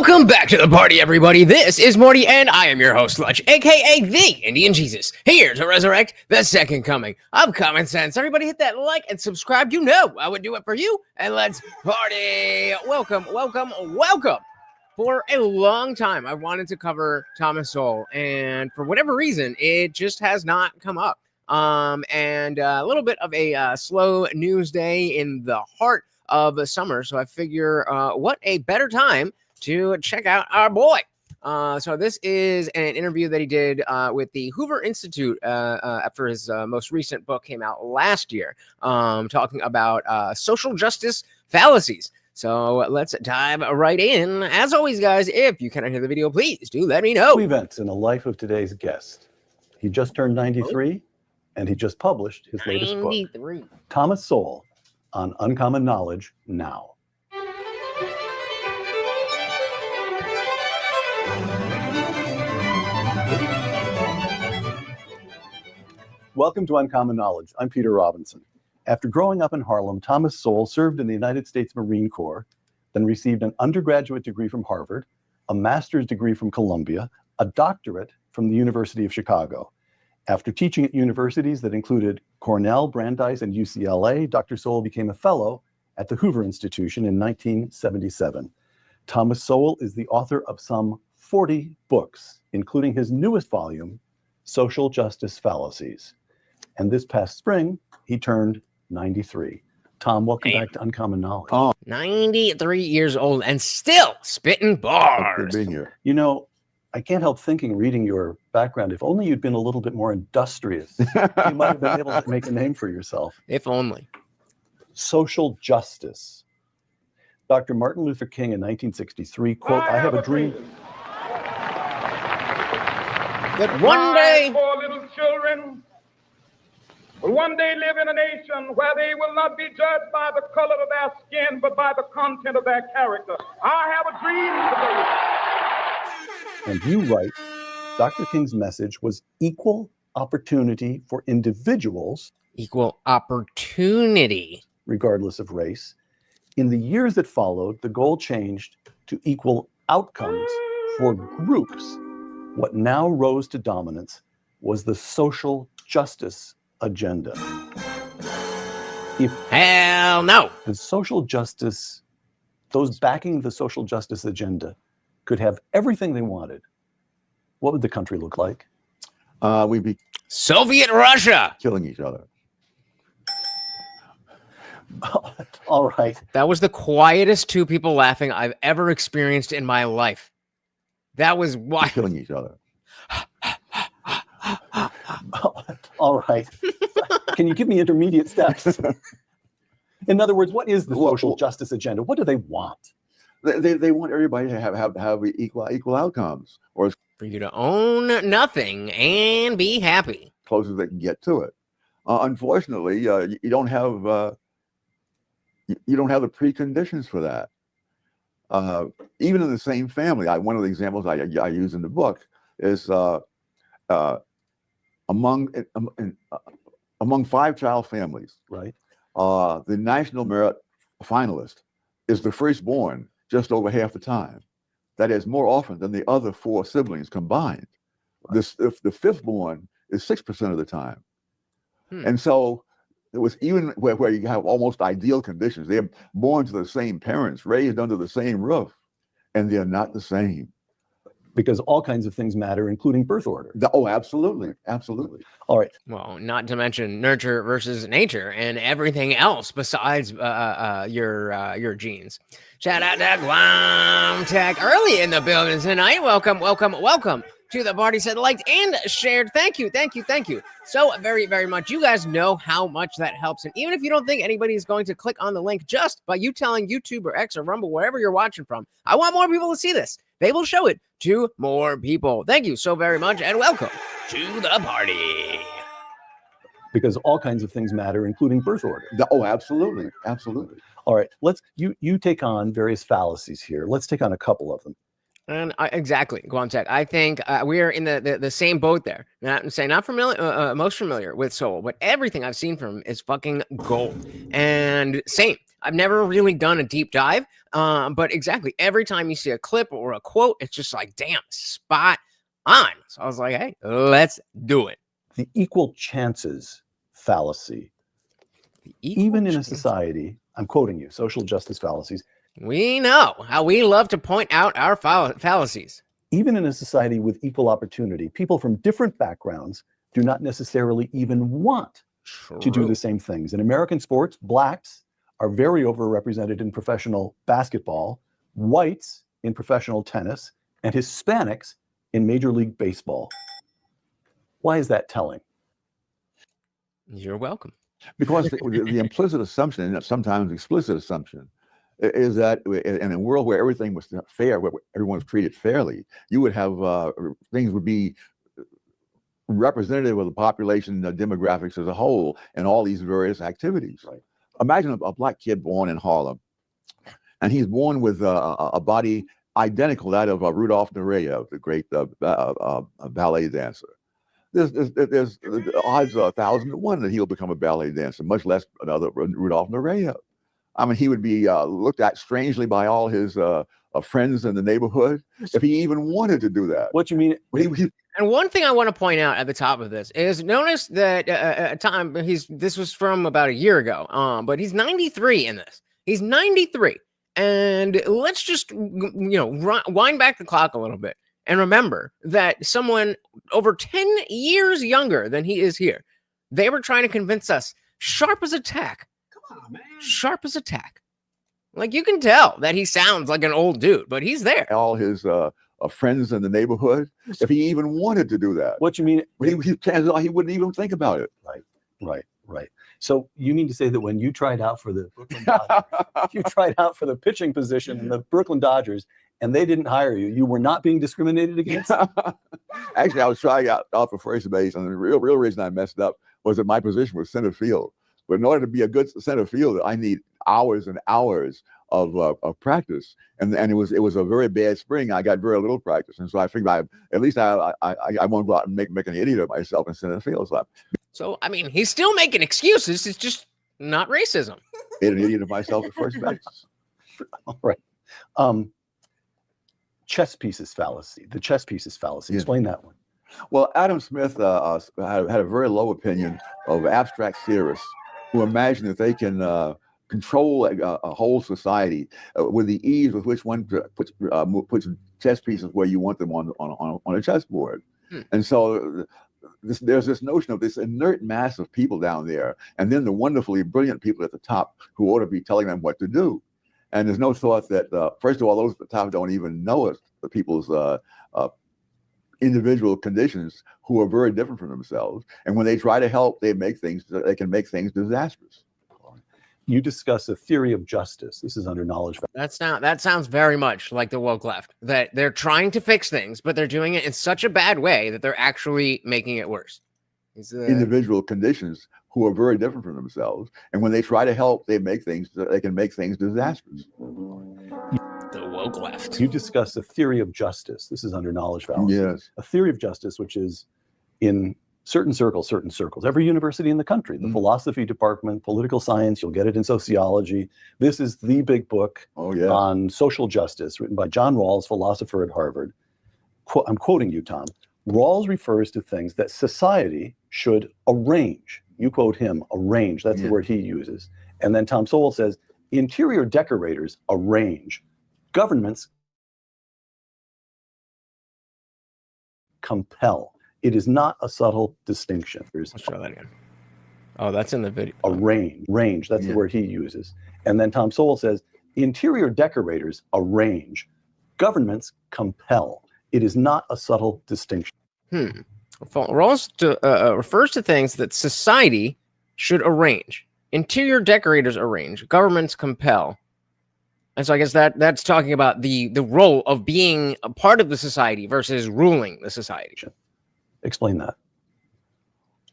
Welcome back to the party, everybody. This is Morty, and I am your host, Lutch, aka the Indian Jesus, here to resurrect the second coming of common sense. Everybody hit that like and subscribe. You know I would do it for you, and let's party. Welcome. For a long time, I wanted to cover Thomas Sowell, and for whatever reason, it just has not come up. And a little bit of a slow news day in the heart of the summer, so I figure what a better time to check out our boy. So this is an interview that he did with the Hoover Institute after his most recent book came out last year, talking about social justice fallacies. So let's dive right in. As always, guys, if you cannot hear the video, please do let me know. Events in the life of today's guest. He just turned 93, and he just published his latest book, Thomas Sowell, on Uncommon Knowledge Now. Welcome to Uncommon Knowledge. I'm Peter Robinson. After growing up in Harlem, Thomas Sowell served in the United States Marine Corps, then received an undergraduate degree from Harvard, a master's degree from Columbia, a doctorate from the University of Chicago. After teaching at universities that included Cornell, Brandeis, and UCLA, Dr. Sowell became a fellow at the Hoover Institution in 1977. Thomas Sowell is the author of some 40 books, including his newest volume, Social Justice Fallacies. And this past spring, he turned 93. Tom, welcome back to Uncommon Knowledge. Oh, 93 years old and still spitting bars. Good being here. You know, I can't help thinking, reading your background, if only you'd been a little bit more industrious, you might have been able to make a name for yourself. If only. Social justice. Dr. Martin Luther King in 1963, quote, I have a dream that one day poor little children will one day live in a nation where they will not be judged by the color of their skin, but by the content of their character. I have a dream today. And you write, Dr. King's message was equal opportunity for individuals. Equal opportunity. Regardless of race. In the years that followed, the goal changed to equal outcomes for groups. What now rose to dominance was the social justice agenda. If hell no. The social justice, those backing the social justice agenda could have everything they wanted, what would the country look like? We'd be Soviet Russia killing each other. All right. That was the quietest two people laughing I've ever experienced in my life. That was why. Killing each other. All right. Can you give me intermediate steps? In other words, what is the social justice agenda? What do they want? They want everybody to have equal outcomes, or for you to own nothing and be happy. Close as they can get to it. Unfortunately, you don't have the preconditions for that. Even in the same family, one of the examples I use in the book is among 5-child families. Right. The National Merit finalist is the firstborn just over half the time. That is more often than the other 4 siblings combined. Right. The fifthborn is 6% of the time. And so it was even where you have almost ideal conditions. They're born to the same parents, raised under the same roof, and they're not the same. Because all kinds of things matter, including birth order. Oh, absolutely. Absolutely. All right. Well, not to mention nurture versus nature and everything else besides your genes. Shout out to Guam Tech early in the building tonight. Welcome to the party. Said, liked, and shared. Thank you so very, very much. You guys know how much that helps. And even if you don't think anybody is going to click on the link, just by you telling YouTube or X or Rumble, wherever you're watching from, I want more people to see this. They will show it to more people. Thank you so very much, and welcome to the party. Because all kinds of things matter, including birth order. Oh, absolutely. All right, you take on various fallacies here. Let's take on a couple of them. And exactly, Guam Tech. I think we are in the same boat there. Not familiar, most familiar with Sowell, but everything I've seen from him is fucking gold. And same. I've never really done a deep dive, but exactly every time you see a clip or a quote, it's just like, damn, spot on. So I was like, hey, let's do it. The equal chances fallacy. Even in a society, I'm quoting you, social justice fallacies. We know how we love to point out our fallacies. Even in a society with equal opportunity, people from different backgrounds do not necessarily even want to do the same things. In American sports, blacks are very overrepresented in professional basketball, whites in professional tennis, and Hispanics in Major League Baseball. Why is that telling? You're welcome. Because the implicit assumption, and sometimes explicit assumption, is that in a world where everything was fair, where everyone was treated fairly, you would have things would be representative of the population demographics as a whole in all these various activities. Right. Imagine a black kid born in Harlem, and he's born with a body identical to that of Rudolph Nureyev, the great ballet dancer. There's the odds are 1,000 to 1 that he'll become a ballet dancer, much less another Rudolph Nureyev. I mean, he would be looked at strangely by all his friends in the neighborhood if he even wanted to do that. What you mean? And one thing I want to point out at the top of this is notice that this was from about a year ago, but he's 93 in this. He's 93. And let's just, wind back the clock a little bit and remember that someone over 10 years younger than he is here, they were trying to convince us, sharp as a tack. Come on, man. Sharp as a tack. Like, you can tell that he sounds like an old dude, but he's there. All his friends in the neighborhood, if he even wanted to do that. What you mean? He wouldn't even think about it. Right. So you mean to say that when you tried out for the Brooklyn Dodgers, you tried out for the pitching position in the Brooklyn Dodgers, and they didn't hire you, you were not being discriminated against? Actually, I was trying out for first base, and the real reason I messed up was that my position was center field. But in order to be a good center fielder, I need hours and hours of practice, and it was a very bad spring. I got very little practice, and so I figured at least I won't go out and make an idiot of myself in center field. So I mean, he's still making excuses. It's just not racism. Made an idiot of myself at first base. All right. Chess pieces fallacy. The chess pieces fallacy. Yeah. Explain that one. Well, Adam Smith had a very low opinion of abstract theorists who imagine that they can control a whole society with the ease with which one puts chess pieces where you want them on a chessboard. And so there's this notion of this inert mass of people down there, and then the wonderfully brilliant people at the top who ought to be telling them what to do. And there's no thought that, first of all, those at the top don't even know the people's individual conditions, who are very different from themselves. And when they try to help, they can make things disastrous. You discuss a theory of justice. This is under knowledge. That sounds very much like the woke left, that they're trying to fix things, but they're doing it in such a bad way that they're actually making it worse. Individual conditions who are very different from themselves. And when they try to help, they can make things disastrous. The woke left. You discuss a theory of justice. This is under knowledge fallacies. Yes. A theory of justice, which is in certain circles, every university in the country, the philosophy department, political science, you'll get it in sociology. This is the big book on social justice, written by John Rawls, philosopher at Harvard. I'm quoting you, Tom. Rawls refers to things that society should arrange. You quote him, arrange. That's the word he uses. And then Tom Sowell says, interior decorators arrange. Governments compel. It is not a subtle distinction. Let's try that again. Oh, that's in the video. Range. That's the word he uses. And then Tom Sowell says, interior decorators arrange. Governments compel. It is not a subtle distinction. Rawls refers to things that society should arrange. Interior decorators arrange. Governments compel. And so I guess that's talking about the role of being a part of the society versus ruling the society. Explain that.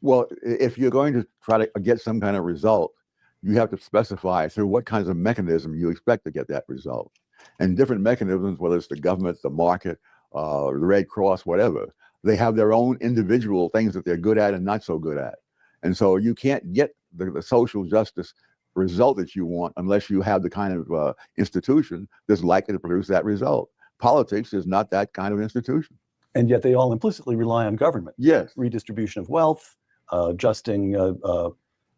Well, if you're going to try to get some kind of result, you have to specify through what kinds of mechanism you expect to get that result. And different mechanisms, whether it's the government, the market, the Red Cross, whatever, they have their own individual things that they're good at and not so good at. And so you can't get the social justice result that you want unless you have the kind of institution that's likely to produce that result. Politics is not that kind of institution. And yet they all implicitly rely on government. Yes. Redistribution of wealth,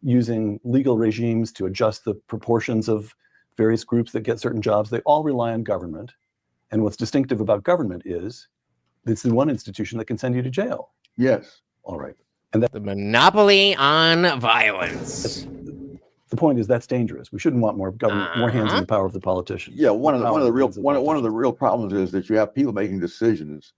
using legal regimes to adjust the proportions of various groups that get certain jobs. They all rely on government. And what's distinctive about government is it's the one institution that can send you to jail. Yes. All right. And The monopoly on violence. the point is that's dangerous. We shouldn't want more government, more hands in the power of the politicians. Yeah, one of the real problems is that you have people making decisions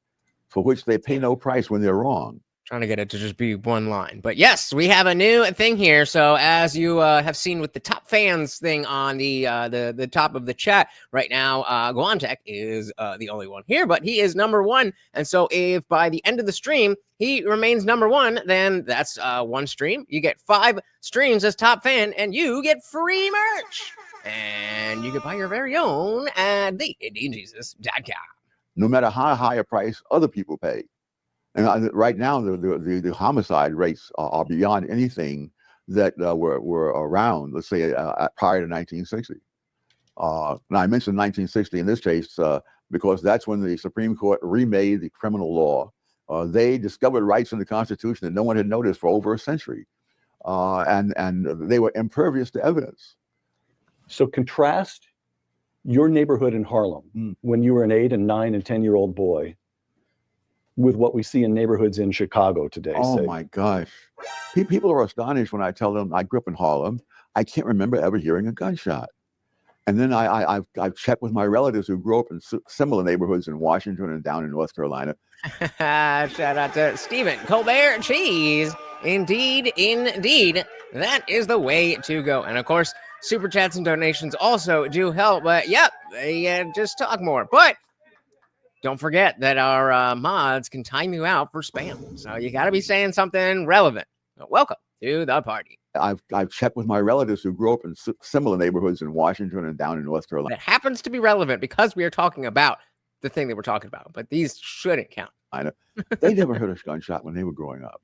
for which they pay no price when they're wrong. Trying to get it to just be one line. But yes, we have a new thing here. So as you have seen with the top fans thing on the top of the chat right now, Guantek is the only one here, but he is number one. And so if by the end of the stream, he remains number one, then that's one stream. You get 5 streams as top fan, and you get free merch. And you can buy your very own at TheIndianJesus.com. No matter how high a price other people pay. And right now, the homicide rates are beyond anything that were around, let's say, prior to 1960. Now, I mentioned 1960 in this case because that's when the Supreme Court remade the criminal law. They discovered rights in the Constitution that no one had noticed for over a century. And they were impervious to evidence. So contrast your neighborhood in Harlem when you were an 8 and 9 and 10-year-old boy with what we see in neighborhoods in Chicago today. Oh my gosh. People are astonished when I tell them I grew up in Harlem. I can't remember ever hearing a gunshot. And then I've checked with my relatives who grew up in similar neighborhoods in Washington and down in North Carolina. Shout out to Stephen Colbert Cheese. Indeed, indeed. That is the way to go. And of course, super chats and donations also do help. But yep, just talk more. But don't forget that our mods can time you out for spam. So you got to be saying something relevant. So welcome to the party. I've checked with my relatives who grew up in similar neighborhoods in Washington and down in North Carolina. It happens to be relevant because we are talking about the thing that we're talking about. But these shouldn't count. I know. They never heard a gunshot when they were growing up.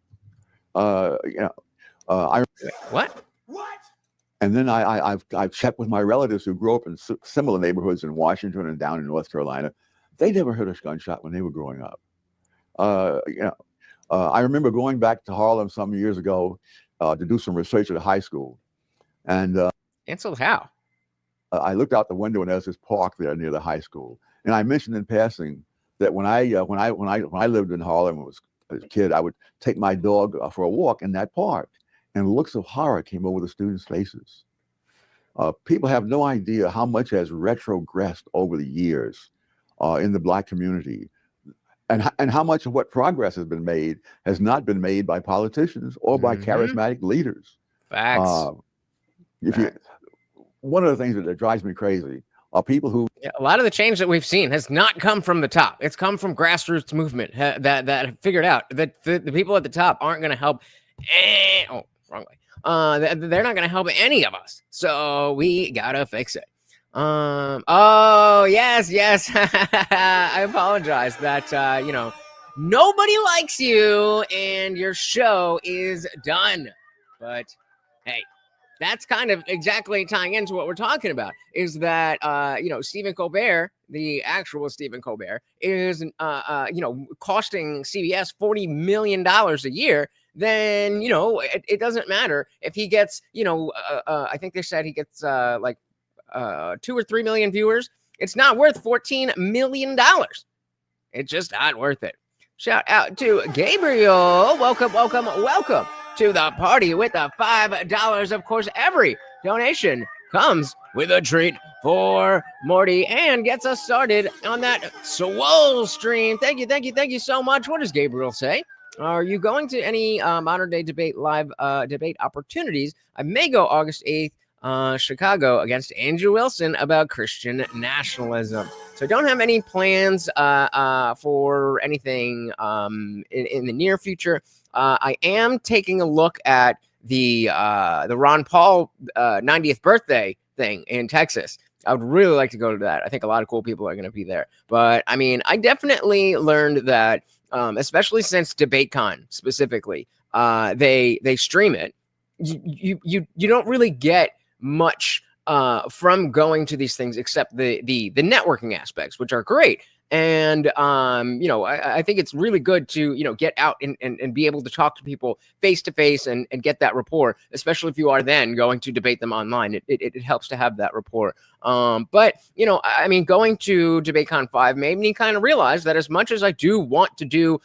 What? And then I've checked with my relatives who grew up in similar neighborhoods in Washington and down in North Carolina. They never heard a gunshot when they were growing up. I remember going back to Harlem some years ago to do some research at a high school, and so how? I looked out the window and there's this park there near the high school, and I mentioned in passing that when I lived in Harlem as a kid, I would take my dog for a walk in that park, and looks of horror came over the students' faces. People have no idea how much has retrogressed over the years in the Black community, and how much of what progress has been made has not been made by politicians or by charismatic leaders. Facts. One of the things that drives me crazy are people who... Yeah, a lot of the change that we've seen has not come from the top. It's come from grassroots movement that have figured out that the people at the top aren't going to help. Wrong way. They're not going to help any of us. So we got to fix it. Oh, yes. I apologize that, nobody likes you and your show is done. But hey, that's kind of exactly tying into what we're talking about is that, Stephen Colbert, the actual Stephen Colbert is, costing CBS $40 million a year. Then, it doesn't matter if he gets, I think they said he gets 2 or 3 million viewers. It's not worth $14 million. It's just not worth it. Shout out to Gabriel. Welcome to the party with the $5. Of course, every donation comes with a treat for Morty and gets us started on that Sowell stream. Thank you so much. What does Gabriel say? Are you going to any modern day debate live debate opportunities? I may go August 8th. Chicago against Andrew Wilson about Christian nationalism. So don't have any plans for anything in the near future. I am taking a look at the Ron Paul 90th birthday thing in Texas. I would really like to go to that. I think a lot of cool people are going to be there. But I mean, I definitely learned that, especially since DebateCon specifically, they stream it. You don't really get much from going to these things except the networking aspects, which are great. And I think it's really good to get out and be able to talk to people face to face and get that rapport, especially if you are then going to debate them online. It helps to have that rapport. But going to DebateCon 5 made me kind of realize that as much as I do want to do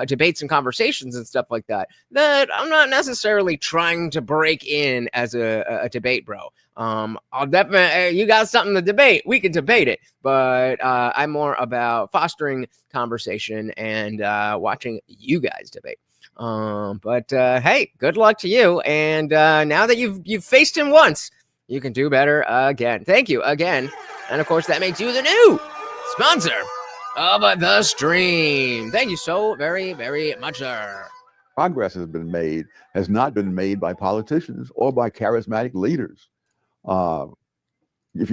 debates and conversations and stuff like that, that I'm not necessarily trying to break in as a debate bro. I'll definitely, you got something to debate, we can debate it, but I'm more about fostering conversation and watching you guys debate. But hey, good luck to you. And now that you've faced him once, you can do better again. Thank you again. And of course, that makes you the new sponsor of the stream. Thank you so very, very much, sir. Progress has not been made by politicians or by charismatic leaders. One of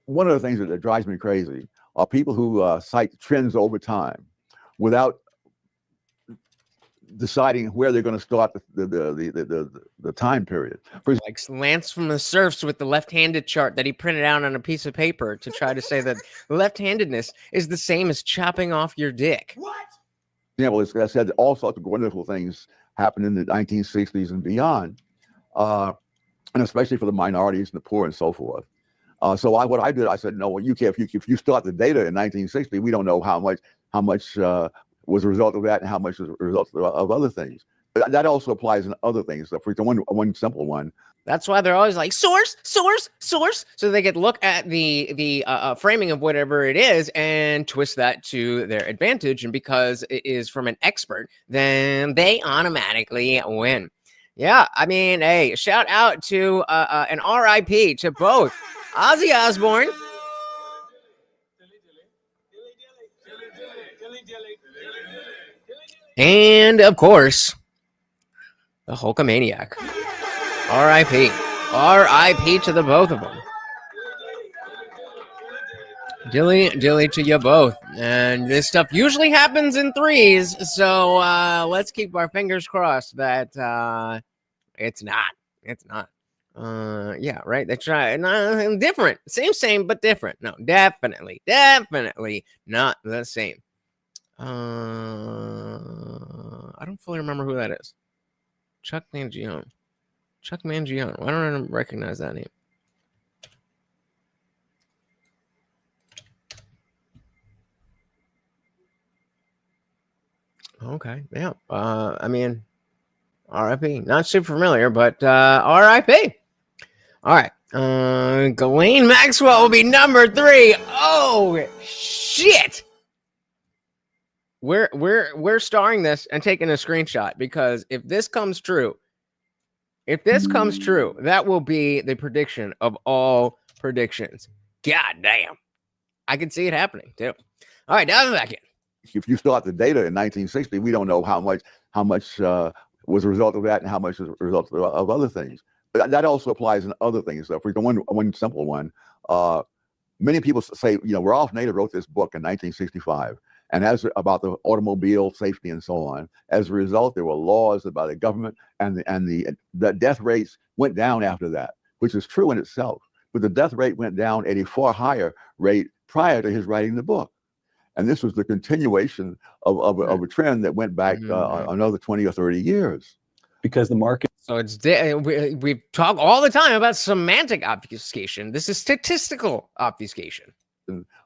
the things that drives me crazy are people who cite trends over time without deciding where they're going to start the time period. Like Lance from the Surfs with the left-handed chart that he printed out on a piece of paper to try to say that left-handedness is the same as chopping off your dick. What? Yeah, well, I said all sorts of wonderful things happened in the 1960s and beyond. And especially for the minorities and the poor and so forth. So what I did, I said, no, well, you can't. If you start the data in 1960, we don't know how much was a result of that and how much was a result of other things. But that also applies in other things. So for one simple one. That's why they're always like source, so they could look at the framing of whatever it is and twist that to their advantage. And because it is from an expert, then they automatically win. Yeah, I mean, hey, shout out to an RIP to both Ozzy Osbourne and, of course, the Hulkamaniac. RIP. RIP to the both of them. Dilly to you both. And this stuff usually happens in threes, so let's keep our fingers crossed that it's not. It's not. Yeah, right. They try different. Same, but different. No, definitely not the same. I don't fully remember who that is. Chuck Mangione. Why don't I recognize that name? Okay, yeah. I mean, RIP. Not super familiar, but RIP. All right. Ghislaine Maxwell will be number 3. Oh shit! We're starring this and taking a screenshot because if this comes true, that will be the prediction of all predictions. God damn. I can see it happening too. All right, now I'm back in. If you start the data in 1960, we don't know how much was a result of that and how much was a result of other things. But that also applies in other things. So for one simple one, many people say, Ralph Nader wrote this book in 1965, and as about the automobile safety and so on. As a result, there were laws about the government, and the death rates went down after that, which is true in itself. But the death rate went down at a far higher rate prior to his writing the book. And this was the continuation of a trend that went back another 20 or 30 years. Because the market. So it's we talk all the time about semantic obfuscation. This is statistical obfuscation.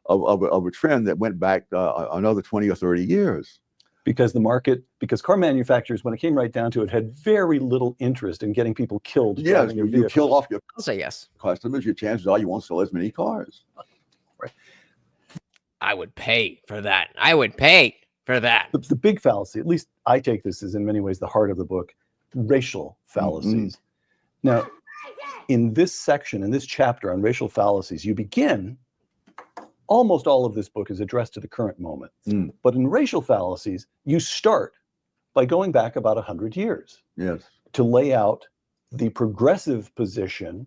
Of a trend that went back another 20 or 30 years. Because car manufacturers, when it came right down to it, had very little interest in getting people killed. Yes, you kill off your I'll say yes. customers, your chances are you won't sell as many cars. Right. I would pay for that. The big fallacy, at least I take this as in many ways the heart of the book, racial fallacies. Mm-hmm. Now, in this section, in this chapter on racial fallacies, you begin, almost all of this book is addressed to the current moment. But in racial fallacies, you start by going back about 100 years. Yes. To lay out the progressive position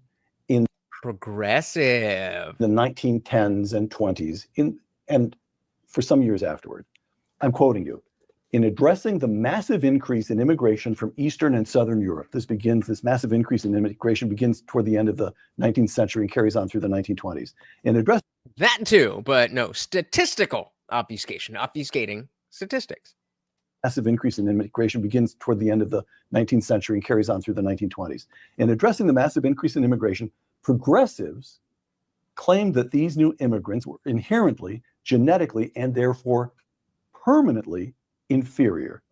in the 1910s and 20s, and for some years afterward. I'm quoting you. In addressing the massive increase in immigration from Eastern and Southern Europe, this massive increase in immigration begins toward the end of the 19th century and carries on through the 1920s. In addressing That too, but no, statistical obfuscating statistics. Massive increase in immigration begins toward the end of the 19th century and carries on through the 1920s. In addressing the massive increase in immigration, progressives claimed that these new immigrants were inherently, genetically, and therefore permanently inferior.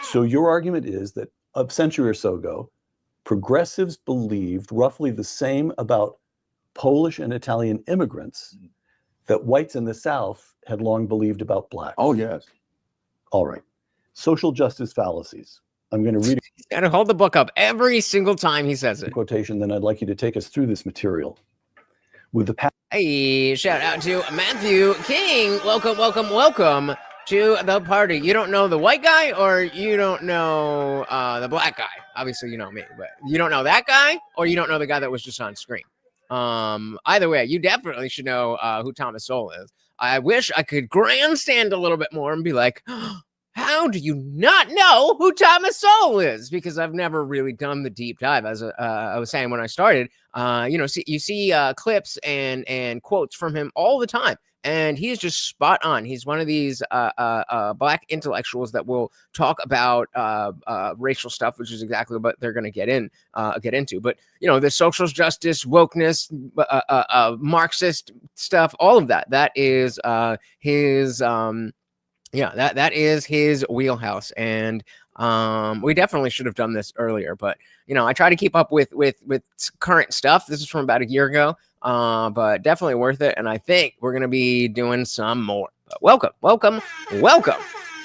So your argument is that a century or so ago, progressives believed roughly the same about Polish and Italian immigrants that whites in the South had long believed about blacks. Oh, yes. All right. Social justice fallacies. I'm going to read He's got to hold the book up every single time he says a it. quotation, then I'd like you to take us through this material. With the Hey, shout out to Matthew King. Welcome to the party. You don't know the white guy or you don't know the black guy. Obviously, you know me, but you don't know that guy or you don't know the guy that was just on screen. Either way, you definitely should know who Thomas Sowell is. I wish I could grandstand a little bit more and be like, how do you not know who Thomas Sowell is? Because I've never really done the deep dive. As I was saying when I started, you see clips and quotes from him all the time. And he is just spot on. He's one of these black intellectuals that will talk about racial stuff, which is exactly what they're going to get into. But the social justice, wokeness, Marxist stuff, all of that is his. That is his wheelhouse, and we definitely should have done this earlier. But I try to keep up with current stuff. This is from about a year ago. But definitely worth it. And I think we're going to be doing some more. But welcome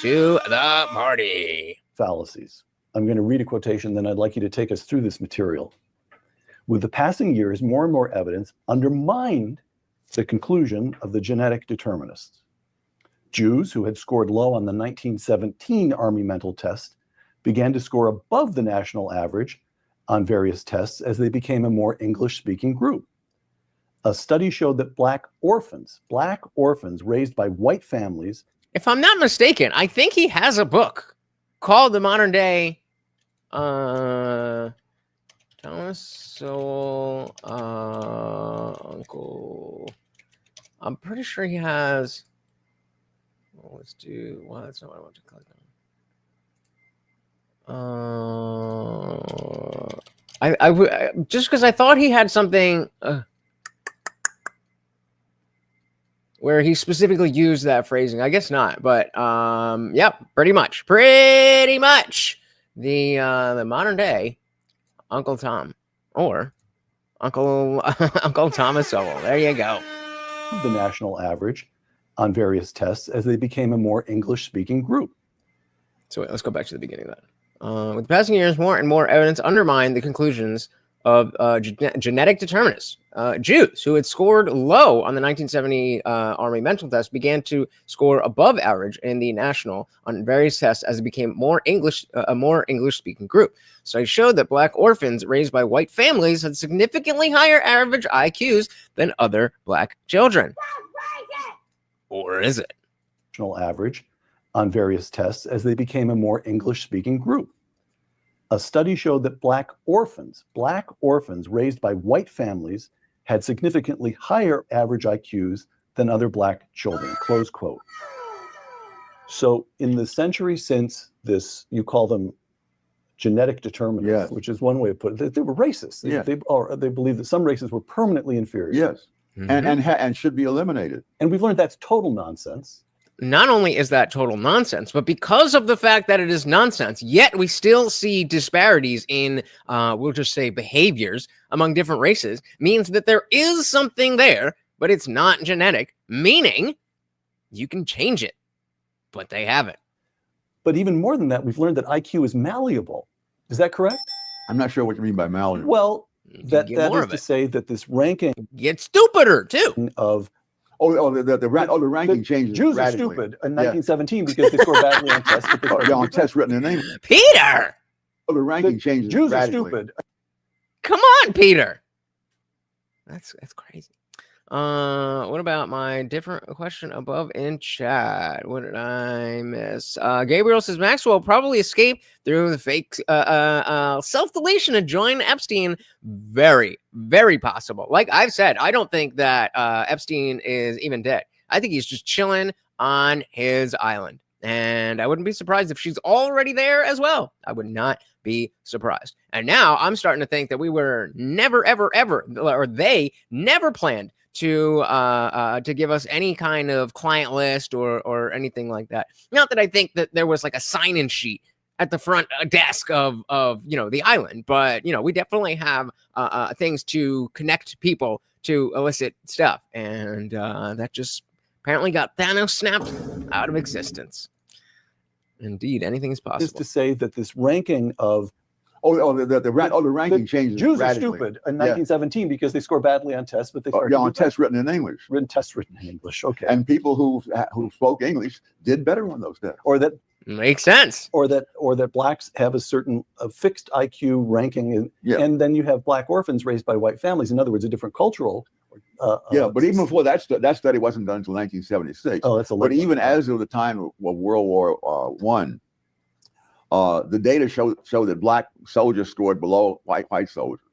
to the party. Fallacies. I'm going to read a quotation, then I'd like you to take us through this material. With the passing years, more and more evidence undermined the conclusion of the genetic determinists. Jews who had scored low on the 1917 Army mental test began to score above the national average on various tests as they became a more English-speaking group. A study showed that black orphans raised by white families. If I'm not mistaken, I think he has a book called The Modern Day Thomas Sowell Uncle. I'm pretty sure he has. Well, let's do. Well, that's not what I want to click on. I just because I thought he had something. Where he specifically used that phrasing. I guess not, but yep, pretty much the modern day Uncle Tom or Uncle Thomas Sowell. There you go. The national average on various tests as they became a more English-speaking group. So wait, let's go back to the beginning of that. With the passing years, more and more evidence undermined the conclusions of genetic determinists. Jews who had scored low on the 1970 Army mental test began to score above average in the national on various tests as it became a more English-speaking group. So it showed that black orphans raised by white families had significantly higher average IQs than other black children. Or is it? National average on various tests as they became a more English-speaking group. A study showed that black orphans raised by white families had significantly higher average IQs than other black children, close quote. So in the century since this, you call them genetic determinists, which is one way of putting it. They were racist. They believed that some races were permanently inferior. Yes, and should be eliminated. And we've learned that's total nonsense. Not only is that total nonsense, but because of the fact that it is nonsense, yet we still see disparities in, we'll just say, behaviors among different races, means that there is something there, but it's not genetic, meaning you can change it, but they haven't. But even more than that, we've learned that IQ is malleable. Is that correct? I'm not sure what you mean by malleable. Well, that is to say that this ranking gets stupider, too. Of the ranking changes. Jews radically. are stupid in 1917 because they score badly on tests. They're on tests written in their name. Peter! The ranking changes. Jews radically. are stupid. Come on, Peter. That's crazy. What about my different question above in chat? What did I miss? Gabriel says Maxwell probably escaped through the fake self-deletion and join Epstein. Very, very possible. Like I've said, I don't think that Epstein is even dead. I think he's just chilling on his island. And I wouldn't be surprised if she's already there as well. I would not be surprised. And now I'm starting to think that we were never, ever, ever, or they never planned to give us any kind of client list or anything like that. Not that I think that there was like a sign-in sheet at the front desk of the island, but we definitely have things to connect people to illicit stuff, and that just apparently got Thanos snapped out of existence. Indeed, anything is possible. Just to say that this ranking of the ranking changes. Jews radically. are stupid in 1917 because they score badly on tests, but they on tests written in English. Tests written in English. Okay. And people who spoke English did better on those tests. Or that makes sense. Or that blacks have a certain fixed IQ ranking, and then you have black orphans raised by white families. In other words, a different cultural. But even before that study wasn't done until 1976. Oh, that's a lot. But even as of the time of World War One. The data showed that black soldiers scored below white soldiers,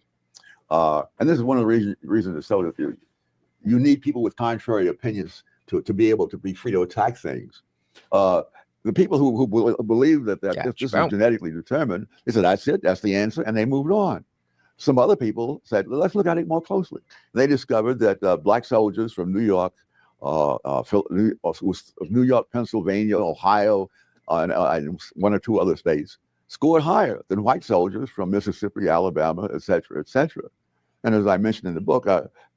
and this is one of the reasons it's so that you need people with contrary opinions to be able to be free to attack things. The people who believe that this is genetically determined, they said that's it, that's the answer, and they moved on. Some other people said, let's look at it more closely. They discovered that black soldiers from New York, Pennsylvania, Ohio, and one or two other states scored higher than white soldiers from Mississippi, Alabama, et cetera, et cetera. And as I mentioned in the book,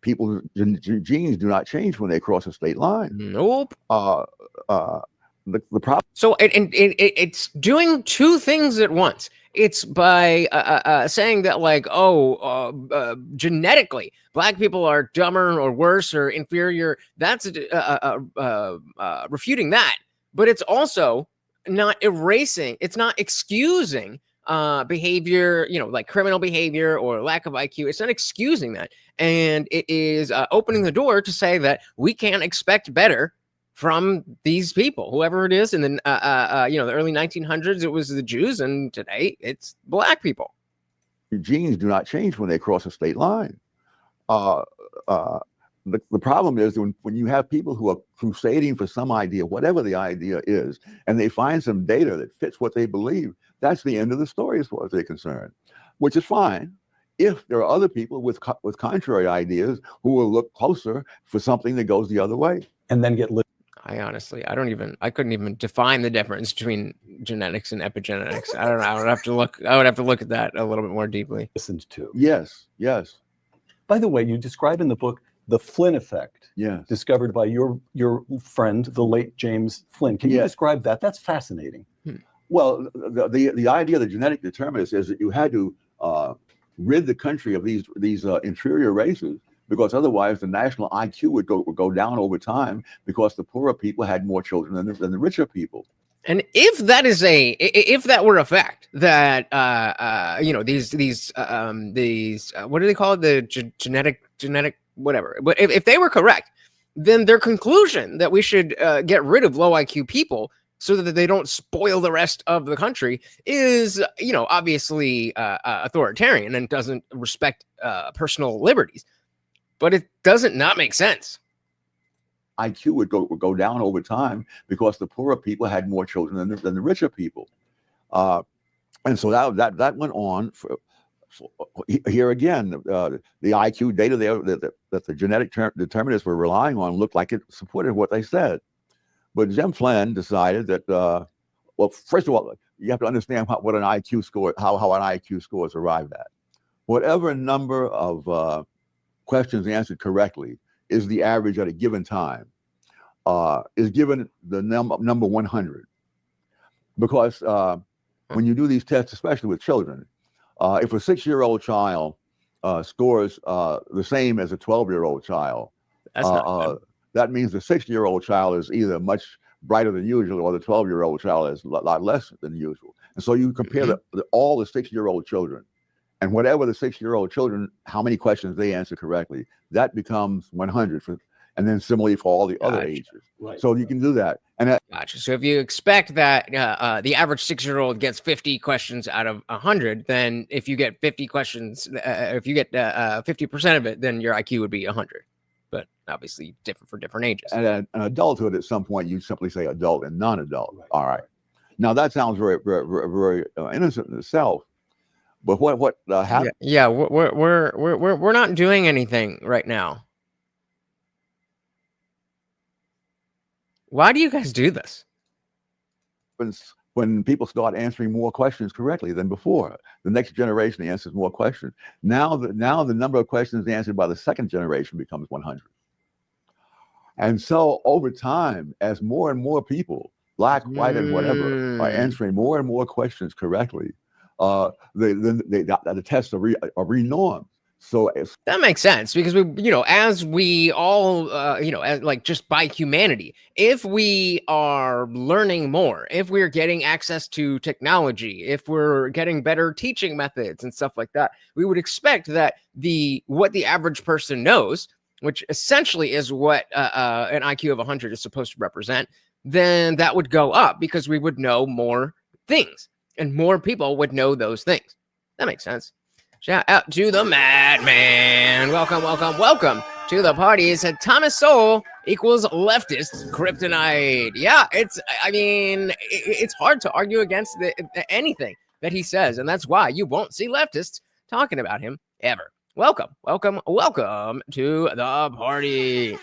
people's genes do not change when they cross a state line. Nope. The problem. So it's doing two things at once. It's by saying that genetically black people are dumber or worse or inferior. That's refuting that. But it's also not erasing, it's not excusing behavior, like criminal behavior or lack of IQ. It's not excusing that. And it is opening the door to say that we can't expect better from these people, whoever it is. And then, the early 1900s, it was the Jews, and today it's black people. Genes do not change when they cross a state line. The problem is when you have people who are crusading for some idea, whatever the idea is, and they find some data that fits what they believe, that's the end of the story as far as they're concerned, which is fine if there are other people with contrary ideas who will look closer for something that goes the other way. And then get I couldn't even define the difference between genetics and epigenetics. I don't know. I would have to look at that a little bit more deeply. Listened to. Yes. By the way, you describe in the book the Flynn effect, discovered by your friend, the late James Flynn. Can you describe that? That's fascinating. Well, the idea of the genetic determinants is that you had to rid the country of these inferior races, because otherwise the national IQ would go down over time, because the poorer people had more children than the richer people. And if that were a fact, that these what do they call it, the genetic whatever, but if they were correct, then their conclusion that we should get rid of low IQ people so that they don't spoil the rest of the country is obviously authoritarian and doesn't respect personal liberties. But it doesn't not make sense. IQ would go down over time because the poorer people had more children than the richer people, and so that went on for here again. The IQ data there that the genetic determinists were relying on looked like it supported what they said, but Jim Flynn decided that first of all, you have to understand what an IQ score, how an IQ score is arrived at. Whatever number of questions answered correctly is the average at a given time, is given the number 100. Because when you do these tests, especially with children, if a 6-year-old child scores the same as a 12-year-old child, that means the 6-year-old child is either much brighter than usual, or the 12-year-old child is a lot less than usual. And so you compare all the 6-year-old children, And whatever the 6-year-old children, how many questions they answer correctly, that becomes 100 and then similarly for all the other ages. Right. So you can do that. And Gotcha. So if you expect that the average 6-year-old gets 50 questions out of 100, then if you get 50 questions, if you get 50% of it, then your IQ would be 100. But obviously different for different ages. And an adulthood, at some point, you simply say adult and non-adult. Right. All right. Now that sounds very, very, very innocent in itself. But what happened? Yeah, we're not doing anything right now. Why do you guys do this? When people start answering more questions correctly than before, the next generation answers more questions. Now the number of questions answered by the second generation becomes 100. And so over time, as more and more people, black, white, and whatever, are answering more and more questions correctly, the tests are renormed. So that makes sense because as we all, as, like just by humanity, if we are learning more, if we're getting access to technology, if we're getting better teaching methods and stuff like that, we would expect that what the average person knows, which essentially is what an IQ of 100 is supposed to represent, then that would go up because we would know more things and more people would know those things. That makes sense. Shout out to the madman. Welcome to the party. It said Thomas Sowell equals leftist kryptonite. Yeah, it's hard to argue against anything that he says. And that's why you won't see leftists talking about him ever. Welcome to the party.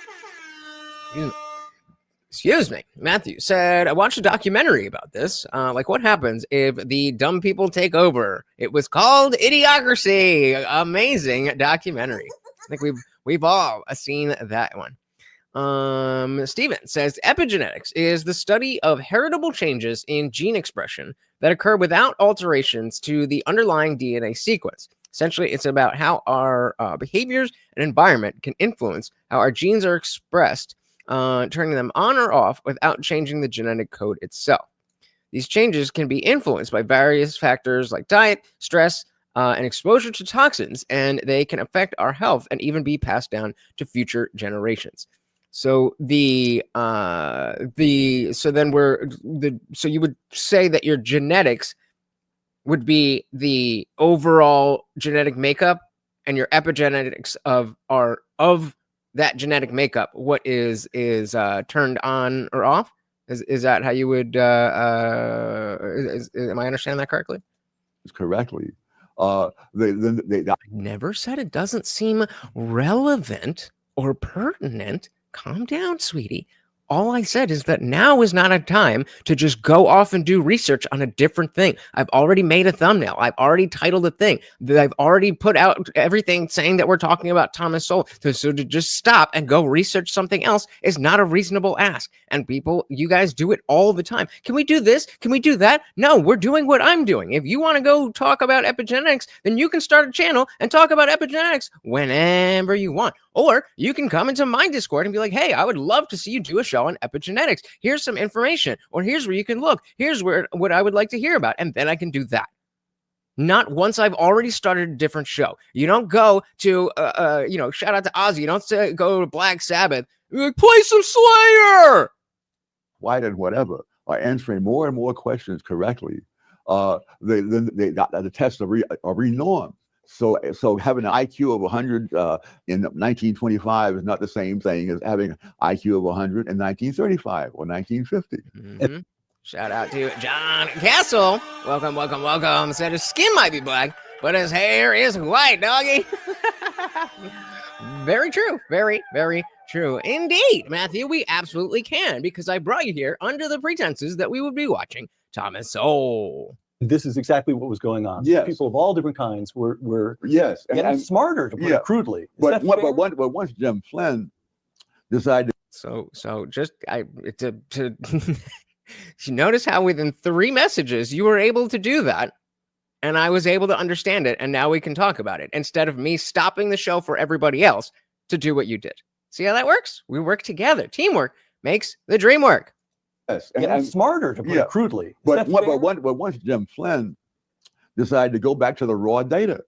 Excuse me. Matthew said, I watched a documentary about this. Like what happens if the dumb people take over? It was called Idiocracy. Amazing documentary. I think we've all seen that one. Steven says, epigenetics is the study of heritable changes in gene expression that occur without alterations to the underlying DNA sequence. Essentially, it's about how our behaviors and environment can influence how our genes are expressed, turning them on or off without changing the genetic code itself. These changes can be influenced by various factors like diet, stress, and exposure to toxins, and they can affect our health and even be passed down to future generations. So so you would say that your genetics would be the overall genetic makeup, and your epigenetics of that genetic makeup, what is turned on or off? Is that how you would? Am I understanding that correctly? Correctly. I never said it doesn't seem relevant or pertinent. Calm down, sweetie. All I said is that now is not a time to just go off and do research on a different thing. I've already made a thumbnail. I've already titled a thing. I've already put out everything saying that we're talking about Thomas Sowell. So to just stop and go research something else is not a reasonable ask. And people, you guys do it all the time. Can we do this? Can we do that? No, we're doing what I'm doing. If you want to go talk about epigenetics, then you can start a channel and talk about epigenetics whenever you want. Or you can come into my Discord and be like, hey, I would love to see you do a show on epigenetics. Here's some information, or here's where you can look. Here's what I would like to hear about. And then I can do that. Not once I've already started a different show. You don't go to, shout out to Ozzy. You don't go to Black Sabbath. You're like, play some Slayer. White and whatever are answering more and more questions correctly. The tests are renormed. So having an IQ of 100 in 1925 is not the same thing as having an IQ of 100 in 1935 or 1950. Mm-hmm. Shout out to John Castle. Welcome. Said his skin might be black, but his hair is white, doggy. Very true. Very, very true. Indeed, Matthew, we absolutely can, because I brought you here under the pretenses that we would be watching Thomas Sowell. This is exactly what was going on. Yes. People of all different kinds were yes, getting smarter, to put it crudely. But once Jim Flynn decided, so just to you notice how within 3 messages you were able to do that, and I was able to understand it, and now we can talk about it instead of me stopping the show for everybody else to do what you did. See how that works? We work together. Teamwork makes the dream work. yes, Getting smarter, to put it crudely. But once Jim Flynn decided to go back to the raw data,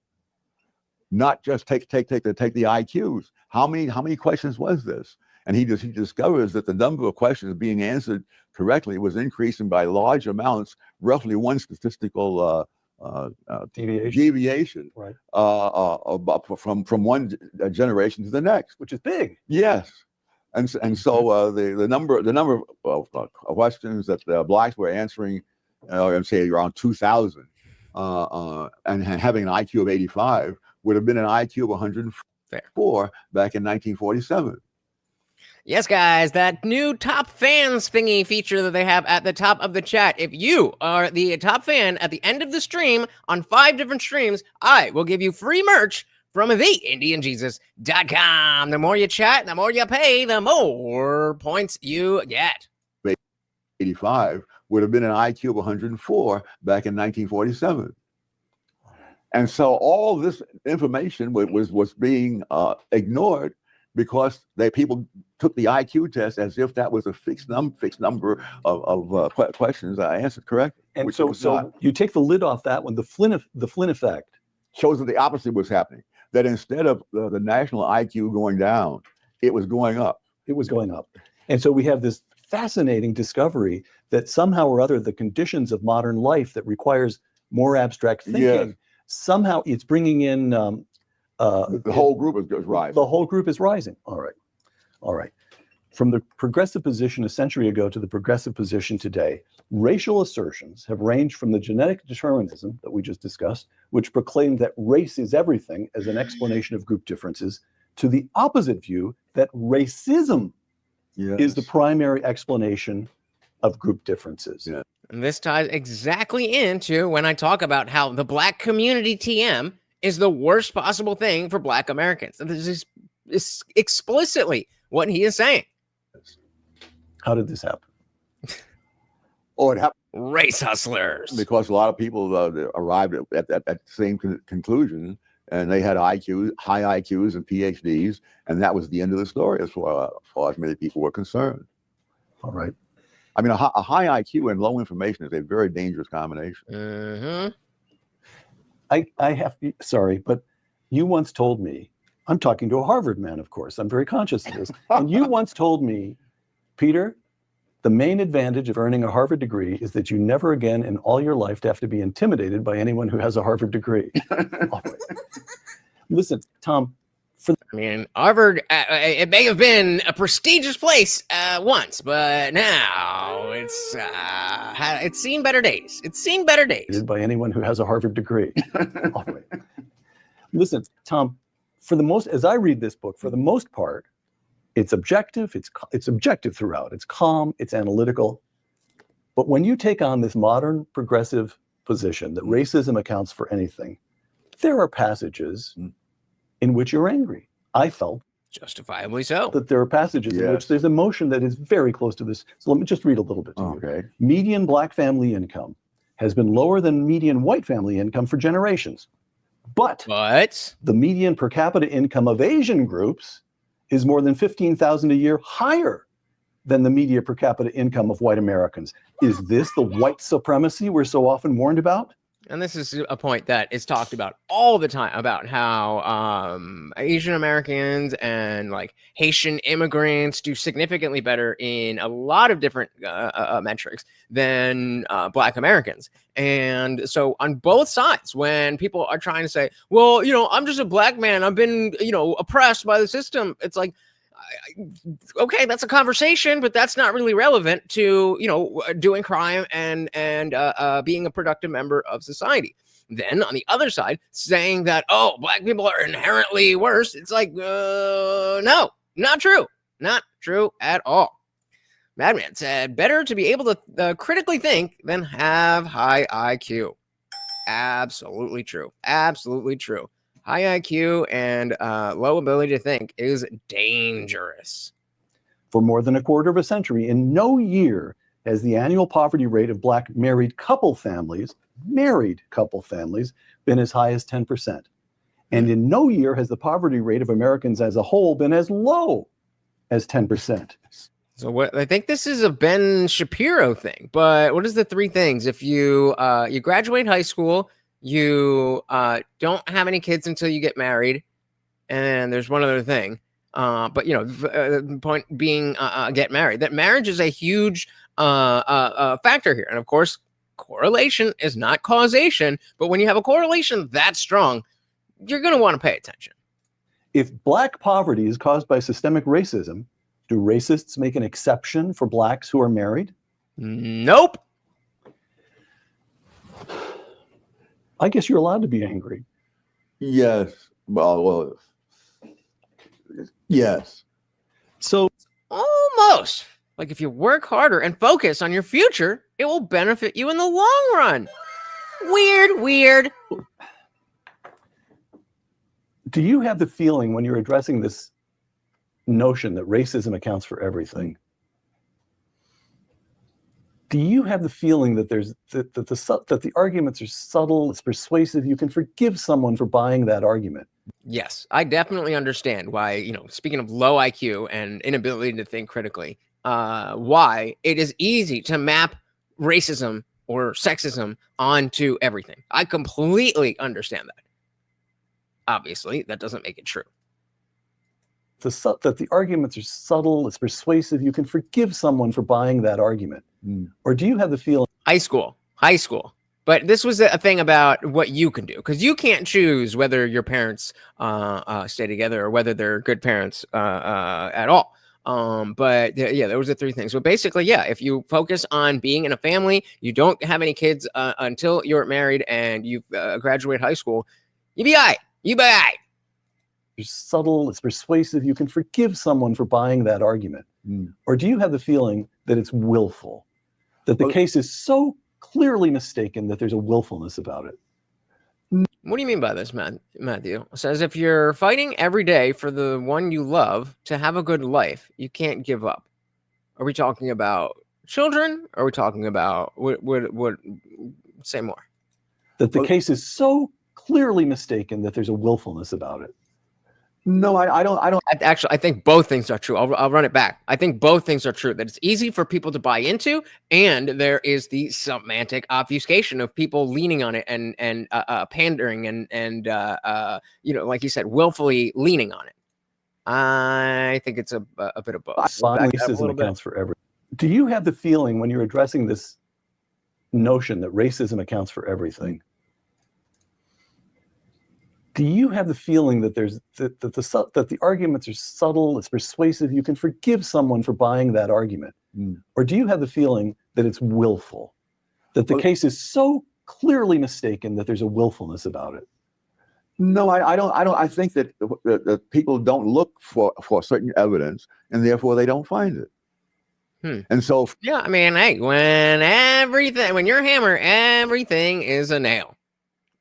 not just take the IQs. How many questions was this? And he discovers that the number of questions being answered correctly was increasing by large amounts, roughly one statistical deviation, Right. From one generation to the next, Which is big. Yes, and so the number of questions that the blacks were answering, I'm say around 2,000, and having an IQ of 85 would have been an IQ of 104 back in 1947. Yes, guys, that new top fans thingy feature that they have at the top of the chat. If you are the top fan at the end of the stream on 5 different streams, I will give you free merch from TheIndianJesus.com. The more you chat, the more you pay, the more points you get. 85 would have been an IQ of 104 back in 1947. And so all this information was being ignored because people took the IQ test as if that was a fixed number of questions I answered correctly. And so you take the lid off that one, the Flynn effect shows that the opposite was happening. That instead of the national IQ going down, it was going up. It was going up. And so we have this fascinating discovery that somehow or other the conditions of modern life that requires more abstract thinking, Yes. somehow it's bringing in The whole group is rising. the whole group is rising. All right. From the progressive position a century ago to the progressive position today, racial assertions have ranged from the genetic determinism that we just discussed, which proclaimed that race is everything as an explanation of group differences, to the opposite view that racism is the primary explanation of group differences. Yeah. And this ties exactly into when I talk about how the black community TM is the worst possible thing for black Americans. This is explicitly what he is saying. How did this happen? It happened Race hustlers. because a lot of people arrived at the same conclusion, and they had high IQs and PhDs, and that was the end of the story as far as many people were concerned. All right. I mean, a high IQ and low information is a very dangerous combination. Mm-hmm. I have to, sorry, but you once told me, I'm talking to a Harvard man, of course, I'm very conscious of this. And you once told me, Peter, the main advantage of earning a Harvard degree is that you never again in all your life have to be intimidated by anyone who has a Harvard degree. All right. Listen, Tom, I mean, Harvard, it may have been a prestigious place once, but now it's seen better days. It's seen better days. by anyone who has a Harvard degree. All right. Listen, Tom, as I read this book, for the most part, it's objective. It's objective throughout. It's calm. It's analytical. But when you take on this modern progressive position that racism accounts for anything, there are passages in which you're angry. I felt Justifiably so. that there are passages in which there's emotion that is very close to this. So let me just read a little bit to you. Okay. Median black family income has been lower than median white family income for generations. But the median per capita income of Asian groups is more than $15,000 a year higher than the median per capita income of white Americans. Is this the white supremacy we're so often warned about? And this is a point that is talked about all the time about how Asian Americans and like Haitian immigrants do significantly better in a lot of different metrics than Black Americans. And so on both sides, when people are trying to say, well, I'm just a black man, I've been, oppressed by the system. It's like, okay, that's a conversation, but that's not really relevant to, doing crime and being a productive member of society. Then on the other side, saying that, oh, black people are inherently worse. It's like, no, not true. Not true at all. Madman said, better to be able to critically think than have high IQ. Absolutely true. Absolutely true. High IQ and low ability to think is dangerous. For more than a quarter of a century, in no year has the annual poverty rate of black married couple families, been as high as 10%. And in no year has the poverty rate of Americans as a whole been as low as 10%. So I think this is a Ben Shapiro thing, but what is the 3 things? If you graduate high school, you don't have any kids until you get married, and there's one other thing. But the point being, get married. That marriage is a huge factor here, and of course, correlation is not causation. But when you have a correlation that strong, you're going to want to pay attention. If Black poverty is caused by systemic racism, do racists make an exception for Blacks who are married? Nope. I guess you're allowed to be angry. Yes. Well, yes. So Almost. Like if you work harder and focus on your future, it will benefit you in the long run. Weird. do you have the feeling when you're addressing this notion that racism accounts for everything, do you have the feeling that that the arguments are subtle, it's persuasive, you can forgive someone for buying that argument? Yes, I definitely understand why, speaking of low IQ and inability to think critically, why it is easy to map racism or sexism onto everything. I completely understand that. Obviously, that doesn't make it true. That the arguments are subtle, it's persuasive, you can forgive someone for buying that argument. Or do you have the feeling? High school. But this was a thing about what you can do, because you can't choose whether your parents stay together or whether they're good parents at all. But there was the three things. So basically, if you focus on being in a family, you don't have any kids until you're married and you graduate high school, you be all right. It's subtle, it's persuasive, you can forgive someone for buying that argument. Or do you have the feeling that it's willful? That the case is so clearly mistaken that there's a willfulness about it? What do you mean by this, Matthew? It says if you're fighting every day for the one you love to have a good life, you can't give up. Are we talking about children? Or are we talking about what say more? That the case is so clearly mistaken that there's a willfulness about it. No, I don't. Actually, I think both things are true. I'll run it back. I think both things are true. That it's easy for people to buy into, and there is the semantic obfuscation of people leaning on it and pandering and like you said, willfully leaning on it. I think it's a bit of both. Racism accounts for everything. Do you have the feeling when you're addressing this notion that racism accounts for everything? Do you have the feeling that that the arguments are subtle, it's persuasive, you can forgive someone for buying that argument? Or do you have the feeling that it's willful? That the case is so clearly mistaken that there's a willfulness about it? No, I don't. I think that people don't look for certain evidence, and therefore they don't find it. And so, hey, when you're a hammer, everything is a nail.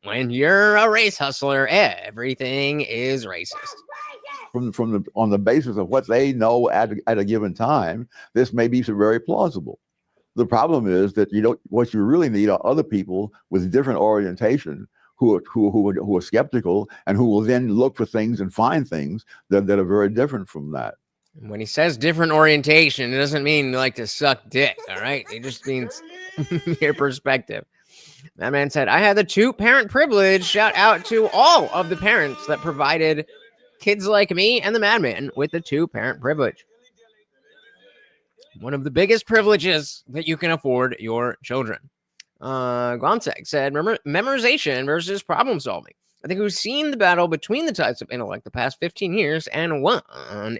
When you're a race hustler, everything is racist. On the basis of what they know at a given time, this may be very plausible. The problem is that what you really need are other people with different orientation who are skeptical and who will then look for things and find things that are very different from that. When he says different orientation, it doesn't mean you like to suck dick, all right? It just means your perspective. That man said, I had the 2-parent privilege. Shout out to all of the parents that provided kids like me and the madman with the 2-parent privilege. One of the biggest privileges that you can afford your children. Gonzag said, memorization versus problem solving. I think we've seen the battle between the types of intellect the past 15 years, and one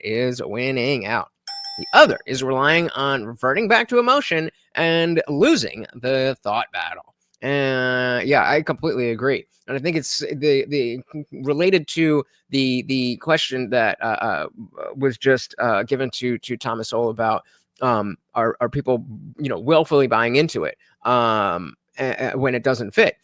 is winning out. The other is relying on reverting back to emotion and losing the thought battle. I completely agree, and I think it's the related to the question that was just given to Thomas Sowell about are people willfully buying into it when it doesn't fit.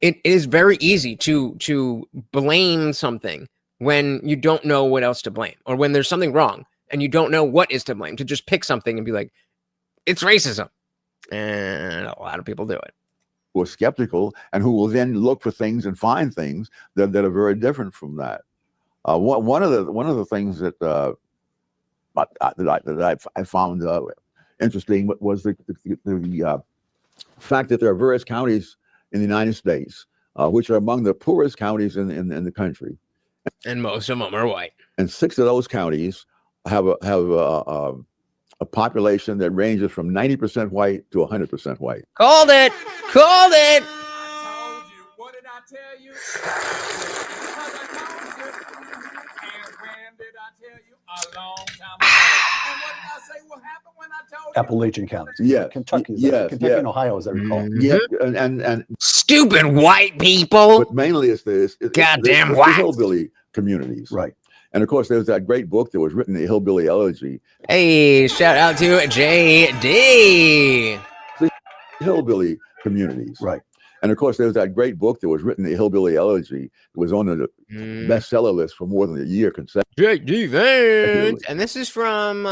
It is very easy to blame something when you don't know what else to blame, or when there's something wrong and you don't know what is to blame. To just pick something and be like, it's racism, and a lot of people do it. Who are skeptical and who will then look for things and find things that are very different from that. One of the things that I found interesting was the fact that there are various counties in the United States which are among the poorest counties in the country. And most of them are white. And 6 of those counties have a population that ranges from 90% white to 100% white. Called it. Called it. I told you. What did I tell you? Because I told you. And when did I tell you? A long time ago. And what did I say will happen when I told you? Appalachian counties. Yes. Kentucky, Yes. Kentucky and Ohio, as I recall. Yeah, and Stupid white people. but mainly it's the Goddamn the whites. hillbilly communities. Right. And of course, there's that great book that was written, The Hillbilly Elegy. Hey, shout out to JD. Hillbilly communities. Right. And of course, there's that great book that was written, The Hillbilly Elegy. It was on the bestseller list for more than a year consecutively. JD Vance. And this is from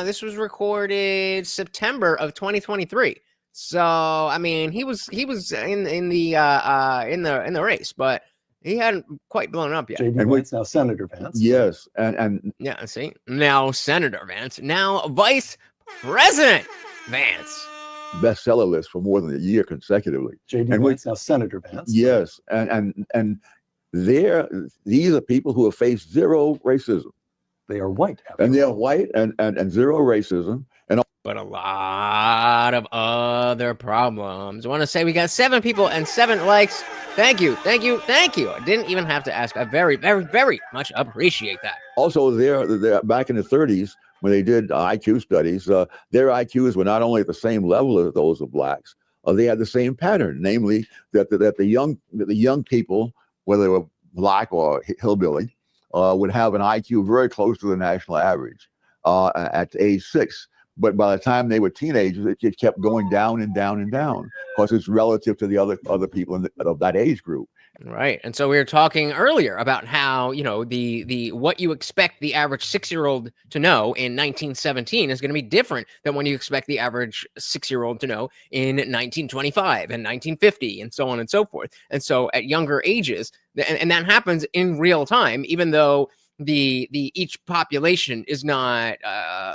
this was recorded September of 2023. So I mean, he was in the race, but he hadn't quite blown up yet. J.D. And Vance, now Senator Vance. Yes, and Yeah, see, now Senator Vance, now Vice President Vance. bestseller list for more than a year consecutively. J.D. And Vance, now Senator Vance. Yes, and these are people who have faced zero racism, They are white. and they're white and zero racism, and But a lot of other problems. I want to say we got 7 people and 7 likes. Thank you, thank you, thank you. I didn't even have to ask. I very, very, very much appreciate that. also they're back in the 30s when they did IQ studies. Their IQs were not only at the same level as those of blacks, they had the same pattern, namely that the young people, whether they were black or hillbilly, would have an IQ very close to the national average at age 6. But by the time they were teenagers, it just kept going down and down and down because it's relative to the other people of that age group. Right. And so we were talking earlier about how, you know, the what you expect the average 6-year-old to know in 1917 is going to be different than when you expect the average 6-year-old to know in 1925 and 1950 and so on and so forth. And so at younger ages, and that happens in real time, even though the each population is not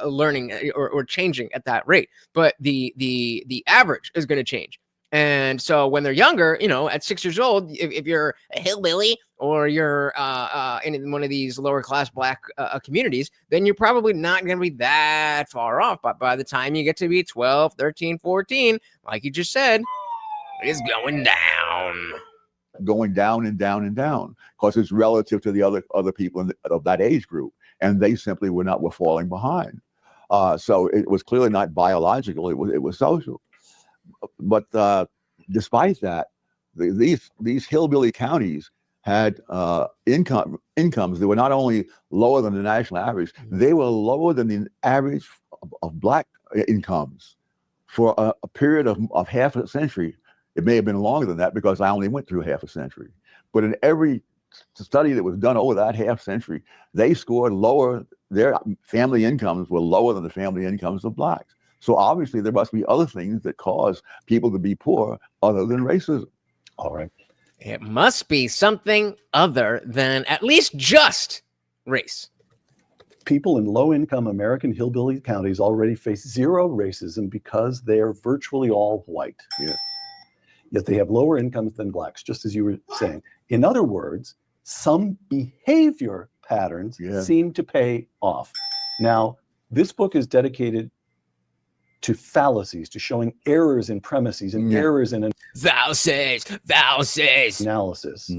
learning or changing at that rate, but the average is going to change. And so when they're younger, you know, at 6 years old, if you're a hillbilly or you're in one of these lower class black communities, then you're probably not going to be that far off. But by the time you get to be 12, 13, 14, like you just said, it's going down. Going down and down and down because it's relative to the other people of that age group, and they simply were falling behind. So it was clearly not biological; it was social. But despite that, these hillbilly counties had incomes that were not only lower than the national average, they were lower than the average of black incomes for a period of half a century. It may have been longer than that because I only went through half a century. But in every study that was done over that half century, they scored lower. Their family incomes were lower than the family incomes of blacks. So obviously there must be other things that cause people to be poor other than racism. All right. It must be something other than at least just race. People in low-income American hillbilly counties already face zero racism because they are virtually all white. Yeah. Yet they have lower incomes than blacks, just as you were saying. In other words, some behavior patterns seem to pay off. Now, this book is dedicated to fallacies, to showing errors in premises and errors in Fallacies. analysis.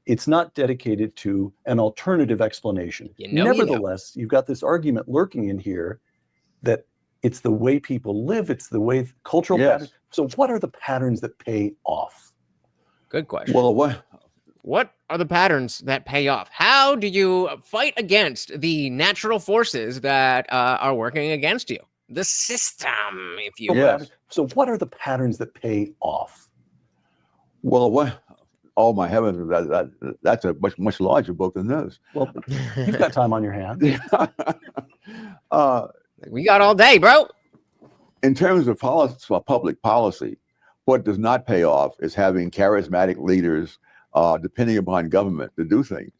It's not dedicated to an alternative explanation. Nevertheless, you've got this argument lurking in here that it's the way people live, it's the way cultural patterns. So what are the patterns that pay off? Good question. Well, what are the patterns that pay off? How do you fight against the natural forces that are working against you? The system, if you will. So what are the patterns that pay off? Well, oh my heavens, that's a much larger book than this. Well, you've got time on your hands. We got all day, bro. In terms of public policy, what does not pay off is having charismatic leaders depending upon government to do things.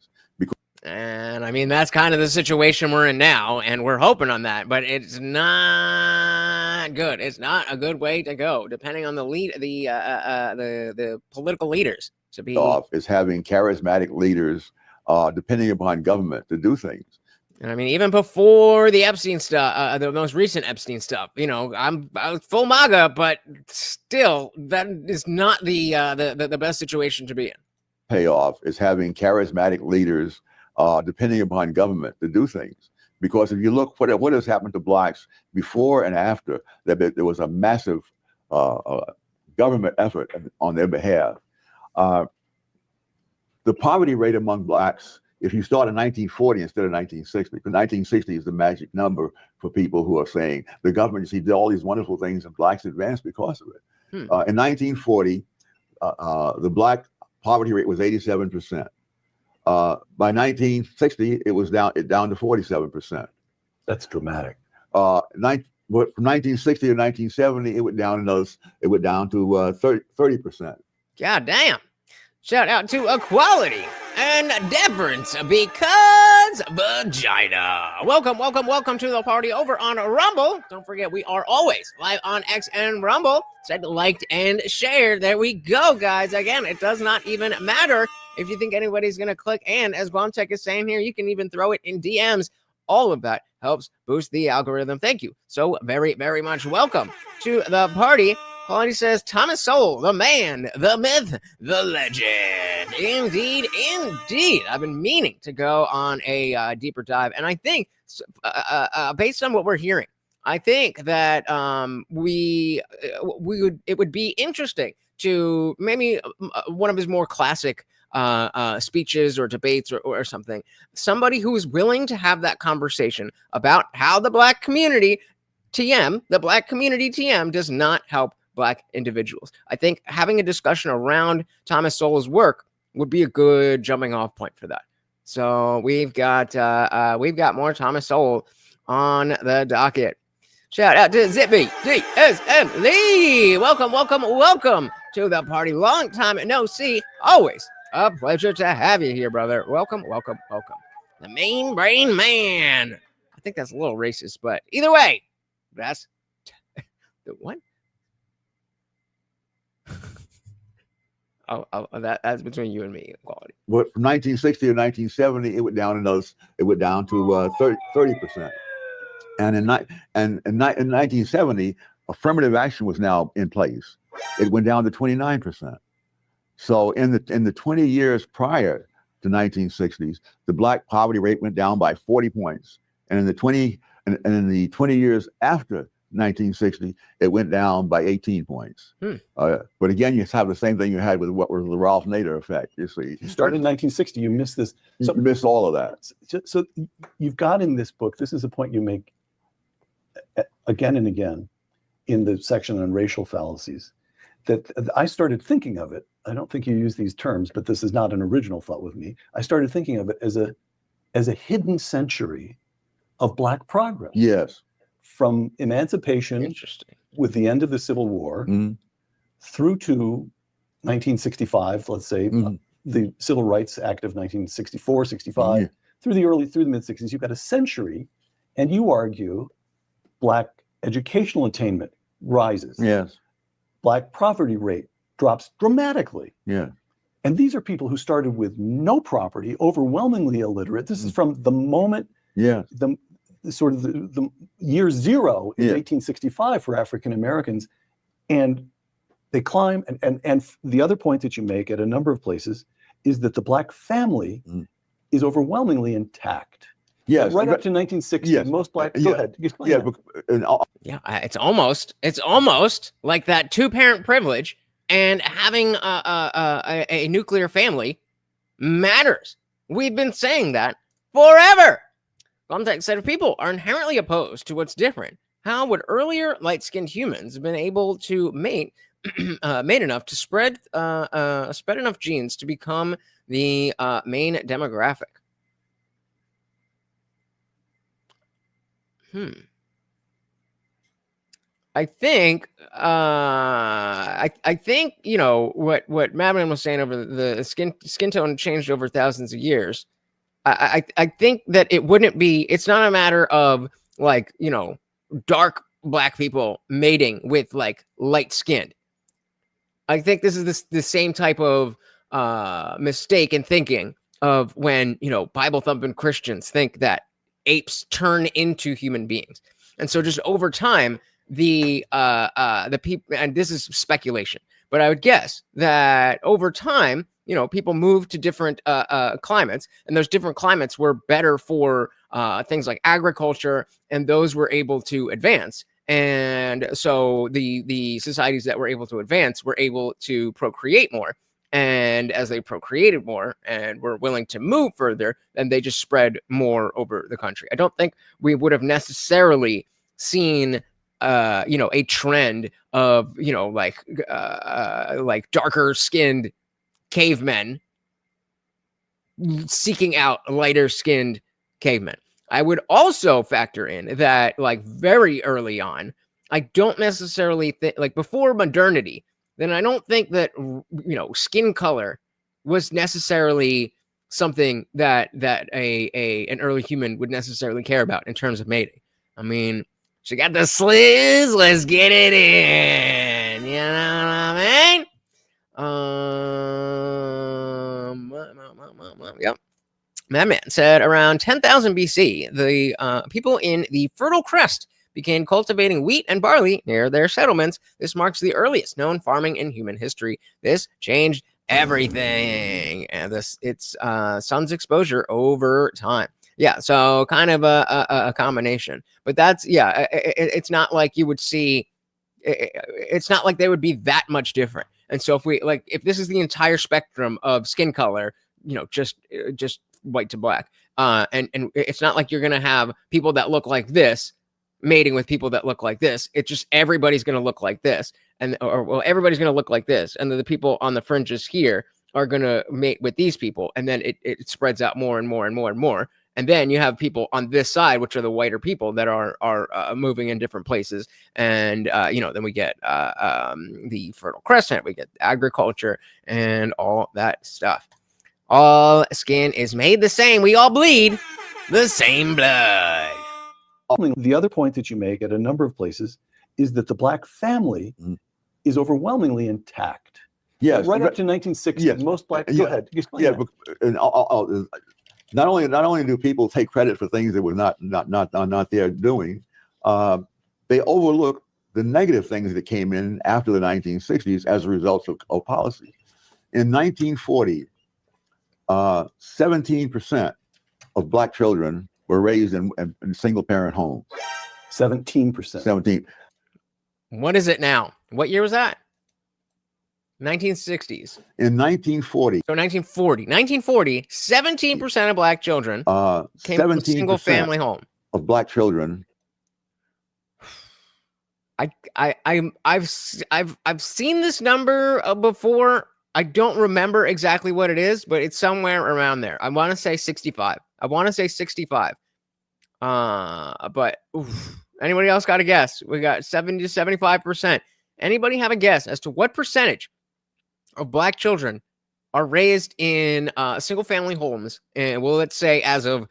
And I mean, that's kind of the situation we're in now, and we're hoping on that, but it's not good. It's not a good way to go, depending on the political leaders. to be off is having charismatic leaders depending upon government to do things. And I mean, even before the Epstein stuff, the most recent Epstein stuff, you know, I'm full MAGA, but still, that is not the best situation to be in. Payoff is having charismatic leaders depending upon government to do things. Because if you look what has happened to blacks before and after, there was a massive government effort on their behalf. The poverty rate among blacks, if you start in 1940 instead of 1960, because 1960 is the magic number for people who are saying the government, did all these wonderful things and blacks advanced because of it. In 1940, the black poverty rate was 87%. By 1960, it was down to 47%. That's dramatic. From 1960 to 1970, it went down to 30%. God damn. Shout out to equality and deference because vagina. Welcome to the party over on Rumble. Don't forget, we are always live on X and Rumble. Said liked and shared. There we go, guys. Again, it does not even matter if you think anybody's going to click. And as Guamtech is saying here, you can even throw it in DMs. All of that helps boost the algorithm. Thank you so very, very much. Welcome to the party. Quality says, Thomas Sowell, the man, the myth, the legend. Indeed. I've been meaning to go on a deeper dive. And I think, based on what we're hearing, I think that it would be interesting to maybe one of his more classic speeches or debates or something. Somebody who is willing to have that conversation about how the black community TM does not help black individuals. I think having a discussion around Thomas Sowell's work would be a good jumping off point for that. So we've got more Thomas Sowell on the docket. Shout out to Zippy DSM Lee. Welcome to the party. Long time no see. Always a pleasure to have you here, brother. Welcome. The main brain man. I think that's a little racist, but either way, that's the one. That's between you and me, equality. But from 1960 to 1970, it went down to 30%. And in 1970, affirmative action was now in place. It went down to 29%. So in the 20 years prior to 1960s, the black poverty rate went down by 40 points. And in the 20 years after 1960, it went down by 18 points. But again, you have the same thing you had with what was the Ralph Nader effect. You see, You started in 1960. You missed this. So you missed all of that. So you've got in this book. This is a point you make again and again in the section on racial fallacies. That I started thinking of it. I don't think you use these terms, but this is not an original thought with me. I started thinking of it as a hidden century of black progress. Yes. From emancipation with the end of the Civil War through to 1965, let's say, the Civil Rights Act of 1964, 65, through the mid-60s, you've got a century, and you argue black educational attainment rises. Yes. Black poverty rate drops dramatically. Yeah. And these are people who started with no property, overwhelmingly illiterate. This is from the moment the year zero in 1865 for African Americans, and they climb. And the other point that you make at a number of places is that the black family is overwhelmingly intact. Yes, right up to 1960. Most black. Go ahead. It's almost like that two-parent privilege and having a nuclear family matters. We've been saying that forever. Context said, if people are inherently opposed to what's different, how would earlier light-skinned humans have been able to mate enough to spread enough genes to become the main demographic? I think you know what Madman was saying over the skin tone changed over thousands of years. I think that it's not a matter of like, you know, dark black people mating with like light skinned. I think this is the same type of mistake in thinking of when, you know, Bible thumping Christians think that apes turn into human beings. And so just over time, the people, and this is speculation, but I would guess that over time, you know, people moved to different climates, and those different climates were better for things like agriculture, and those were able to advance. And so the societies that were able to advance were able to procreate more. And as they procreated more and were willing to move further, then they just spread more over the country. I don't think we would have necessarily seen you know, a trend of, you know, like darker skinned cavemen seeking out lighter skinned cavemen. I would also factor in that, like, very early on, I don't necessarily think, like, before modernity, then I don't think that, you know, skin color was necessarily something that an early human would necessarily care about in terms of mating. I mean, she got the sliz, let's get it in. You know what I mean? Yep. Madman said around 10,000 BC, the people in the Fertile Crest began cultivating wheat and barley near their settlements. This marks the earliest known farming in human history. This changed everything, and it's sun's exposure over time. Yeah, so kind of a combination, but that's, yeah, it's not like you would see. It's not like they would be that much different. And so if this is the entire spectrum of skin color, you know, just white to black, and it's not like you're gonna have people that look like this mating with people that look like this. It's just everybody's gonna look like this, and well, everybody's gonna look like this, and then the people on the fringes here are gonna mate with these people, and then it spreads out more and more and more and more. And then you have people on this side, which are the whiter people that are moving in different places. And, you know, then we get the Fertile Crescent, we get agriculture and all that stuff. All skin is made the same. We all bleed the same blood. The other point that you make at a number of places is that the black family is overwhelmingly intact. Yes, right up to 1960. Yes. Most black. Yeah, Go ahead. Yeah, and not only do people take credit for things that were not their doing, they overlook the negative things that came in after the 1960s as a result of policy. In 1940, 17% of black children were raised in single-parent homes. 17%. 17. What is it now? What year was that? 1960s. In 1940. So 1940, 17% of black children came from a single family home. Of black children. I've seen this number before. I don't remember exactly what it is, but it's somewhere around there. I want to say 65. But anybody else got a guess? We got 70 to 75%. Anybody have a guess as to what percentage of black children are raised in single family homes? And well, let's say as of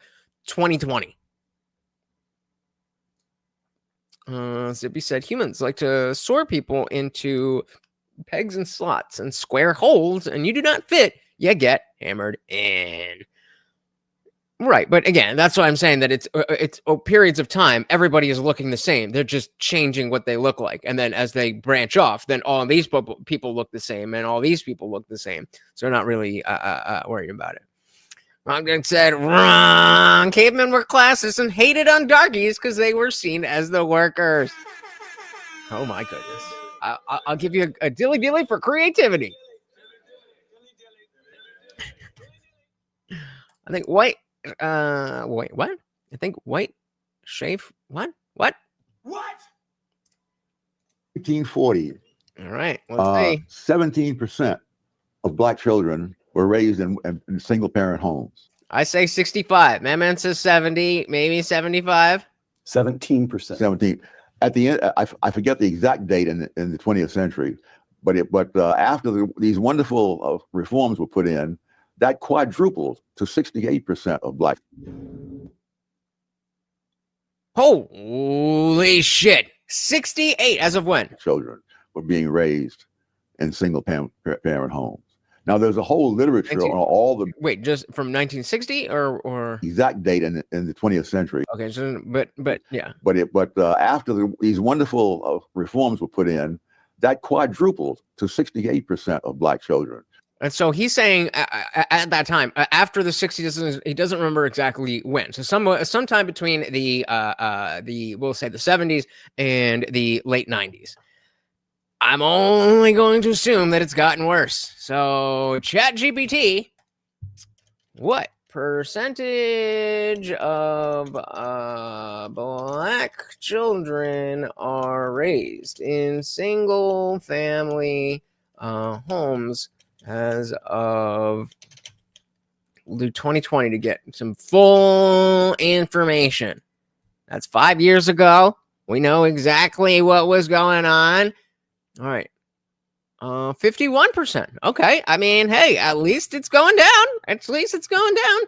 2020. Zippy said humans like to sort people into pegs and slots and square holes, and you do not fit, you get hammered in. Right, but again, that's why I'm saying that it's periods of time. Everybody is looking the same. They're just changing what they look like, and then as they branch off, then all these people look the same, and all these people look the same. So they're not really worried about it. Wrong said wrong. Cavemen were classist and hated on darkies because they were seen as the workers. Oh my goodness! I'll give you a dilly dilly for creativity. I think white. Wait, what? I think white shave. What? 1940. All right. Let's see. 17% of black children were raised in single parent homes. I say 65. Man says 70, maybe 75. 17%. 17. At the end, I forget the exact date in the 20th century, but after these wonderful reforms were put in, that quadrupled to 68% of black. Holy shit. 68 as of when? Children were being raised in single parent homes. Now, there's a whole literature on all the Wait, just from 1960 or exact date in the 20th century. okay, so but yeah. But after these wonderful reforms were put in, that quadrupled to 68% of Black children. And so he's saying at that time, after the 60s, he doesn't remember exactly when. So sometime between the we'll say the 70s and the late 90s. I'm only going to assume that it's gotten worse. So ChatGPT, what percentage of Black children are raised in single family homes as of 2020 to get some full information? That's 5 years ago. We know exactly what was going on. All right. 51%. Okay. I mean, hey, at least it's going down. At least it's going down.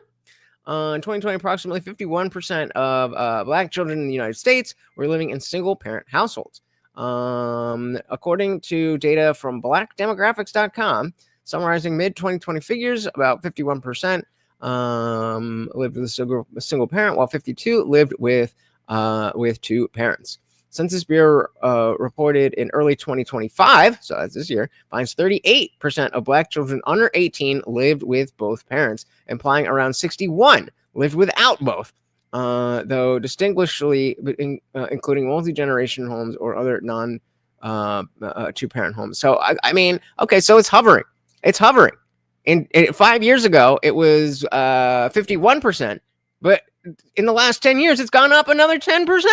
In 2020, approximately 51% of Black children in the United States were living in single-parent households. According to data from blackdemographics.com, summarizing mid-2020 figures, about 51% lived with a single parent, while 52 lived with two parents. Census Bureau reported in early 2025, so that's this year, finds 38% of Black children under 18 lived with both parents, implying around 61 lived without both, though distinguishedly including multi-generation homes or other non two-parent homes. So, I mean, okay, so it's hovering. It's hovering. In 5 years ago, it was 51%, but in the last 10 years, it's gone up another 10%.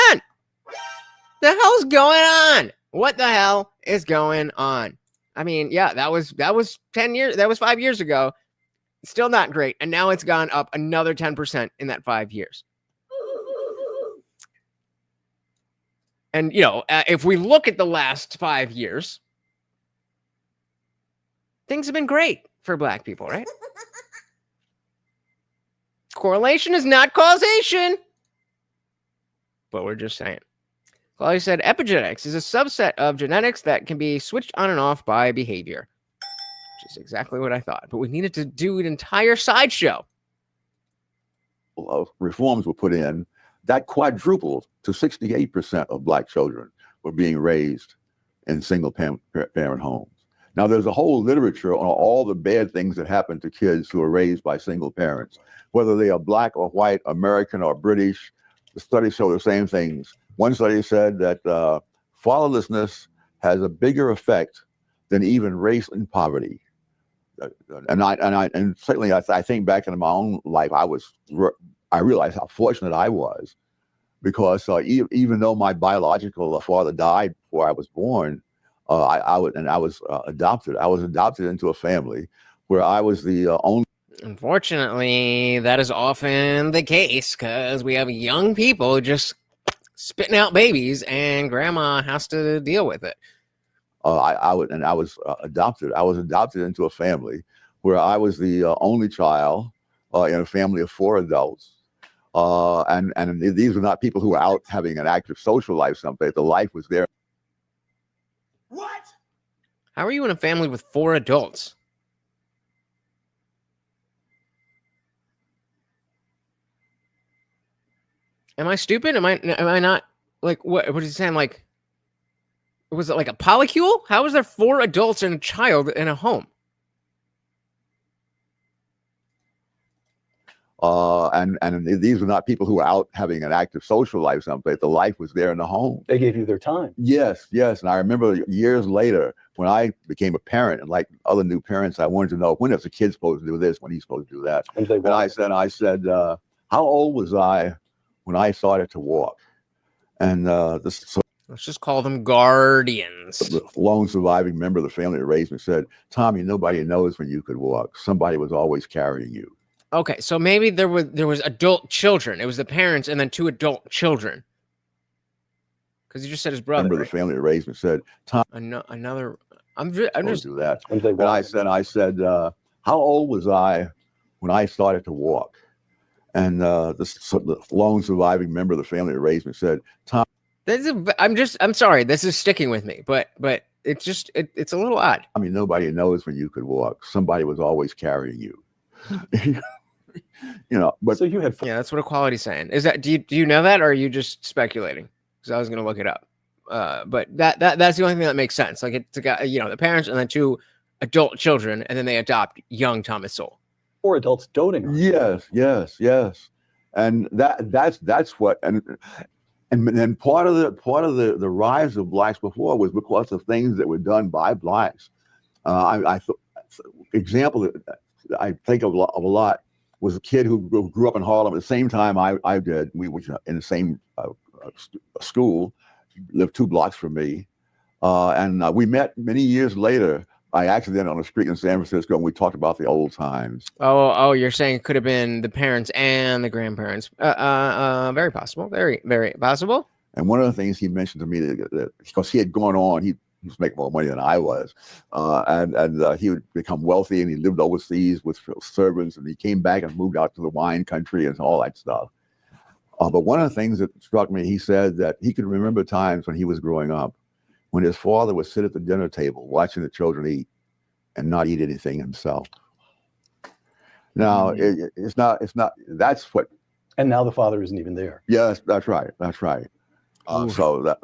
The hell's going on? What the hell is going on? I mean, yeah, that was 10 years. That was 5 years ago. Still not great. And now it's gone up another 10% in that 5 years. And, you know, if we look at the last 5 years, things have been great for Black people, right? Correlation is not causation. But we're just saying. Claudia said, epigenetics is a subset of genetics that can be switched on and off by behavior. Which is exactly what I thought. But we needed to do an entire sideshow. Reforms were put in, that quadrupled to 68% of Black children were being raised in single parent homes. Now, there's a whole literature on all the bad things that happen to kids who are raised by single parents, whether they are Black or white, American or British. The studies show the same things. One study said that fatherlessness has a bigger effect than even race and poverty. And certainly I think back in my own life, I realized how fortunate I was, because even though my biological father died before I was born, I was adopted. I was adopted into a family where I was the only. Unfortunately, that is often the case because we have young people just spitting out babies, and grandma has to deal with it. I was adopted. I was adopted into a family where I was the only child in a family of 4 adults. And these were not people who were out having an active social life someplace. The life was there. What? How are you in a family with 4 adults? Am I stupid? Am I not? Like, what is he saying? Like, was it like a polycule? How is there 4 adults and a child in a home? And these were not people who were out having an active social life someplace. The life was there in the home. They gave you their time. Yes. And I remember years later when I became a parent, and like other new parents, I wanted to know, when is the kid supposed to do this? When he's supposed to do that? And I said, how old was I when I started to walk? And let's just call them guardians. The lone surviving member of the family that raised me said, Tommy, nobody knows when you could walk. Somebody was always carrying you. Okay, so maybe there was adult children. It was the parents and then 2 adult children. Because he just said his brother. Member of the family that raised me said, Tom, another. I'm just do that. And I said, how old was I when I started to walk? And the lone surviving member of the family that raised me said, Tom. I'm sorry. This is sticking with me, but it's a little odd. I mean, nobody knows when you could walk. Somebody was always carrying you. But So you had Yeah, that's what equality's saying. Is that do you know that, or are you just speculating? Because I was going to look it up. But that's the only thing that makes sense. Like it's a guy, the parents and then 2 adult children, and then they adopt young Thomas Sowell. 4 adults doting on him. Yes. And that's what and then part of the rise of blacks before was because of things that were done by blacks. Example that I think of a lot was a kid who grew up in Harlem at the same time I did. We were in the same school, lived 2 blocks from me, and we met many years later by accident on a street in San Francisco, and we talked about the old times. Oh, you're saying it could have been the parents and the grandparents. Very possible. Very, very possible. And one of the things he mentioned to me that because he had gone on, he was making more money than I was, and he would become wealthy, and he lived overseas with servants, and he came back and moved out to the wine country and all that stuff. But one of the things that struck me, he said that he could remember times when he was growing up, when his father would sit at the dinner table watching the children eat and not eat anything himself. Now, it's not, that's what. And now the father isn't even there. Yes, that's right. So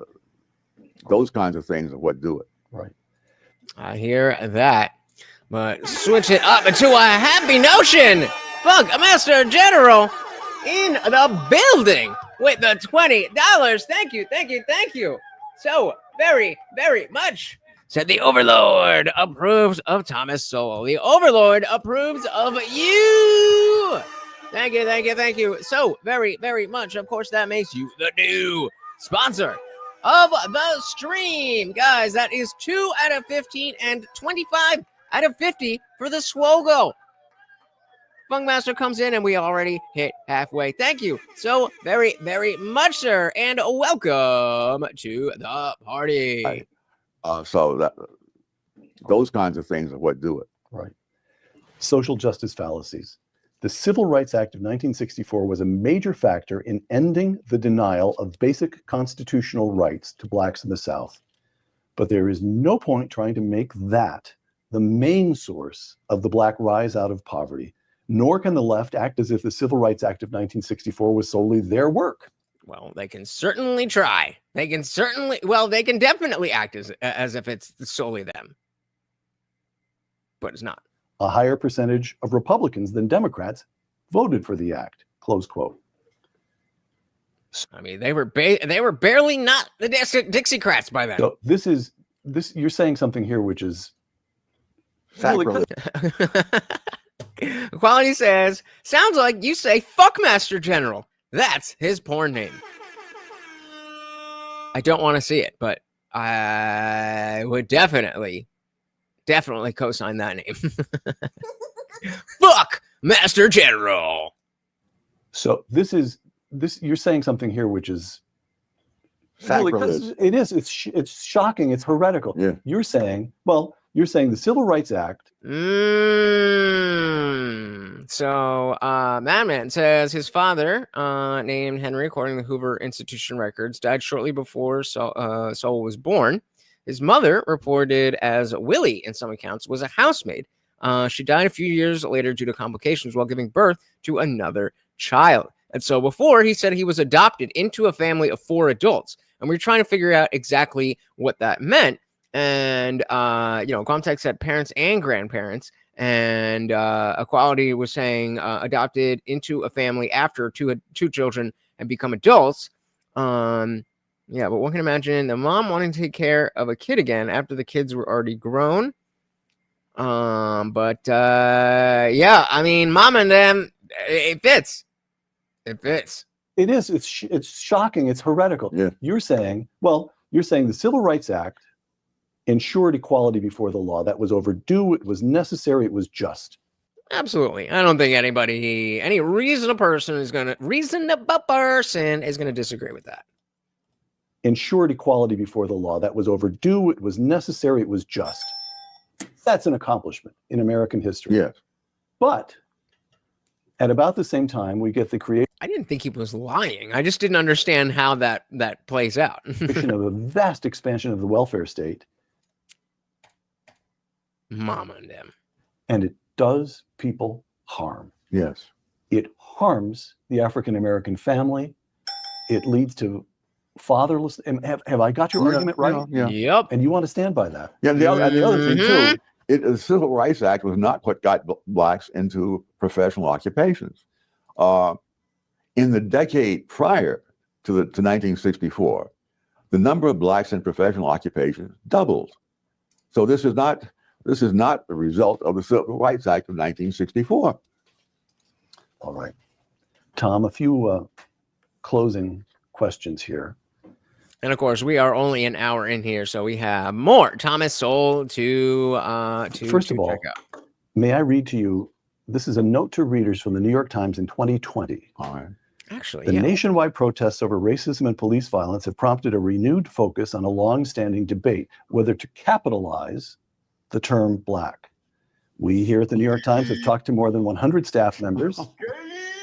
those kinds of things are what do it. Right. I hear that. But switch it up to a happy notion. Fuck, a Master General in the building with the $20. Thank you. So very, very much. Said the Overlord approves of Thomas Sowell. The Overlord approves of you. Thank you so very, very much. Of course, that makes you the new sponsor of the stream. Guys, that is 2 out of 15 and 25 out of 50 for the Swogo. Funkmaster comes in and we already hit halfway. Thank you so very, very much, sir. And welcome to the party. Right. So those kinds of things are what do it. Right. Social justice fallacies. The Civil Rights Act of 1964 was a major factor in ending the denial of basic constitutional rights to blacks in the South. But there is no point trying to make that the main source of the black rise out of poverty, nor can the left act as if the Civil Rights Act of 1964 was solely their work. Well, they can certainly try. They can definitely act as if it's solely them. But it's not. A higher percentage of Republicans than Democrats voted for the act, close quote. I mean, they were barely not the Dixiecrats by then. So this you're saying something here which is Sacrilege. Equality says, sounds like you say fuck Master General. That's his porn name. I don't want to see it, but I would definitely co-sign that name. Fuck Master General. So this you're saying something here which is Sacrilege. it is. It's shocking. It's heretical. Yeah. You're saying the Civil Rights Act. So Madman says his father, named Henry, according to the Hoover Institution records, died shortly before Sowell was born. His mother, reported as Willie in some accounts, was a housemaid. She died a few years later due to complications while giving birth to another child. And so before, he said he was adopted into a family of 4 adults. And we're trying to figure out exactly what that meant. And, Comtech said parents and grandparents. And Equality was saying adopted into a family after two children and become adults. Yeah, but one can imagine the mom wanting to take care of a kid again after the kids were already grown. Yeah, I mean, mom and them, it fits. It fits. It is. It's shocking. It's heretical. Yeah. You're saying the Civil Rights Act ensured equality before the law. That was overdue. It was necessary. It was just. Absolutely. I don't think any reasonable person is going to disagree with that. Ensured equality before the law. That was overdue. It was necessary. It was just. That's an accomplishment in American history. Yes. But at about the same time, we get the creation I didn't think he was lying. I just didn't understand how that plays out. of a vast expansion of the welfare state. Mama and them. And it does people harm. Yes. It harms the African American family. It leads to fatherless. And have I got your argument right? Yeah. Yep. And you want to stand by that? Yeah. And the other thing too, the Civil Rights Act was not what got blacks into professional occupations. In the decade prior to 1964, the number of blacks in professional occupations doubled. So this is not the result of the Civil Rights Act of 1964. All right. Tom, a few closing questions here. And of course, we are only an hour in here, so we have more Thomas Sowell to First of all, check out. May I read to you? This is a note to readers from the New York Times in 2020. All right. Actually, The nationwide protests over racism and police violence have prompted a renewed focus on a long-standing debate whether to capitalize the term black. We here at the New York Times have talked to more than 100 staff members.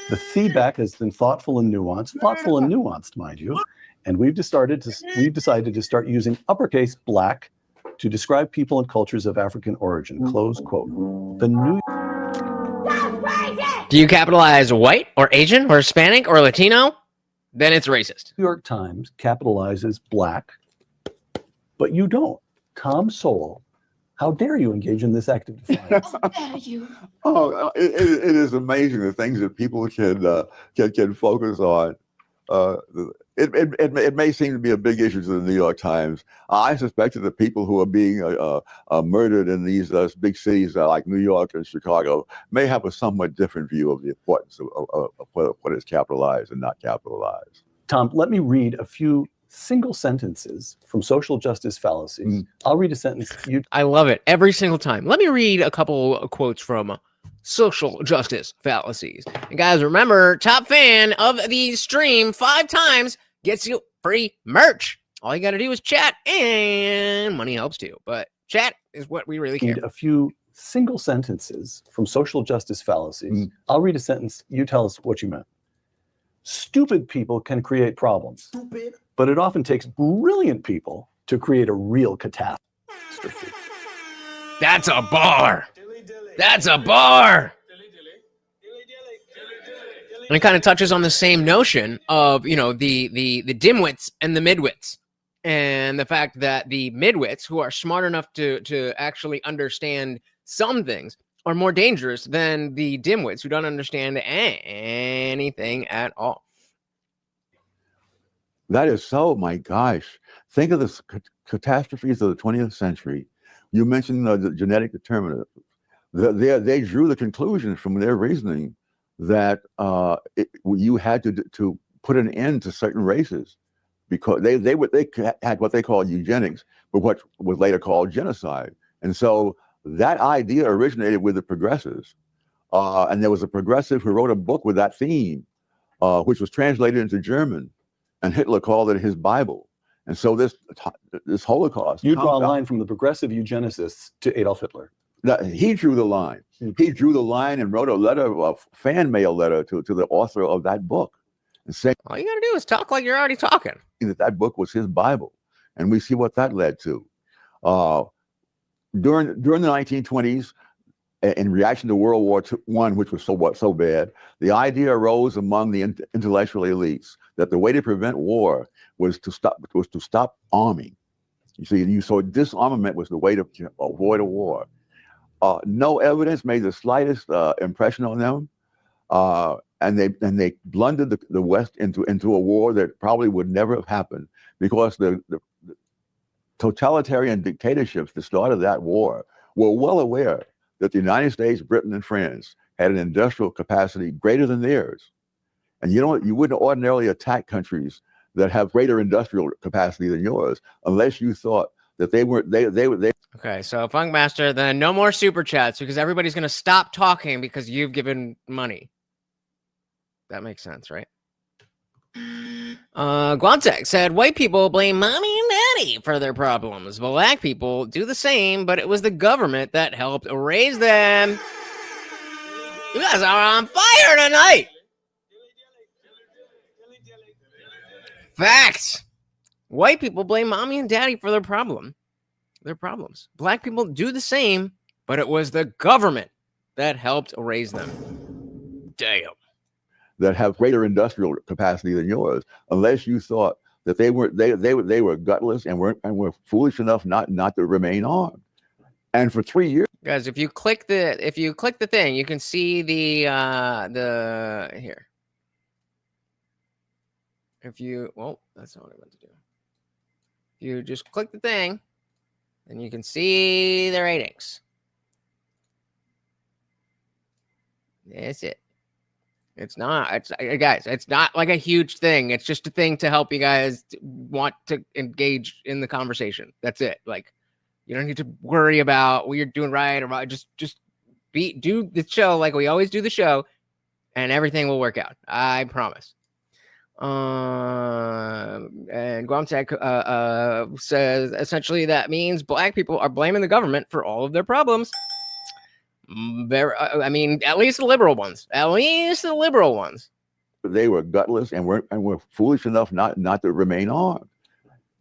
The feedback has been thoughtful and nuanced, mind you. And we've decided to start using uppercase black to describe people and cultures of African origin, close quote. do you capitalize white or Asian or Hispanic or Latino? Then it's racist. New York Times capitalizes black, but you don't. Tom Sowell, how dare you engage in this act of defiance? How dare you? Oh, it is amazing the things that people can focus on. It may seem to be a big issue to the New York Times. I suspect that the people who are being murdered in these big cities like New York and Chicago may have a somewhat different view of the importance of what is capitalized and not capitalized. Tom, let me read a few single sentences from Social Justice Fallacies. I'll read a sentence. I love it every single time. Let me read a couple of quotes from Social Justice Fallacies. And guys, remember, top fan of the stream 5 times gets you free merch. All you got to do is chat, and money helps too. But chat is what we really care. Read a few single sentences from Social Justice Fallacies. I'll read a sentence. You tell us what you meant. Stupid people can create problems, but it often takes brilliant people to create a real catastrophe. That's a bar. That's a bar. And it kind of touches on the same notion of, the dimwits and the midwits, and the fact that the midwits, who are smart enough to actually understand some things, are more dangerous than the dimwits who don't understand anything at all. That is so, my gosh. Think of the catastrophes of the 20th century. You mentioned the genetic determinants. They drew the conclusion from their reasoning that you had to put an end to certain races because they had what they called eugenics, but what was later called genocide. And so that idea originated with the progressives. And there was a progressive who wrote a book with that theme, which was translated into German, and Hitler called it his Bible. And so this Holocaust. You draw a line from the progressive eugenicists to Adolf Hitler. He drew the line. He drew the line and wrote a fan mail letter to the author of that book, and saying all you got to do is talk like you're already talking. That book was his Bible, and we see what that led to. During the 1920s, in reaction to World War I, which was so bad, the idea arose among the intellectual elites that the way to prevent war was to stop arming. So disarmament was the way to avoid a war. No evidence made the slightest impression on them, and they blundered the West into a war that probably would never have happened, because the totalitarian dictatorships that started that war were well aware that the United States, Britain, and France had an industrial capacity greater than theirs, and you wouldn't ordinarily attack countries that have greater industrial capacity than yours unless you thought that they were. Okay, so Funkmaster, then no more super chats because everybody's going to stop talking because you've given money. That makes sense, right? Guantek said, white people blame mommy and daddy for their problems. Black people do the same, but it was the government that helped raise them. You guys are on fire tonight. Facts. White people blame mommy and daddy for their problems. Black people do the same, but it was the government that helped raise them. Damn. That have greater industrial capacity than yours, unless you thought that they were gutless and were foolish enough not to remain armed. And for 3 years, Guys, if you click the thing, you can see the here. Well, that's not what I meant to do. If you just click the thing, then you can see the ratings. That's it. It's not like a huge thing. It's just a thing to help you guys want to engage in the conversation. That's it. Like, you don't need to worry about what you're doing right or wrong. Just do the show like we always do the show, and everything will work out. I promise. And Guamtech says essentially that means black people are blaming the government for all of their problems. I mean, at least the liberal ones. They were gutless and were foolish enough not to remain armed.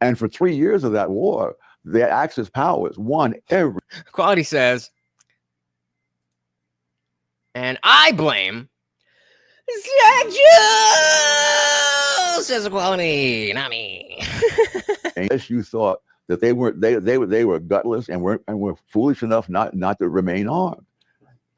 And for 3 years of that war, their Axis powers won every. Quality says, and I blame says Equality, not me. Unless you thought that they were gutless and were foolish enough not to remain armed.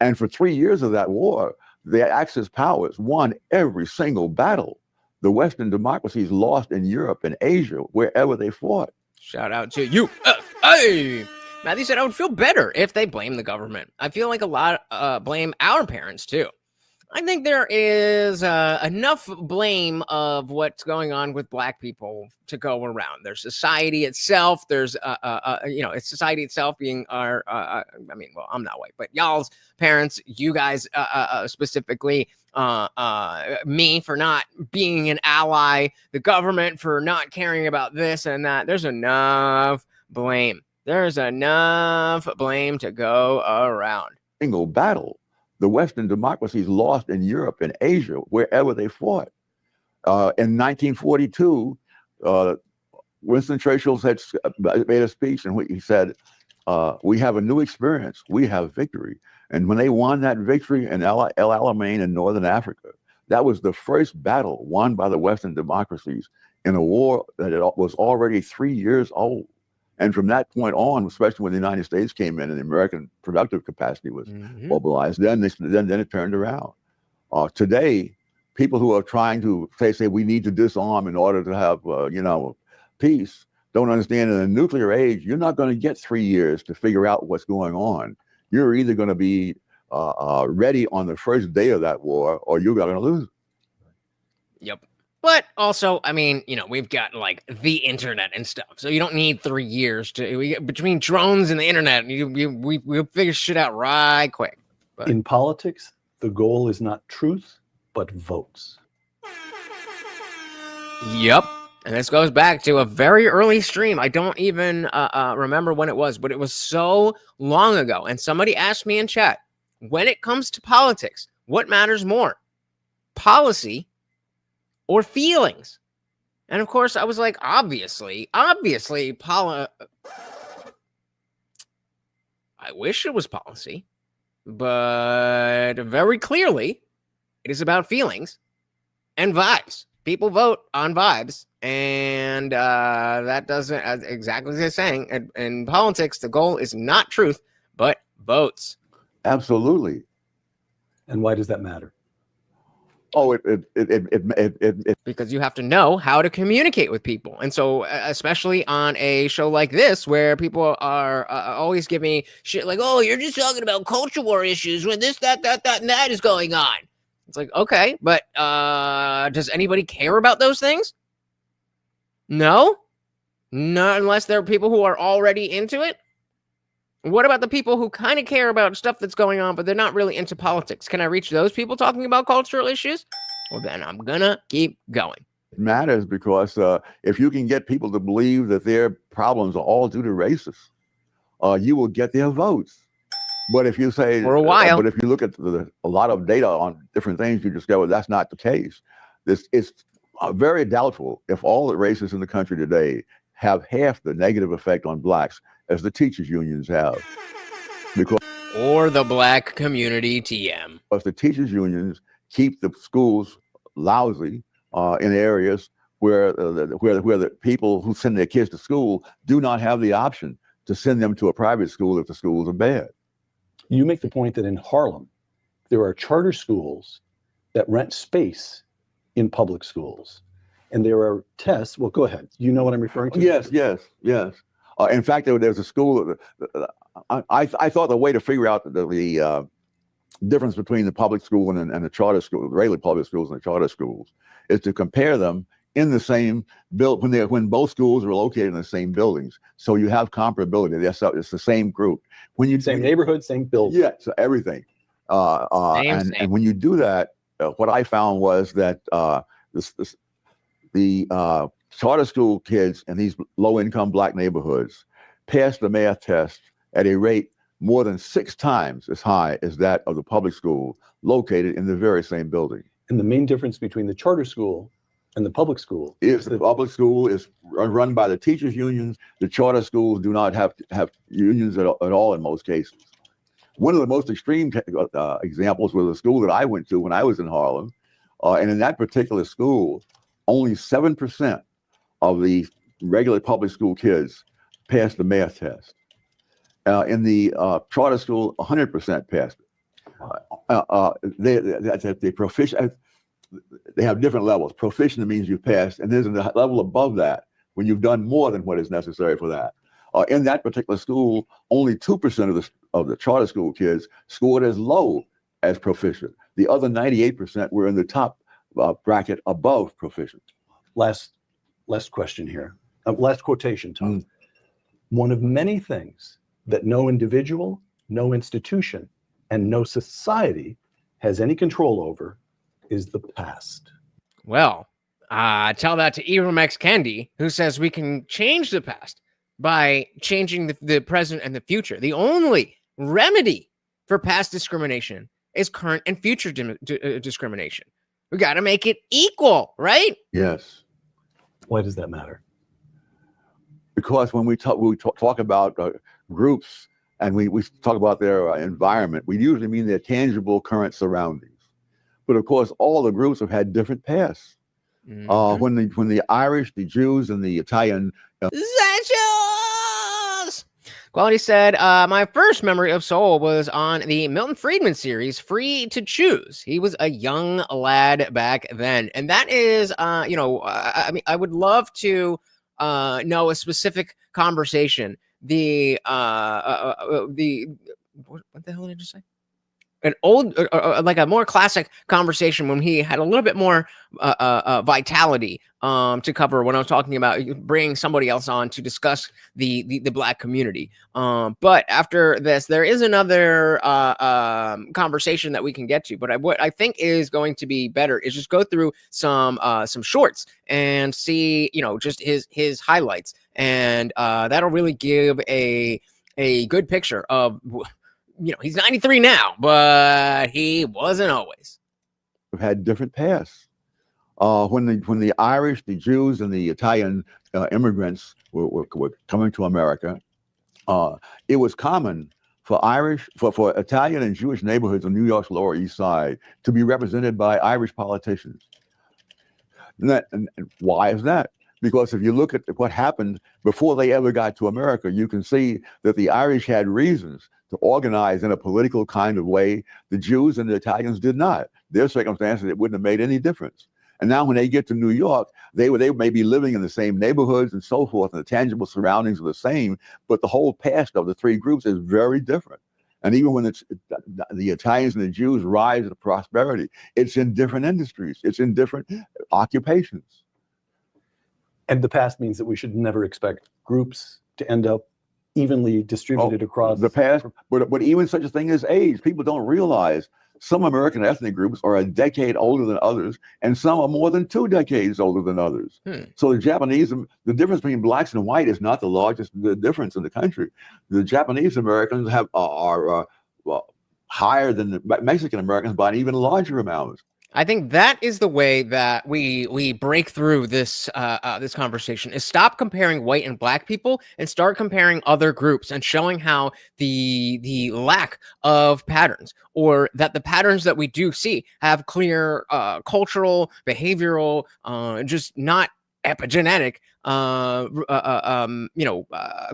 And for 3 years of that war, their Axis powers won every single battle. The Western democracies lost in Europe and Asia, wherever they fought. Shout out to you. Hey! Matthew said, I would feel better if they blame the government. I feel like a lot blame our parents, too. I think there is enough blame of what's going on with black people to go around. There's society itself. There's, it's society itself being our, I'm not white, but y'all's parents, you guys specifically, me for not being an ally, the government for not caring about this and that. There's enough blame. There's enough blame to go around. Single battle. The Western democracies lost in Europe and Asia, wherever they fought. In 1942, Winston Churchill made a speech in which he said, we have a new experience. We have victory. And when they won that victory in El Alamein in Northern Africa, that was the first battle won by the Western democracies in a war that was already 3 years old. And from that point on, especially when the United States came in and the American productive capacity was mobilized, then it turned around. Today, people who are trying to say we need to disarm in order to have peace don't understand in the nuclear age, you're not going to get 3 years to figure out what's going on. You're either going to be ready on the first day of that war, or you're going to lose. Yep. But also, I mean, we've got like the internet and stuff, so you don't need 3 years between drones and the internet. We'll figure shit out right quick. But in politics, the goal is not truth, but votes. Yep. And this goes back to a very early stream. I don't even remember when it was, but it was so long ago. And somebody asked me in chat, when it comes to politics, what matters more, policy or feelings? And of course, I was like, obviously, I wish it was policy, but very clearly, it is about feelings and vibes. People vote on vibes, and that doesn't, exactly as they're saying, in politics, the goal is not truth, but votes. Absolutely. And why does that matter? Oh, because you have to know how to communicate with people. And so, especially on a show like this, where people are always giving me shit like, oh, you're just talking about culture war issues when this, that, and that is going on. It's like, okay, but does anybody care about those things? No? Not unless there are people who are already into it. What about the people who kind of care about stuff that's going on, but they're not really into politics? Can I reach those people talking about cultural issues? Well, then I'm gonna keep going. It matters because if you can get people to believe that their problems are all due to racists, you will get their votes. But if you say, for a while, but if you look at a lot of data on different things, you discover that's not the case. It's very doubtful if all the racists in the country today have half the negative effect on blacks as the teachers unions have. Because or the black community TM. But the teachers unions keep the schools lousy in areas where the people who send their kids to school do not have the option to send them to a private school if the schools are bad. You make the point that in Harlem, there are charter schools that rent space in public schools. And there are tests. Well, go ahead. You know what I'm referring to? Yes. In fact, there's a school. I thought the way to figure out the difference between the public school and the charter school, the regular public schools and the charter schools, is to compare them in the same when both schools are located in the same buildings. So you have comparability. It's the same group. Same neighborhood, same building. Yeah, so everything. And when you do that, what I found was that the charter school kids in these low-income black neighborhoods passed the math test at a rate more than 6 times as high as that of the public school located in the very same building. And the main difference between the charter school and the public school is the public school is run by the teachers unions. The charter schools do not have unions at all in most cases. One of the most extreme examples was a school that I went to when I was in Harlem. And in that particular school, only 7% of the regular public school kids passed the math test. In the charter school, 100% passed it. They have different levels. Proficient means you passed, and there's a level above that when you've done more than what is necessary for that. In that particular school, only 2% of the charter school kids scored as low as proficient. The other 98% were in the top bracket above proficient. Last question here. Last quotation, Tom. One of many things that no individual, no institution, and no society has any control over is the past. Well, tell that to Ibram X. Kendi, who says we can change the past by changing the present and the future. The only remedy for past discrimination is current and future discrimination. We got to make it equal, right? Yes. Why does that matter? Because when we talk about groups and we talk about their environment, we usually mean their tangible current surroundings. But of course, all the groups have had different pasts. Mm-hmm. When the Irish, the Jews, and the Italian Quality said, my first memory of Sowell was on the Milton Friedman series, Free to Choose. He was a young lad back then. And that is, I mean, I would love to know a specific conversation. What the hell did I just say? An old, like a more classic conversation when he had a little bit more vitality to cover when I was talking about bringing somebody else on to discuss the black community. But after this, there is another conversation that we can get to. But what I think is going to be better is just go through some shorts and see, just his highlights, and that'll really give a good picture of. He's 93 now, but he wasn't always. We've had different paths. When the Irish, the Jews, and the Italian immigrants were coming to America, it was common for Italian and Jewish neighborhoods on New York's Lower East Side to be represented by Irish politicians. And why is that? Because if you look at what happened before they ever got to America, you can see that the Irish had reasons to organize in a political kind of way. The Jews and the Italians did not. Their circumstances, it wouldn't have made any difference. And now when they get to New York, they may be living in the same neighborhoods and so forth, and the tangible surroundings are the same, but the whole past of the three groups is very different. And even when the Italians and the Jews rise to prosperity, it's in different industries. It's in different occupations. And the past means that we should never expect groups to end up evenly distributed across the past. But even such a thing as age, people don't realize some American ethnic groups are a decade older than others, and some are more than 2 decades older than others. So the difference between blacks and white is not the largest difference in the country. The Japanese Americans are higher than the Mexican Americans by an even larger amount. I think that is the way that we break through this this conversation, is stop comparing white and black people and start comparing other groups and showing how the lack of patterns, or that the patterns that we do see have clear cultural, behavioral, just not epigenetic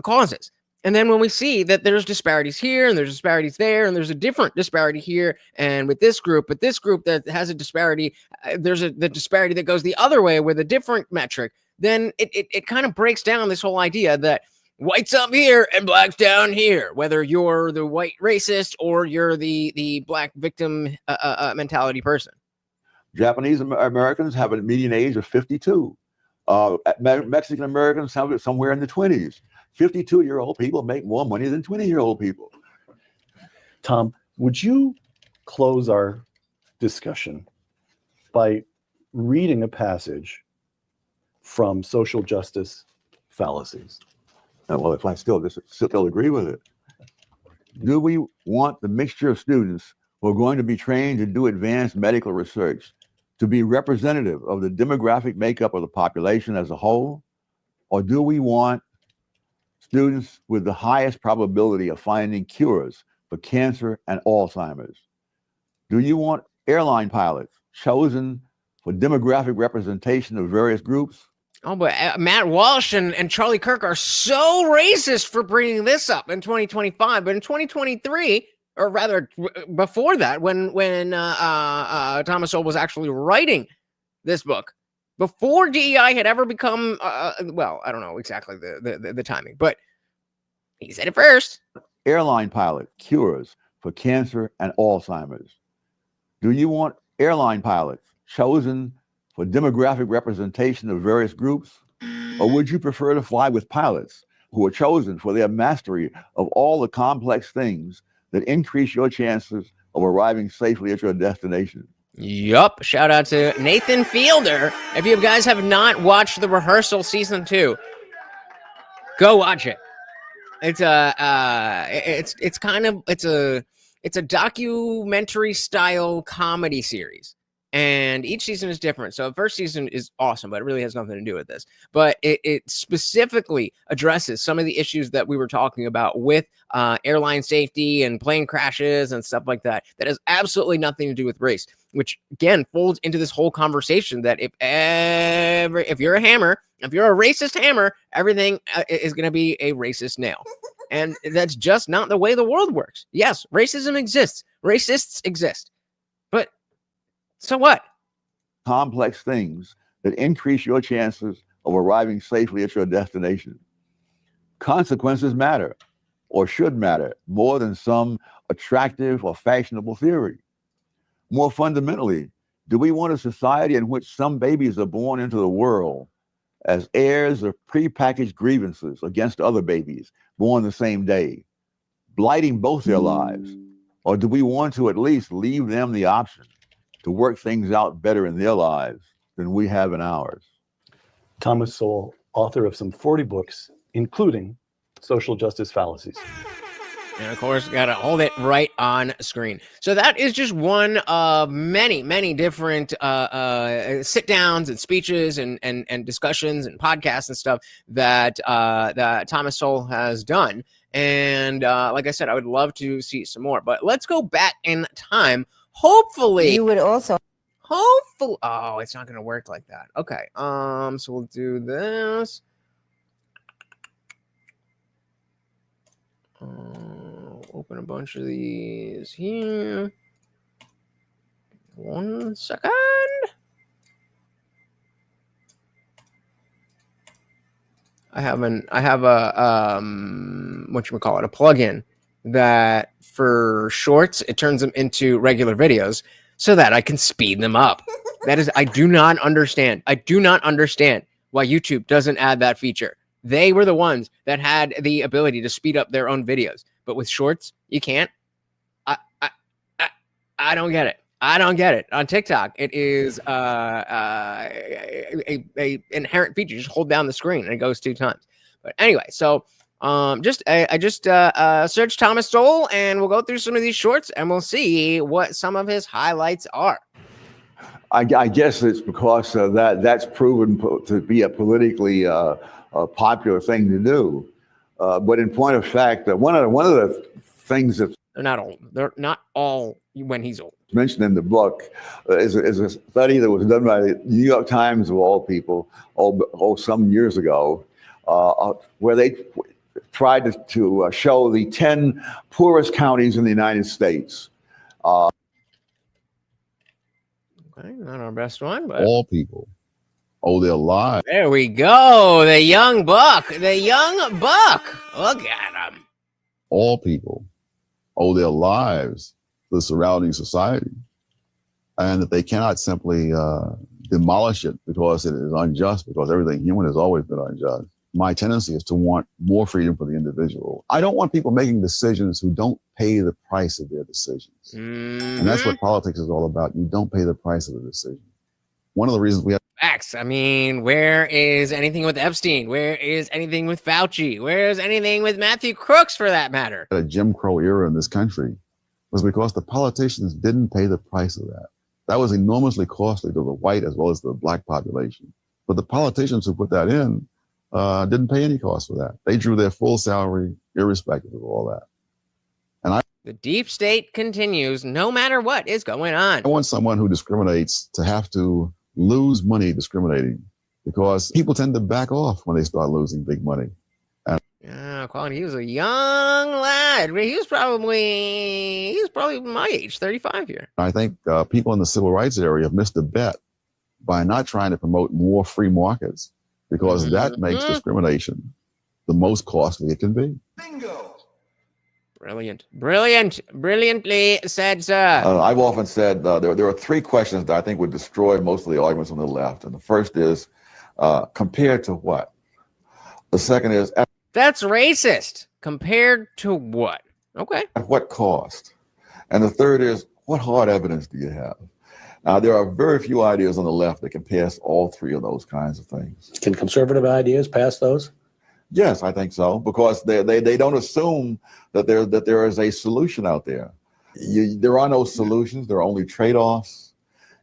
causes. And then when we see that there's disparities here and there's disparities there and there's a different disparity here and with this group, but this group that has a disparity, there's the disparity that goes the other way with a different metric, then it kind of breaks down this whole idea that white's up here and black's down here, whether you're the white racist or you're the black victim mentality person. Japanese Americans have a median age of 52. Mexican Americans have it somewhere in the 20s. 52-year-old people make more money than 20-year-old people. Tom, would you close our discussion by reading a passage from Social Justice Fallacies? Well, if I still agree with it. Do we want the mixture of students who are going to be trained to do advanced medical research to be representative of the demographic makeup of the population as a whole? Or do we want students with the highest probability of finding cures for cancer and Alzheimer's? Do you want airline pilots chosen for demographic representation of various groups? Oh, but Matt Walsh and Charlie Kirk are so racist for bringing this up in 2025. But in 2023, or rather before that, when Thomas Sowell was actually writing this book, before DEI had ever become, well, I don't know exactly the timing, but he said it first. Airline pilot cures for cancer and Alzheimer's. Do you want airline pilots chosen for demographic representation of various groups? Or would you prefer to fly with pilots who are chosen for their mastery of all the complex things that increase your chances of arriving safely at your destination? Yup. Shout out to Nathan Fielder. If you guys have not watched The Rehearsal Season 2, go watch it. It's a documentary style comedy series. And each season is different. So the first season is awesome, but it really has nothing to do with this. But it specifically addresses some of the issues that we were talking about with airline safety and plane crashes and stuff like that. That has absolutely nothing to do with race, which again folds into this whole conversation that if you're a hammer, if you're a racist hammer, everything is going to be a racist nail. And that's just not the way the world works. Yes, racism exists. Racists exist. But so what? Complex things that increase your chances of arriving safely at your destination. Consequences matter, or should matter, more than some attractive or fashionable theory. More fundamentally, do we want a society in which some babies are born into the world as heirs of prepackaged grievances against other babies born the same day, blighting both their lives? Or do we want to at least leave them the option to work things out better in their lives than we have in ours? Thomas Sowell, author of some 40 books, including Social Justice Fallacies. And of course, got to hold it right on screen. So that is just one of many, many different sit downs and speeches and discussions and podcasts and stuff that Thomas Sowell has done. And like I said, I would love to see some more. But let's go back in time. Hopefully, you would also. Oh, it's not going to work like that. Okay. So we'll do this. Open a bunch of these here. 1 second. I have a whatchamacallit, a plugin that for shorts, it turns them into regular videos so that I can speed them up. That is, I do not understand why YouTube doesn't add that feature. They were the ones that had the ability to speed up their own videos, but with shorts, you can't. I don't get it. I don't get it. On TikTok, it is a inherent feature. You just hold down the screen and it goes 2 times. But anyway, so I just searched Thomas Sowell and we'll go through some of these shorts and we'll see what some of his highlights are. I guess it's because that's proven to be a politically popular thing to do. But in point of fact, one of the things that They're not old. They're not all when he's old. mentioned in the book is a study that was done by the New York Times, of all people, some years ago, where they tried to show the 10 poorest counties in the United States. Okay, not our best one, but All people owe their lives. there we go. The young buck. The young buck. Look at him. All people owe their lives to the surrounding society, and that they cannot simply demolish it because it is unjust, because everything human has always been unjust. My tendency is to want more freedom for the individual. I don't want people making decisions who don't pay the price of their decisions. Mm-hmm. And that's what politics is all about. You don't pay the price of the decision. One of the reasons we have Facts. I mean, where is anything with Epstein? Where is anything with Fauci? Where is anything with Matthew Crooks, for that matter? a Jim Crow era in this country was because the politicians didn't pay the price of that. That was enormously costly to the white as well as the black population. But the politicians who put that in didn't pay any cost for that. They drew their full salary irrespective of all that. The deep state continues no matter what is going on. I want someone who discriminates to have to lose money discriminating, because people tend to back off when they start losing big money. Yeah, Colin, he was a young lad. He was probably my age, 35 here. I think people in the civil rights area have missed a bet by not trying to promote more free markets, because that makes discrimination the most costly it can be. Bingo. Brilliantly said, sir. I've often said there are three questions that I think would destroy most of the arguments on the left. And the first is, compared to what? The second is, That's racist. Compared to what? Okay. at what cost? And the third is, what hard evidence do you have? Now, there are very few ideas on the left that can pass all three of those kinds of things. Can conservative ideas pass those? Yes, I think so, because they don't assume that there is a solution out there. There are no solutions. There are only trade-offs.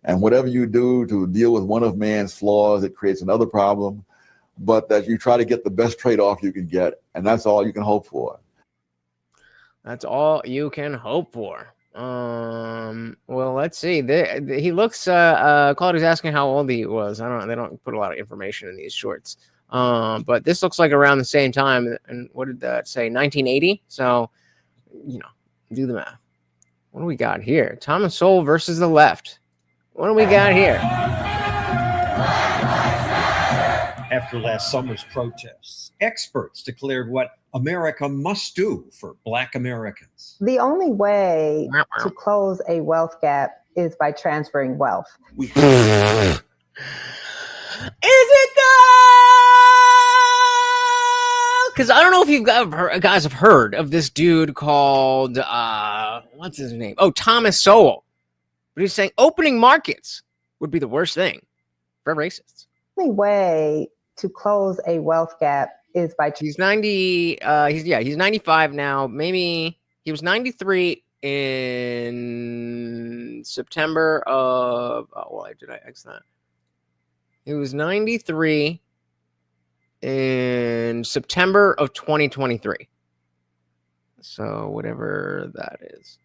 And whatever you do to deal with one of man's flaws, it creates another problem. But that you try to get the best trade-off you can get, and that's all you can hope for. That's all you can hope for. Well, let's see. He looks. Claudia's asking how old he was. They don't put a lot of information in these shorts. But this looks like around the same time. And what did that say? 1980. So, do the math. What do we got here? Thomas Sowell versus the left. What do we got here? After last summer's protests, experts declared what America must do for Black Americans. The only way to close a wealth gap is by transferring wealth. Is it though? Because I don't know if you guys have heard of this dude called, what's his name? Oh, Thomas Sowell. But he's saying opening markets would be the worst thing for racists. The only way to close a wealth gap is by he's 90 he's 95 now. Maybe he was 93 in September of did I X that? He was 93 in September of 2023. So whatever that is.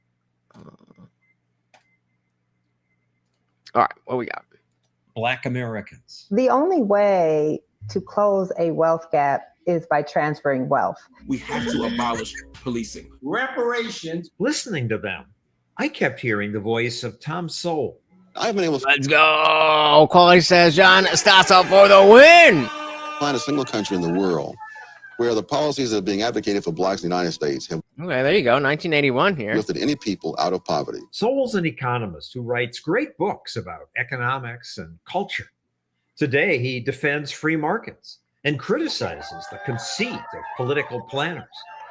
All right, what we got? Black Americans. The only way to close a wealth gap is by transferring wealth. We have to abolish policing. Reparations. Listening to them, I kept hearing the voice of Tom Sowell. I've been able to Let's go. Quality says John starts up for the win. find a single country in the world where the policies that are being advocated for blacks in the United States have Okay, there you go. 1981 here. lifted any people out of poverty. Sowell's an economist who writes great books about economics and culture. Today, he defends free markets and criticizes the conceit of political planners.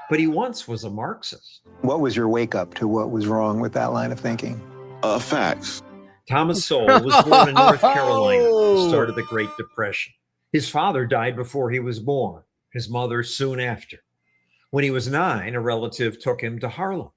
But he once was a Marxist. What was your wake up to what was wrong with that line of thinking? Facts. Thomas Sowell was born in North Carolina at the start of the Great Depression. His father died before he was born, his mother soon after. When he was 9, a relative took him to Harlem.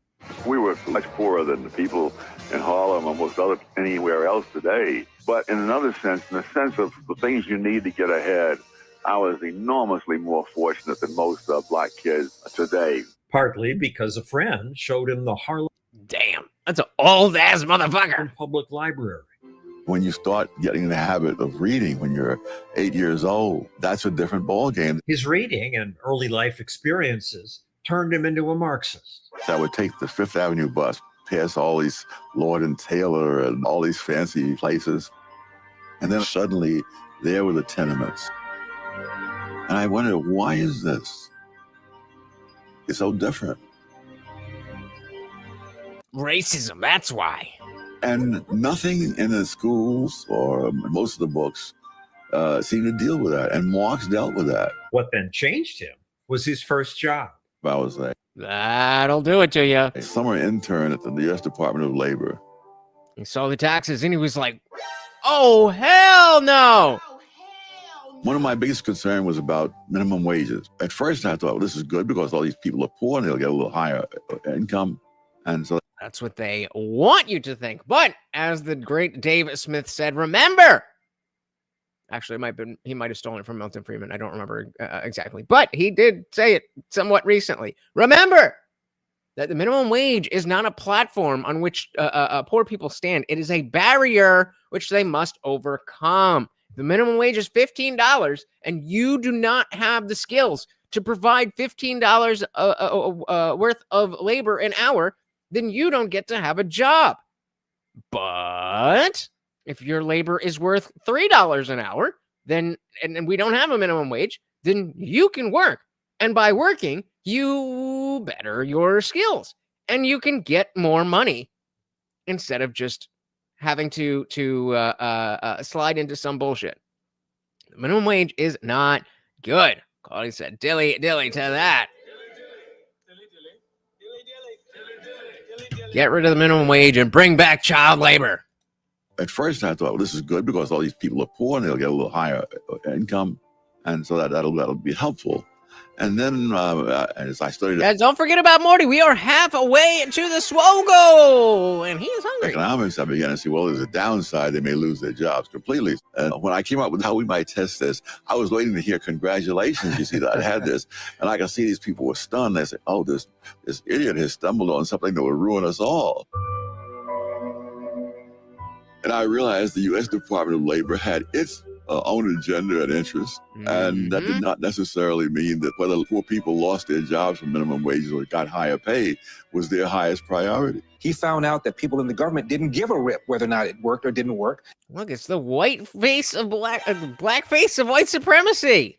We were much poorer than the people in Harlem or most anywhere else today. But in another sense, in the sense of the things you need to get ahead, I was enormously more fortunate than most black kids today. Partly because a friend showed him the Harlem Damn, that's an old ass motherfucker. Public Library. When you start getting in the habit of reading when you're 8 years old, that's a different ballgame. His reading and early life experiences turned him into a Marxist. I would take the Fifth Avenue bus, past all these Lord and Taylor and all these fancy places. And then suddenly there were the tenements. And I wondered, why is this? It's so different. Racism, that's why. And nothing in the schools or most of the books seemed to deal with that. And Marx dealt with that. What then changed him was his first job. I was like, that'll do it to you. a summer intern at the U.S. Department of Labor. He saw the taxes and he was like, oh, hell no. One of my biggest concerns was about minimum wages. At first, I thought, well, this is good because all these people are poor and they'll get a little higher income. And so that's what they want you to think. But as the great Dave Smith said, remember, actually, he might have stolen it from Milton Friedman. I don't remember exactly, but he did say it somewhat recently. Remember that the minimum wage is not a platform on which poor people stand. It is a barrier which they must overcome. The minimum wage is $15, and you do not have the skills to provide $15 worth of labor an hour, then you don't get to have a job. But if your labor is worth $3 an hour, then and we don't have a minimum wage, then you can work. And by working, you better your skills and you can get more money instead of just having to slide into some bullshit. The minimum wage is not good. Claudia said, dilly to that. Get rid of the minimum wage and bring back child labor. At first, I thought, well, this is good because all these people are poor and they'll get a little higher income. And so that'll be helpful. And then as I studied... Guys, don't forget about Morty. We are halfway to the Swogo, and he is hungry. Economics, I began to see, well, there's a downside. They may lose their jobs completely. And when I came up with how we might test this, I was waiting to hear congratulations. You see that I had this. And I could see these people were stunned. They said, oh, this idiot has stumbled on something that will ruin us all. And I realized the U.S. Department of Labor had its own agenda and interests. And that did not necessarily mean that whether poor people lost their jobs for minimum wages or got higher pay was their highest priority. He found out that people in the government didn't give a rip whether or not it worked or didn't work. Look, it's the white face of black face of white supremacy.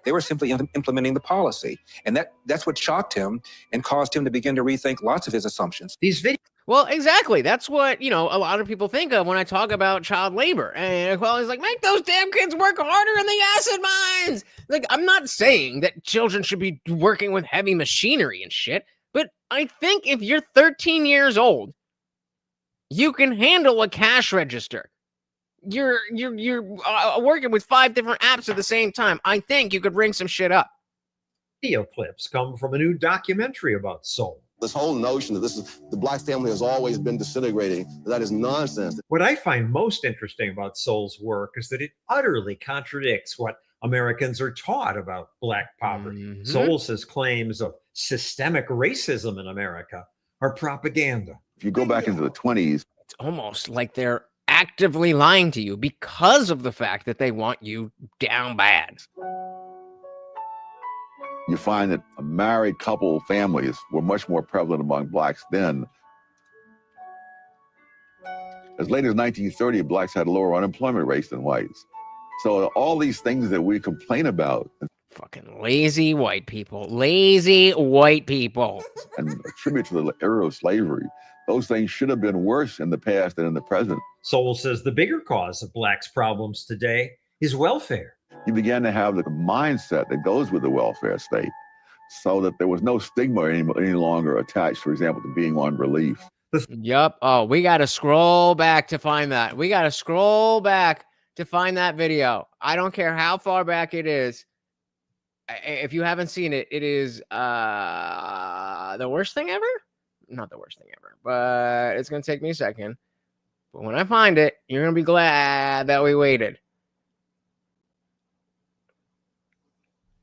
They were simply implementing the policy. And that's what shocked him and caused him to begin to rethink lots of his assumptions. These videos. Well, exactly. That's what, a lot of people think of when I talk about child labor. And well, it's like, make those damn kids work harder in the acid mines. Like, I'm not saying that children should be working with heavy machinery and shit, but I think if you're 13 years old, you can handle a cash register. You're working with 5 different apps at the same time. I think you could ring some shit up. Video clips come from a new documentary about Sowell. This whole notion that the black family has always been disintegrating, that is nonsense. What I find most interesting about Sowell's work is that it utterly contradicts what Americans are taught about black poverty. Sowell's claims of systemic racism in America are propaganda. If you go back into the 20s, it's almost like they're actively lying to you because of the fact that they want you down bad. You find that a married couple families were much more prevalent among blacks then. As late as 1930, blacks had lower unemployment rates than whites. So all these things that we complain about. Fucking lazy white people. Lazy white people. And attribute to the era of slavery. Those things should have been worse in the past than in the present. Sowell says the bigger cause of blacks' problems today is welfare. You began to have the mindset that goes with the welfare state so that there was no stigma any longer attached, for example, to being on relief. Yup. Oh, we got to scroll back to find that. We got to scroll back to find that video. I don't care how far back it is. If you haven't seen it, it is the worst thing ever. not the worst thing ever, but it's going to take me a second. But when I find it, you're going to be glad that we waited.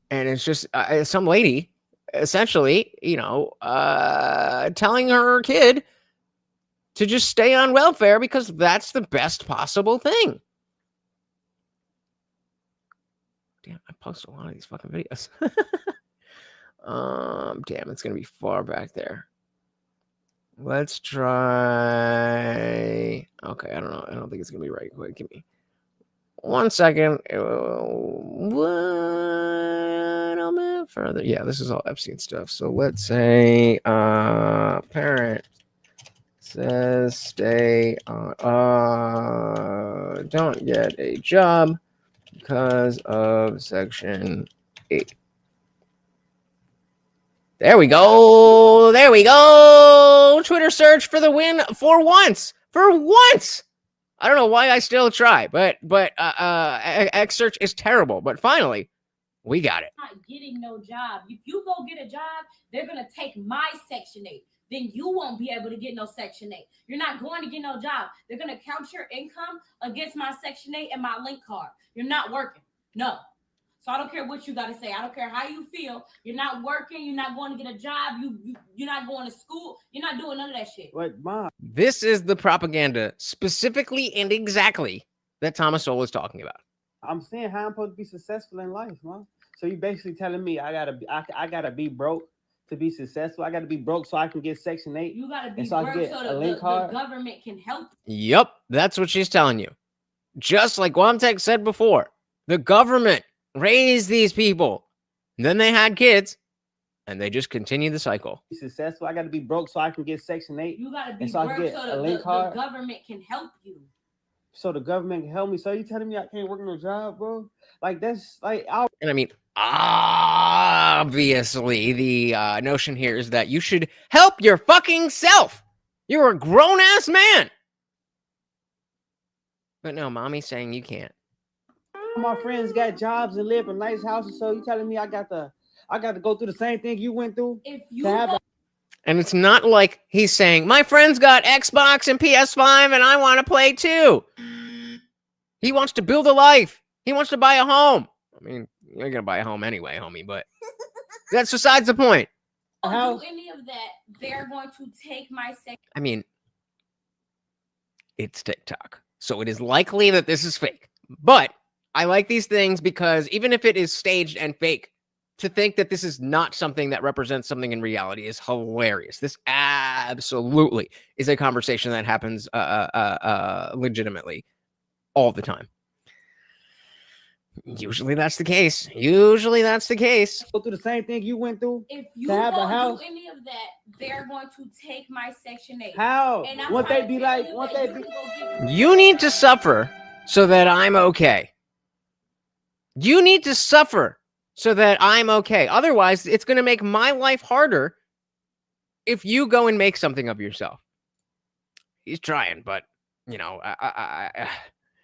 And it's just some lady, essentially, telling her kid to just stay on welfare because that's the best possible thing. Damn, I post a lot of these fucking videos. Damn, it's gonna be far back there. Let's try. Okay, I don't know. I don't think it's gonna be right quick. Give me 1 second. One bit further. Yeah, this is all Epstein stuff. So let's say parent says stay on don't get a job because of Section 8. There we go. There we go. Twitter search for the win for once. For once. I don't know why I still try, but X search is terrible. But finally, we got it. Not getting no job. If you go get a job, they're gonna take my Section 8. Then you won't be able to get no Section 8. You're not going to get no job. They're gonna count your income against my Section 8 and my link card. You're not working. No. So I don't care what you got to say. I don't care how you feel. You're not working. You're not going to get a job. You're not going to school. You're not doing none of that shit. What, Mom? This is the propaganda specifically and exactly that Thomas Sowell is talking about. I'm saying how I'm supposed to be successful in life, Mom. So you basically telling me I gotta be broke to be successful. I gotta be broke so I can get Section 8. You gotta be broke so the government can help. Yep, that's what she's telling you. Just like Guamtech said before, the government raised these people. Then they had kids, and they just continue the cycle. Be successful. I got to be broke so I can get Section 8. You got to be broke so the government can help you. So the government can help me. So you telling me I can't work no job, bro? Like that's like. And I mean, obviously, the notion here is that you should help your fucking self. You're a grown ass man. But no, mommy's saying you can't. My friends got jobs and live in nice houses, so you telling me I got to go through the same thing you went through? And it's not like he's saying, my friend's got Xbox and PS5 and I want to play too. He wants to build a life. He wants to buy a home. I mean, you're going to buy a home anyway, homie, but that's besides the point. I'll do any of that. They're going to take my Section. I mean, it's TikTok. So it is likely that this is fake. But I like these things because even if it is staged and fake, to think that this is not something that represents something in reality is hilarious. This absolutely is a conversation that happens legitimately all the time. Usually that's the case. Go through the same thing you went through. If you don't do any of that, they're going to take my Section 8. How? Won't they be like? You need to suffer so that I'm okay. You need to suffer so that I'm okay. Otherwise, it's going to make my life harder if you go and make something of yourself. He's trying, but, you know,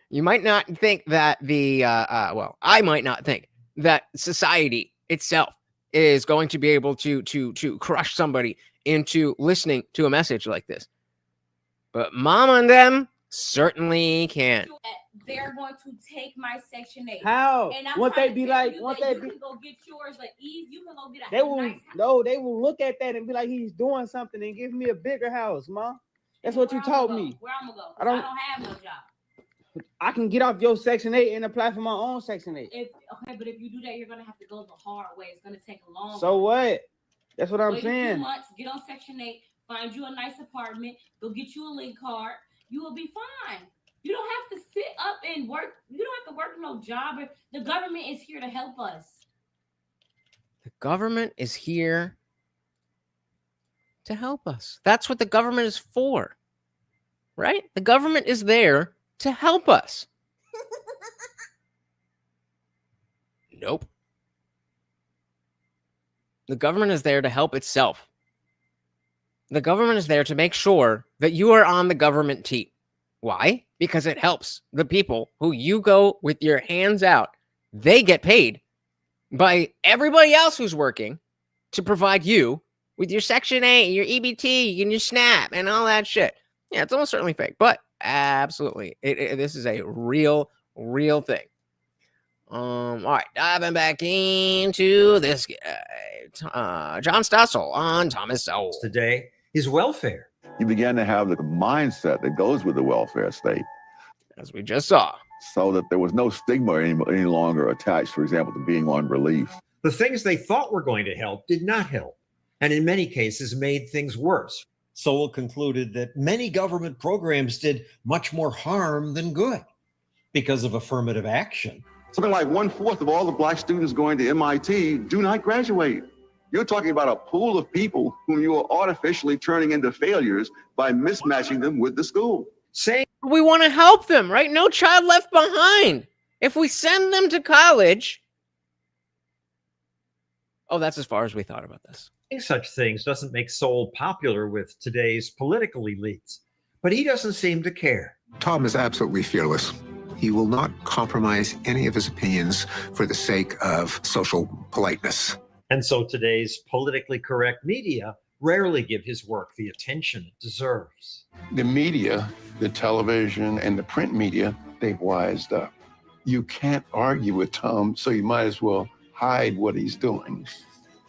you might not think that I might not think that society itself is going to be able to crush somebody into listening to a message like this. But Mama and them certainly can. They're going to take my Section 8. How? Won't they be like? You can go get yours at ease. You can go get a They will. nice house. No, they will look at that and be like, he's doing something and give me a bigger house, Mom. That's what you told me. Where I'm gonna go? I don't have no job. I can get off your Section 8 and apply for my own Section 8. But if you do that, you're gonna have to go the hard way. It's gonna take a long. So what? That's what I'm Wait saying. 2 months, get on Section 8, find you a nice apartment, go get you a link card. You will be fine. You don't have to sit up and work. You don't have to work no job. The government is here to help us. The government is here to help us. That's what the government is for, right? The government is there to help us. Nope. The government is there to help itself. The government is there to make sure that you are on the government team. Why? Because it helps the people who you go with your hands out. They get paid by everybody else who's working to provide you with your Section 8, your EBT, and your SNAP, and all that shit. Yeah, it's almost certainly fake, but absolutely, this is a real thing. All right, diving back into this John Stossel on Thomas Sowell. Today is welfare. You began to have the mindset that goes with the welfare state. As we just saw. So that there was no stigma any longer attached, for example, to being on relief. The things they thought were going to help did not help, and in many cases made things worse. Sowell concluded that many government programs did much more harm than good because of affirmative action. Something like 1/4 of all the black students going to MIT do not graduate. You're talking about a pool of people whom you are artificially turning into failures by mismatching them with the school. Saying we want to help them, right? No child left behind. If we send them to college. Oh, that's as far as we thought about this. Such things doesn't make Sowell popular with today's political elites, but he doesn't seem to care. Tom is absolutely fearless. He will not compromise any of his opinions for the sake of social politeness. And so today's politically correct media rarely give his work the attention it deserves. The media, the television and the print media, they've wised up. You can't argue with Tom, so you might as well hide what he's doing.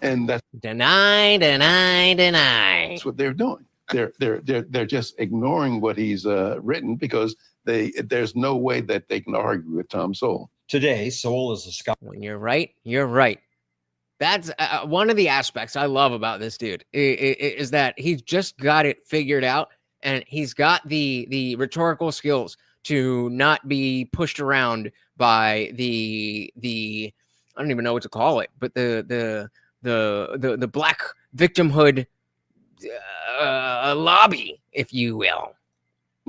And that's deny. That's what they're doing. They're just ignoring what he's written because there's no way that they can argue with Tom Sowell. Today, Sowell is a scholar. When you're right, you're right. That's one of the aspects I love about this dude is that he's just got it figured out, and he's got the rhetorical skills to not be pushed around by the I don't even know what to call it, but the black victimhood lobby, if you will.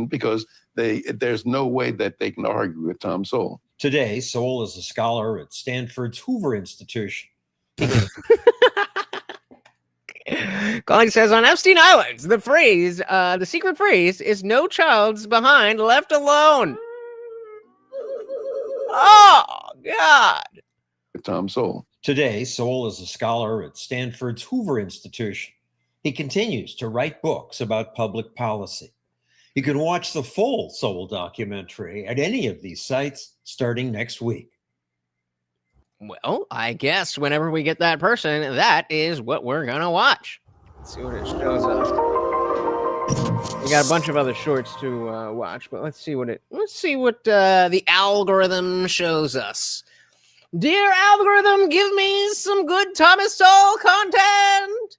Because there's no way that they can argue with Tom Sowell. Today, Sowell is a scholar at Stanford's Hoover Institution. Colin says on Epstein Islands, the secret phrase is "no child's behind, left alone." Oh God! Tom Sowell. Today, Sowell is a scholar at Stanford's Hoover Institution. He continues to write books about public policy. You can watch the full Sowell documentary at any of these sites starting next week. Well, I guess whenever we get that person, that is what we're going to watch. Let's see what it shows us. We got a bunch of other shorts to watch, but let's see what the algorithm shows us. Dear algorithm, give me some good Thomas Sowell content.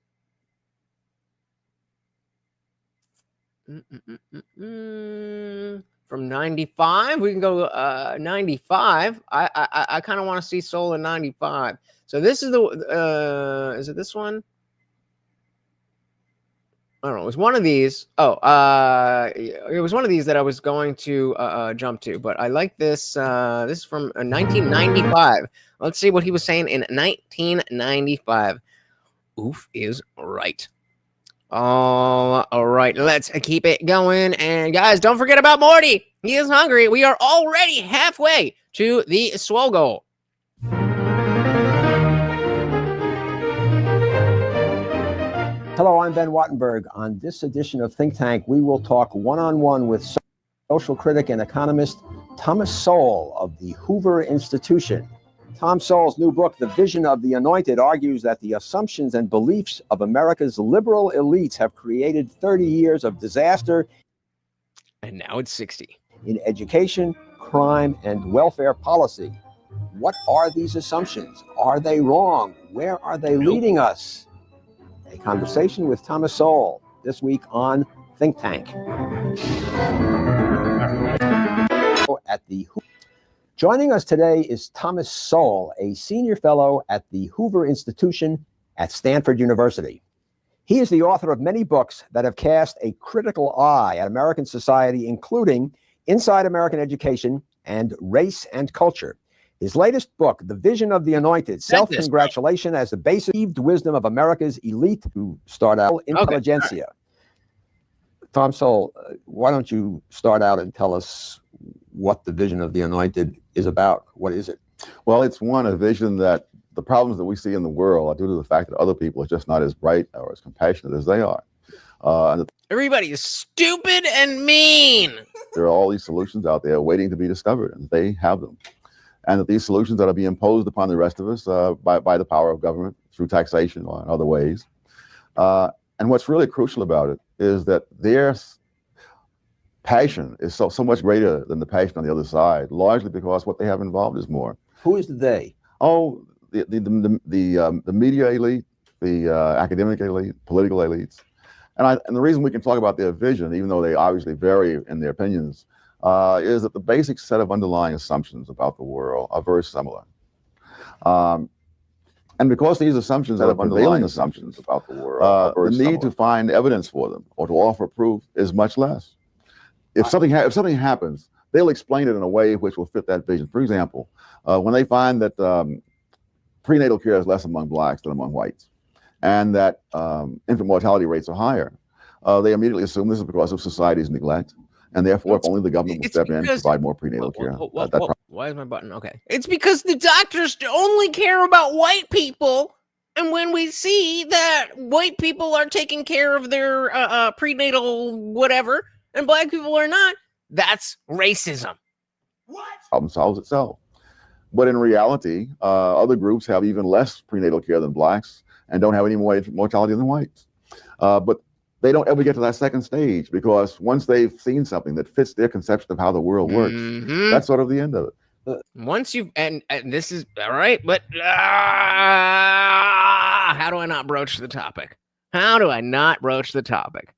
From 95, we can go 95. I kind of want to see Sowell in 95. So this is the is it this one? I don't know. It was one of these. It was one of these that I was going to jump to, but I like this. This is from 1995. Let's see what he was saying in 1995. Oof is right. All right, let's keep it going. And guys, don't forget about Morty. He is hungry. We are already halfway to the swell goal. Hello, I'm Ben Wattenberg. On this edition of Think Tank, we will talk one-on-one with social critic and economist Thomas Sowell of the Hoover Institution. Tom Sowell's new book, The Vision of the Anointed, argues that the assumptions and beliefs of America's liberal elites have created 30 years of disaster. And now it's 60. In education, crime, and welfare policy. What are these assumptions? Are they wrong? Where are they leading us? A conversation with Thomas Sowell this week on Think Tank. At the Joining us today is Thomas Sowell, a senior fellow at the Hoover Institution at Stanford University. He is the author of many books that have cast a critical eye at American society, including Inside American Education and Race and Culture. His latest book, The Vision of the Anointed, Self-Congratulation as the Basic Wisdom of America's Elite to Start Out Intelligentsia. Tom Sowell, why don't you start out and tell us what the Vision of the Anointed is about? What is it? Well, it's a vision that the problems that we see in the world are due to the fact that other people are just not as bright or as compassionate as they are. Everybody is stupid and mean. There are all these solutions out there waiting to be discovered, and they have them. And that these solutions are to be imposed upon the rest of us by the power of government through taxation or in other ways. And what's really crucial about it is that their passion is so much greater than the passion on the other side, largely because what they have involved is more. Who is the they? Oh, the media elite, the academic elite, political elites. And the reason we can talk about their vision, even though they obviously vary in their opinions, is that the basic set of underlying assumptions about the world are very similar. And because these assumptions are prevailing assumptions about the world, the need to find evidence for them or to offer proof is much less. If something happens, they'll explain it in a way which will fit that vision. For example, when they find that prenatal care is less among blacks than among whites, and that infant mortality rates are higher, they immediately assume this is because of society's neglect, and therefore if only the government will step in and provide more prenatal care. Why is my button? Okay. It's because the doctors only care about white people, and when we see that white people are taking care of their prenatal whatever, and black people are not, that's racism. Problem solves itself. But in reality, other groups have even less prenatal care than blacks and don't have any more infant mortality than whites. But they don't ever get to that second stage, because once they've seen something that fits their conception of how the world works, that's sort of the end of it. Once you've, and this is all right, but how do I not broach the topic? How do I not broach the topic?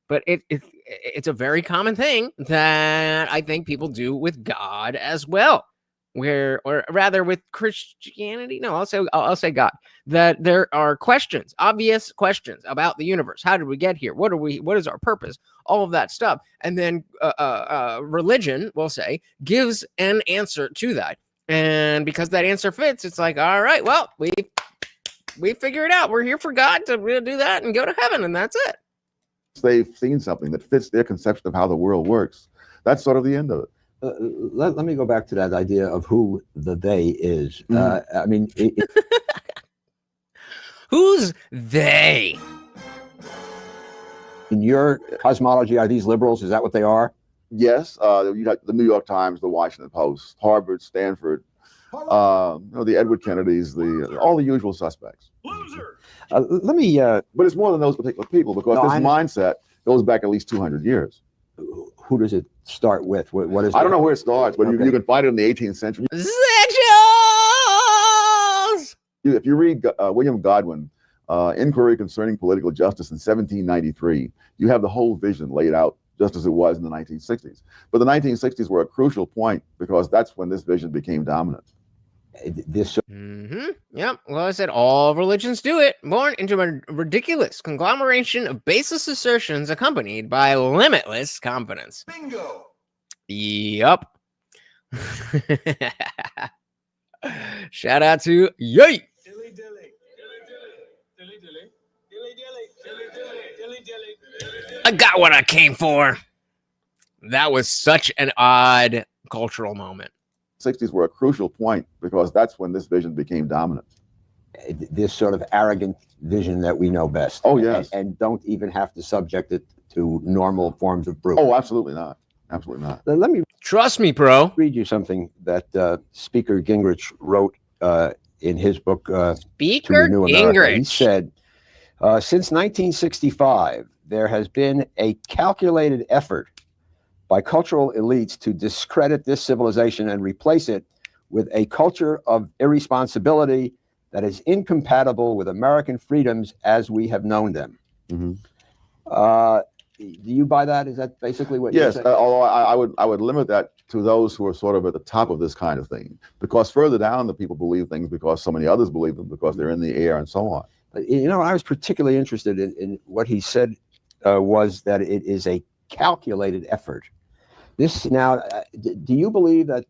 But it's a very common thing that I think people do with God as well, or rather with Christianity. No, I'll say God. That there are questions, obvious questions about the universe. How did we get here? What is our purpose? All of that stuff. And then religion, we'll say, gives an answer to that. And because that answer fits, it's like, all right, well, we figure it out. We're here for God to do that and go to heaven, and that's it. They've seen something that fits their conception of how the world works. That's sort of the end of it. Let me go back to that idea of who the they is. I mean, who's they? In your cosmology, are these liberals? Is that what they are? Yes. You got the New York Times, the Washington Post, Harvard, Stanford, the Edward Kennedys, all the usual suspects. Loser. Let me. But it's more than those particular people, because this mindset goes back at least 200 years. Who does it start with? What is? I don't know where it starts, but you can find it in the 18th century. Sexuals! If you read William Godwin, Inquiry Concerning Political Justice in 1793, you have the whole vision laid out just as it was in the 1960s. But the 1960s were a crucial point, because that's when this vision became dominant. Yep. Well, I said all religions do it. Born into a ridiculous conglomeration of baseless assertions accompanied by limitless confidence. Bingo. Yep. Shout out to Yay. I got what I came for. That was such an odd cultural moment. 60s were a crucial point, because that's when this vision became dominant. This sort of arrogant vision that we know best. Oh, yes. And don't even have to subject it to normal forms of proof. Oh, absolutely not. Absolutely not. Let me trust me, bro. Read you something that Speaker Gingrich wrote in his book. Speaker Gingrich. He said, since 1965, there has been a calculated effort by cultural elites to discredit this civilization and replace it with a culture of irresponsibility that is incompatible with American freedoms as we have known them. Do you buy that? Is that basically what you're saying? Yes, although I would limit that to those who are sort of at the top of this kind of thing, because further down the people believe things because so many others believe them, because they're in the air and so on. You know, I was particularly interested in what he said was that it is a calculated effort. This now, do you believe that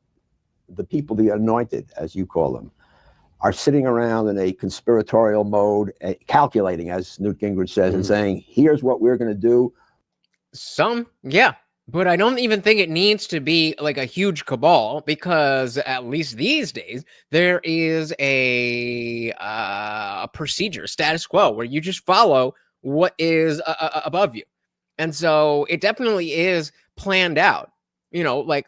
the people, the anointed, as you call them, are sitting around in a conspiratorial mode, calculating, as Newt Gingrich says, and saying, here's what we're going to do? Some, yeah. But I don't even think it needs to be like a huge cabal, because at least these days there is a procedure, status quo, where you just follow what is above you. And so it definitely is planned out. Like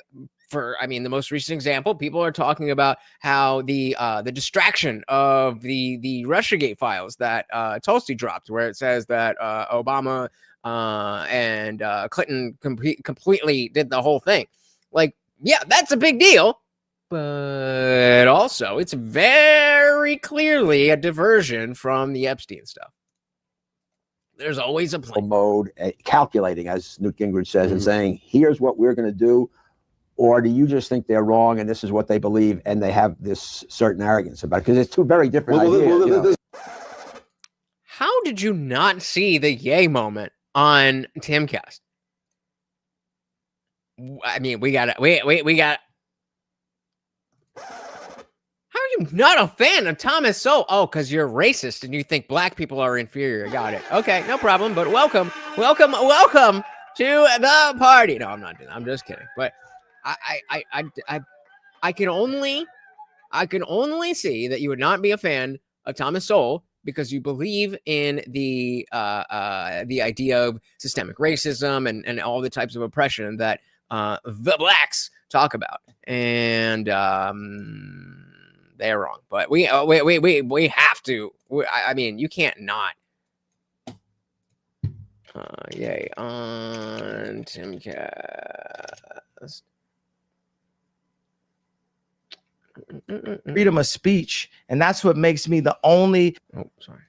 the most recent example, people are talking about how the distraction of the Russiagate files that Tulsi dropped, where it says that Obama and Clinton completely did the whole thing. Like, yeah, that's a big deal, but also it's very clearly a diversion from the Epstein stuff. There's always a plan. Mode, calculating, as Newt Gingrich says, and saying, here's what we're going to do. Or do you just think they're wrong and this is what they believe, and they have this certain arrogance about it? Because it's two very different ideas. How did you not see the yay moment on Timcast? I mean, we got. How are you not a fan of Thomas Sowell? Oh, because you're racist and you think black people are inferior. Got it. Okay, no problem. But welcome to the party. No, I'm not doing that. I'm just kidding. But I can only see that you would not be a fan of Thomas Sowell because you believe in the idea of systemic racism and all the types of oppression that the blacks talk about. And they're wrong, but we have to. I mean, you can't not. Yay on Timcast. Freedom of speech, and that's what makes me the only. Oh, sorry.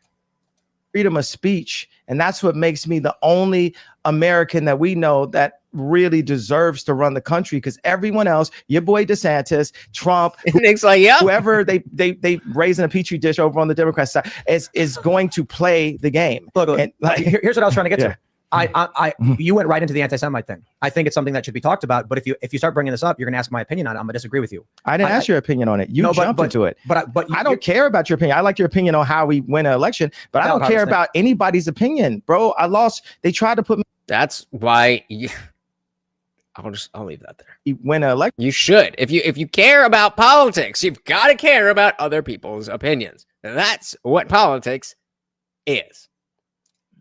Freedom of speech, and that's what makes me the only American that we know that really deserves to run the country, because everyone else, your boy DeSantis, Trump, Nick's like, yeah, whoever they raise in a petri dish over on the Democrat side is going to play the game. Look, and, like, here's what I was trying to get yeah. to. You went right into the anti-Semite thing. I think it's something that should be talked about. But if you start bringing this up, you're going to ask my opinion on it. I'm going to disagree with you. I didn't ask your opinion on it. You jumped into it. But I don't care about your opinion. I like your opinion on how we win an election, but I don't care about anybody's opinion, bro. I lost. They tried to put me. That's why. I'll leave that there. You win an election. You should. If you care about politics, you've got to care about other people's opinions. That's what politics is.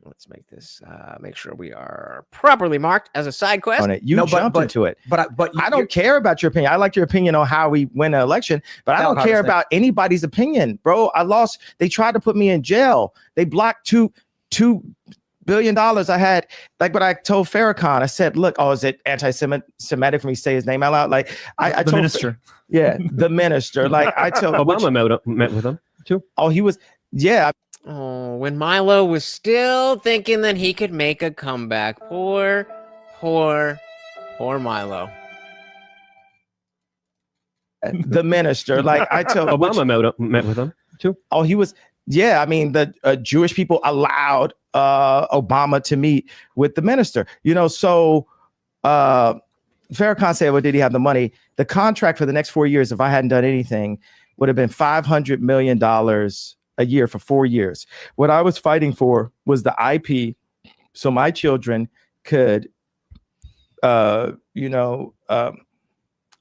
Let's make this, make sure we are properly marked as a side quest. On it. You jumped into it. But I don't care about your opinion. I like your opinion on how we win an election, but I don't care about anybody's opinion, bro. I lost. They tried to put me in jail. They blocked $2 billion I had. Like what I told Farrakhan, I said, look, is it anti-Semitic for me to say his name out loud? Like I the told minister. Yeah, the minister. Like I told Obama met with him too. Oh, he was, yeah. Oh, when Milo was still thinking that he could make a comeback. Poor Milo. The minister. Like I told Obama met with him too. Oh, he was, yeah. I mean, the Jewish people allowed Obama to meet with the minister. So Farrakhan said, well, did he have the money? The contract for the next 4 years, if I hadn't done anything, would have been $500 million a year for 4 years. What I was fighting for was the IP, so my children could, I'm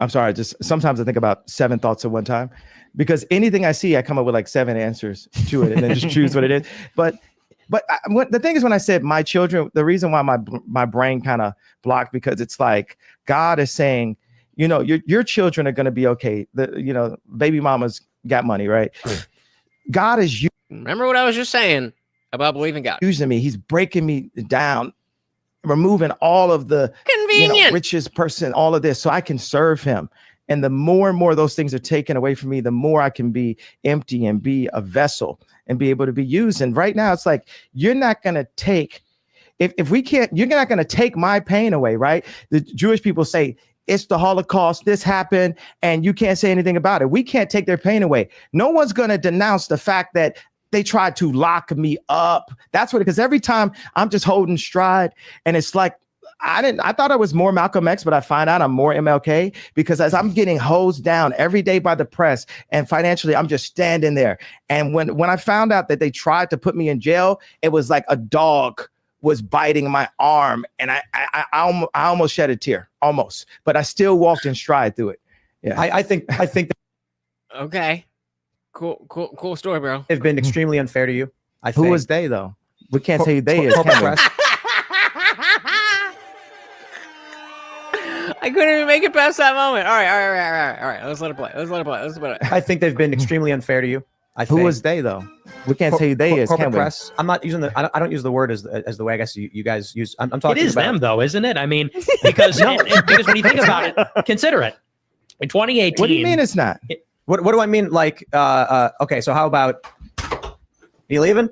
sorry, just sometimes I think about 7 thoughts at one time, because anything I see, I come up with like 7 answers to it and then just choose what it is. But the thing is, when I said my children, the reason why my brain kind of blocked, because it's like God is saying, your children are going to be okay. Baby mama's got money, right? God is remember what I was just saying about believing God. Using me. He's breaking me down, removing all of the richest person, all of this, so I can serve him. And the more and more those things are taken away from me, the more I can be empty and be a vessel and be able to be used. And right now it's like, you're not going to take, if we can't, you're not going to take my pain away, right? The Jewish people say, it's the Holocaust, this happened, and you can't say anything about it. We can't take their pain away. No one's going to denounce the fact that they tried to lock me up. That's what, because every time I'm just holding stride, and it's like, I thought I was more Malcolm X, but I find out I'm more MLK, because as I'm getting hosed down every day by the press and financially, I'm just standing there. And when I found out that they tried to put me in jail, it was like a dog was biting my arm, and I almost shed a tear, almost, but I still walked in stride through it. Yeah, I think Okay. Cool story, bro. they've been extremely unfair to you. Who was they though? We can't say who they is. Corporate Can we? press. I couldn't even make it past that moment. All right. Let's let it play. I think they've been extremely unfair to you. Who was they though? We can't say who they is. Corporate Can we? press. I'm not using I don't use the word as the way I guess you guys use. I'm talking It is about them though, isn't it? I mean, because because when you think about it, consider it. In 2018. What do you mean it's not? What do I mean? Like, okay, so how about you leaving?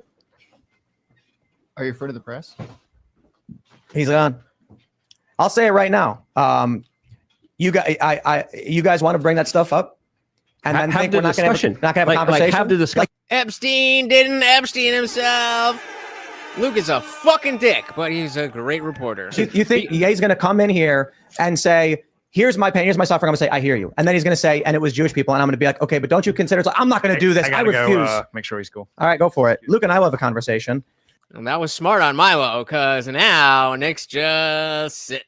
Are you afraid of the press? He's gone. I'll say it right now. You guys want to bring that stuff up, and then have think the we're not going to have a conversation. Have the discussion. Epstein didn't Epstein himself. Luke is a fucking dick, but he's a great reporter. You think he's going to come in here and say, here's my pain, here's my suffering. I'm going to say, I hear you. And then he's going to say, and it was Jewish people. And I'm going to be like, okay, but don't you consider it? I'm not going to do this. I refuse. Make sure he's cool. All right, go for it. Luke and I will have a conversation. And that was smart on Milo, because now Nick's just sitting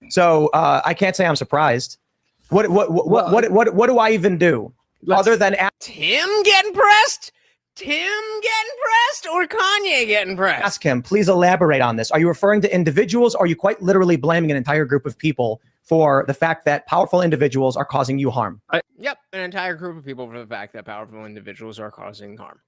there. So I can't say I'm surprised. What do I even do other than Tim getting pressed? Or Kanye getting pressed? ask him? Please elaborate on this. Are you referring to individuals, or are you quite literally blaming an entire group of people for the fact that powerful individuals are causing you harm? Yep, an entire group of people for the fact that powerful individuals are causing harm.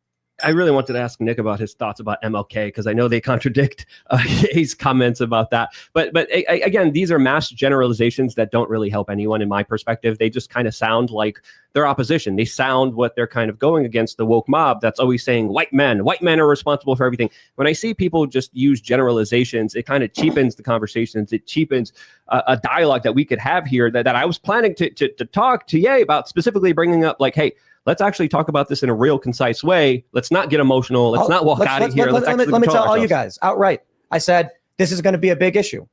I really wanted to ask Nick about his thoughts about MLK, because I know they contradict his comments about that. But again, these are mass generalizations that don't really help anyone in my perspective. They just kind of sound like their opposition. They sound what they're kind of going against, the woke mob that's always saying white men are responsible for everything. When I see people just use generalizations, it kind of cheapens the conversations. It cheapens a dialogue that we could have here that I was planning to talk to Ye about, specifically bringing up like, hey, let's actually talk about this in a real concise way. Let's not get emotional. Let's not walk out of here. Let me tell all you guys outright. I said, this is going to be a big issue.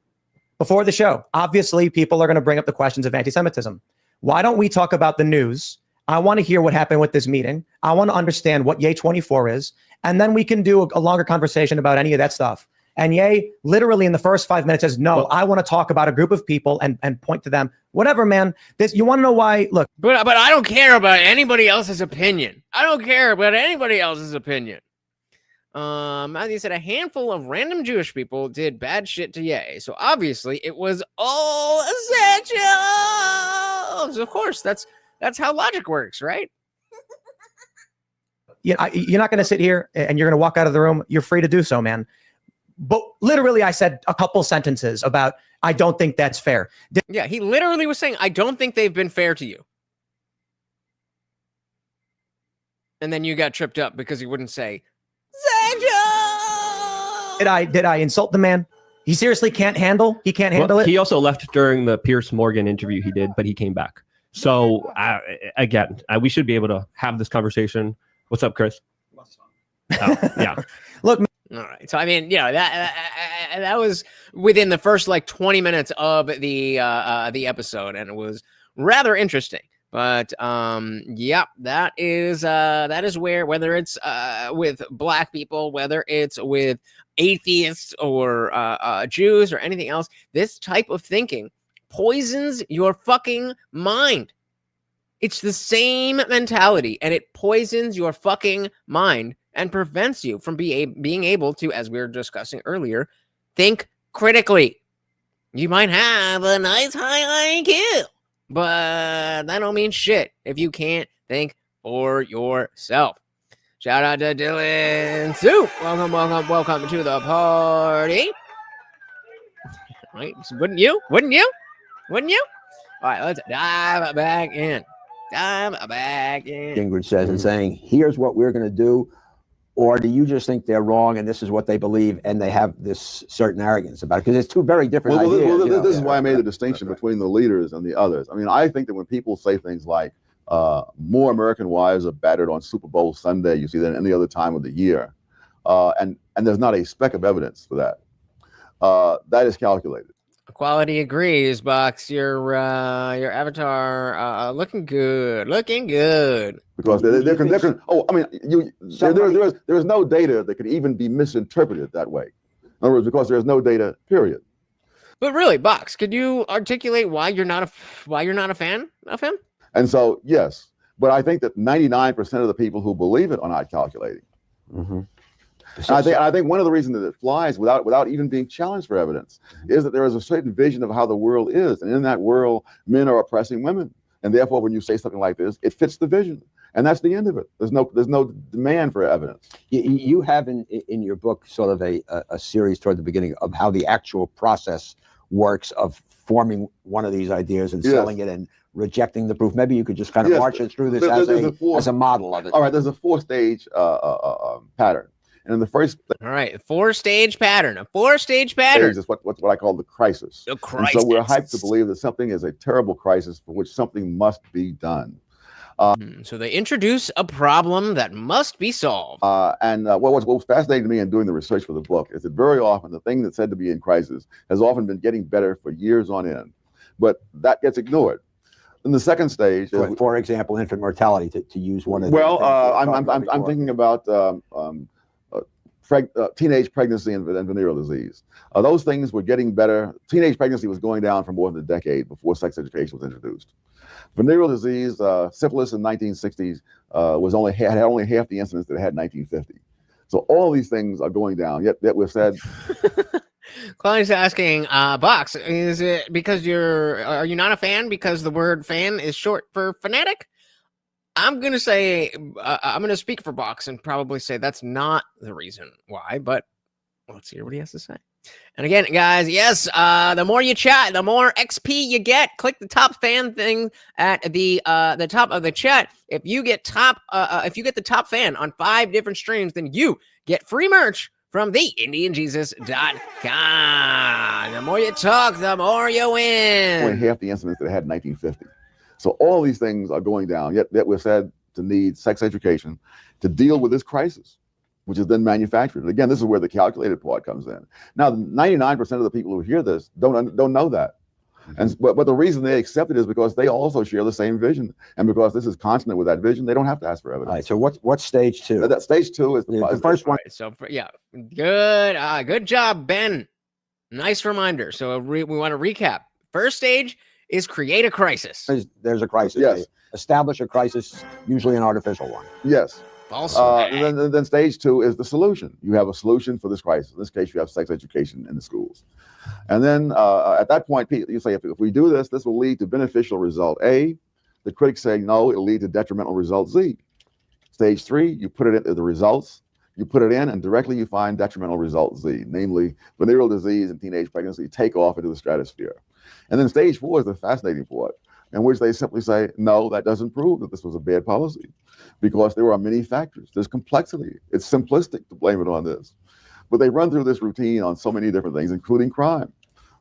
Before the show, obviously, people are going to bring up the questions of anti-Semitism. Why don't we talk about the news? I want to hear what happened with this meeting. I want to understand what Ye 24 is. And then we can do a longer conversation about any of that stuff. And Ye literally in the first 5 minutes says, no, I want to talk about a group of people and point to them. Whatever, man. You want to know why? Look. But I don't care about anybody else's opinion. Matthew said a handful of random Jewish people did bad shit to Ye. So obviously it was all essentials. Of course, that's how logic works, right? Yeah, you're not going to sit here and you're going to walk out of the room. You're free to do so, man. But literally, I said a couple sentences about, I don't think that's fair. Yeah, he literally was saying, I don't think they've been fair to you. And then you got tripped up because he wouldn't say, Did I insult the man? He seriously can't handle? He can't handle it? He also left during the Pierce Morgan interview he did, but he came back. So again, we should be able to have this conversation. What's up, Chris? Oh, yeah. Look. All right. So I mean, that was within the first like 20 minutes of the episode, and it was rather interesting. But yeah, that is where, whether it's with black people, whether it's with atheists or Jews or anything else, this type of thinking poisons your fucking mind. It's the same mentality, and it poisons your fucking mind and prevents you from being able to, as we were discussing earlier, think critically. You might have a nice high IQ, but that don't mean shit if you can't think for yourself. Shout out to Dylan Soup. Welcome to the party. Right? Wouldn't you? All right, let's dive back in. Gingrich says and saying, here's what we're going to do. Or do you just think they're wrong and this is what they believe and they have this certain arrogance about it? Because it's two very different ideas. This is why I made the distinction between the leaders and the others. I mean, I think that when people say things like more American wives are battered on Super Bowl Sunday, you see that any other time of the year, and there's not a speck of evidence for that. That is calculated. Quality agrees, Box. Your avatar looking good, looking good. Because there is no data that could even be misinterpreted that way. In other words, because there is no data, period. But really, Box, could you articulate why you're not a fan of him? And so, yes, but I think that 99% of the people who believe it are not calculating. Mm-hmm. I think one of the reasons that it flies without even being challenged for evidence is that there is a certain vision of how the world is, and in that world, men are oppressing women, and therefore, when you say something like this, it fits the vision, and that's the end of it. There's no demand for evidence. You have in your book sort of a series toward the beginning of how the actual process works of forming one of these ideas and selling it and rejecting the proof. Maybe you could just kind of march us through this as a model of it. All right, there's a 4-stage pattern. And in the first, all right, 4-stage pattern. A 4-stage pattern is what I call the crisis. The crisis. And so we're hyped to believe that something is a terrible crisis for which something must be done. So they introduce a problem that must be solved. What was fascinating to me in doing the research for the book is that very often the thing that's said to be in crisis has often been getting better for years on end, but that gets ignored. In the second stage, for example, infant mortality, to use one of the I'm thinking about teenage pregnancy and venereal disease. Those things were getting better. Teenage pregnancy was going down for more than a decade before sex education was introduced. Venereal disease, syphilis in the 1960s had only half the incidence that it had in 1950. So all these things are going down. Yet we've said. Chloe's asking, Box, is it because are you not a fan because the word fan is short for fanatic? I'm going to say, I'm going to speak for Box and probably say that's not the reason why, but let's hear what he has to say. And again, guys, yes, the more you chat, the more XP you get. Click the top fan thing at the top of the chat. If you get the top fan on 5 different streams, then you get free merch from TheIndianJesus.com. The more you talk, the more you win. Only half the incidents that it had in 1950. So all these things are going down, yet we're said to need sex education to deal with this crisis, which is then manufactured. And again, this is where the calculated part comes in. Now, 99% of the people who hear this don't know that. But the reason they accept it is because they also share the same vision. And because this is consonant with that vision, they don't have to ask for evidence. All right, so what's stage 2? That stage 2 is the first one. Right, so, good job, Ben. Nice reminder. So we want to recap. First stage is create a crisis. There's a crisis. Yes. Establish a crisis, usually an artificial one. Yes. False. Then stage 2 is the solution. You have a solution for this crisis. In this case, you have sex education in the schools. And then at that point, you say, if we do this, this will lead to beneficial result A. The critics say, no, it'll lead to detrimental result Z. Stage 3, you put it into the results. You put it in, and directly you find detrimental result Z, namely venereal disease and teenage pregnancy take off into the stratosphere. And then stage 4 is the fascinating part, in which they simply say, no, that doesn't prove that this was a bad policy, because there are many factors. There's complexity. It's simplistic to blame it on this. But they run through this routine on so many different things, including crime.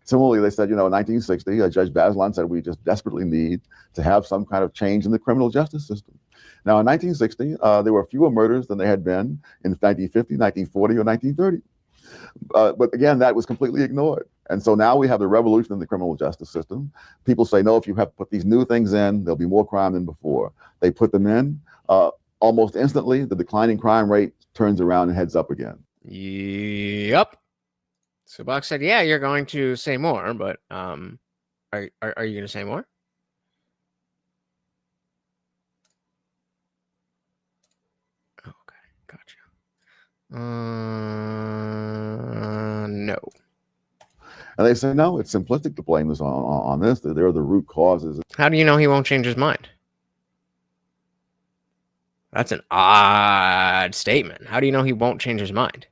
Similarly, they said, in 1960, Judge Bazelon said we just desperately need to have some kind of change in the criminal justice system. Now, in 1960, there were fewer murders than there had been in 1950, 1940, or 1930. But again, that was completely ignored. And so now we have the revolution in the criminal justice system. People say, no, if you have to put these new things in, there'll be more crime than before. They put them in. Almost instantly, the declining crime rate turns around and heads up again. Yep. So Box said, yeah, you're going to say more, but are you going to say more? Okay, gotcha. No. And they say, no, it's simplistic to blame this on this. They're the root causes. How do you know he won't change his mind? That's an odd statement. How do you know he won't change his mind?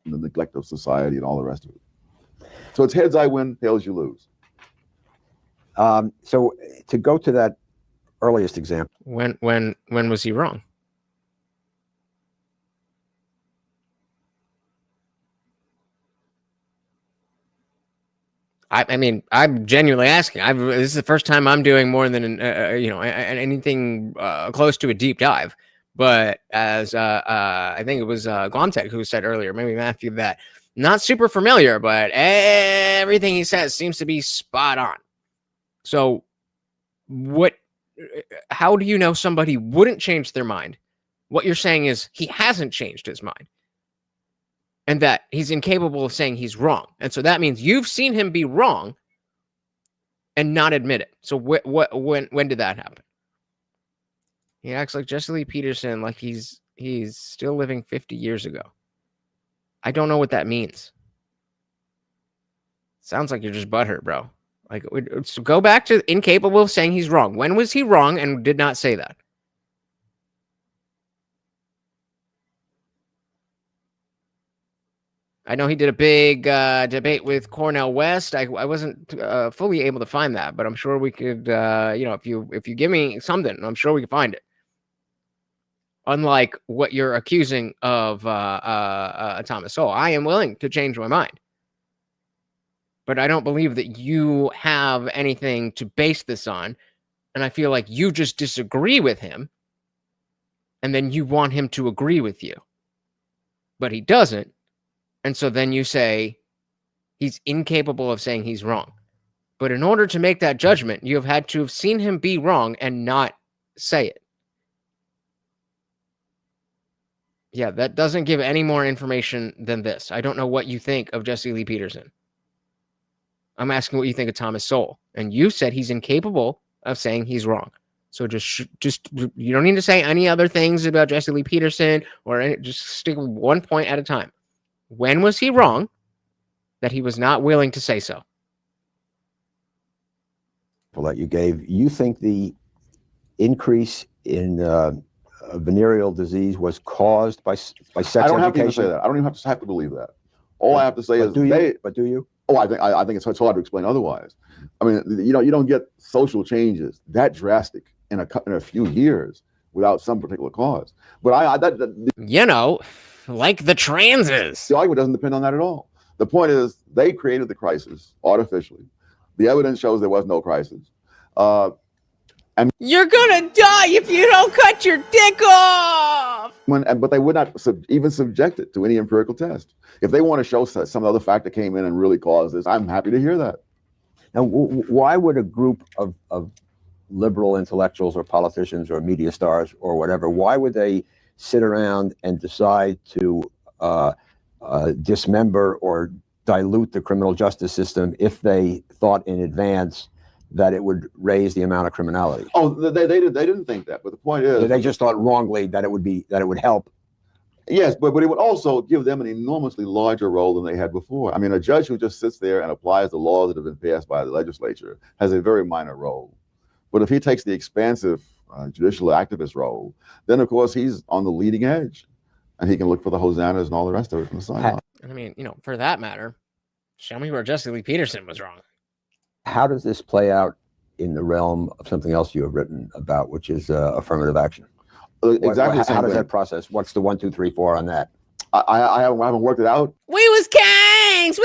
The neglect of society and all the rest of it. So it's heads I win, tails you lose. So to go to that earliest example. When was he wrong? I mean, I'm genuinely asking. This is the first time I'm doing more than anything close to a deep dive. But as I think it was Glomtech who said earlier, maybe Matthew, that Not super familiar, but everything he says seems to be spot on. So how do you know somebody wouldn't change their mind? What you're saying is he hasn't changed his mind and that he's incapable of saying he's wrong. And so that means you've seen him be wrong and not admit it. So when did that happen? He acts like Jesse Lee Peterson, like he's still living 50 years ago. I don't know what that means. Sounds like you're just butthurt, bro. Like, so go back to incapable of saying he's wrong. When was he wrong and did not say that? I know he did a big debate with Cornel West. I wasn't fully able to find that, but I'm sure we could, if you give me something, I'm sure we can find it. Unlike what you're accusing of Thomas Sowell, I am willing to change my mind. But I don't believe that you have anything to base this on. And I feel like you just disagree with him. And then you want him to agree with you. But he doesn't. And so then you say he's incapable of saying he's wrong. But in order to make that judgment, you have had to have seen him be wrong and not say it. Yeah, that doesn't give any more information than this. I don't know what you think of Jesse Lee Peterson. I'm asking what you think of Thomas Sowell. And you said he's incapable of saying he's wrong. So just you don't need to say any other things about Jesse Lee Peterson just stick with one point at a time. When was he wrong that he was not willing to say so? Well, that you gave, you think the increase in venereal disease was caused by sex education? I don't have to even say that. I don't even have to believe that. All I have to say is do you? Oh, I think it's hard to explain otherwise. I mean, you don't get social changes that drastic in a few years without some particular cause. But like the transes. The argument doesn't depend on that at all. The point is they created the crisis artificially. The evidence shows there was no crisis. And you're gonna die if you don't cut your dick off. But they would not even subject it to any empirical test. If they want to show some other factor came in and really caused this, I'm happy to hear that. Now, why would a group of liberal intellectuals or politicians or media stars or whatever, why would they sit around and decide to dismember or dilute the criminal justice system if they thought in advance that it would raise the amount of criminality? Oh, they didn't think that. But the point is, they just thought wrongly that it would help. Yes, but it would also give them an enormously larger role than they had before. I mean, a judge who just sits there and applies the laws that have been passed by the legislature has a very minor role. But if he takes the expansive judicial activist role, then of course he's on the leading edge, and he can look for the hosannas and all the rest of it from the sideline. I mean, for that matter, show me where Jesse Lee Peterson was wrong. How does this play out in the realm of something else you have written about, which is affirmative action? Exactly. How does that process? What's the 1, 2, 3, 4 on that? I haven't worked it out. We was kings.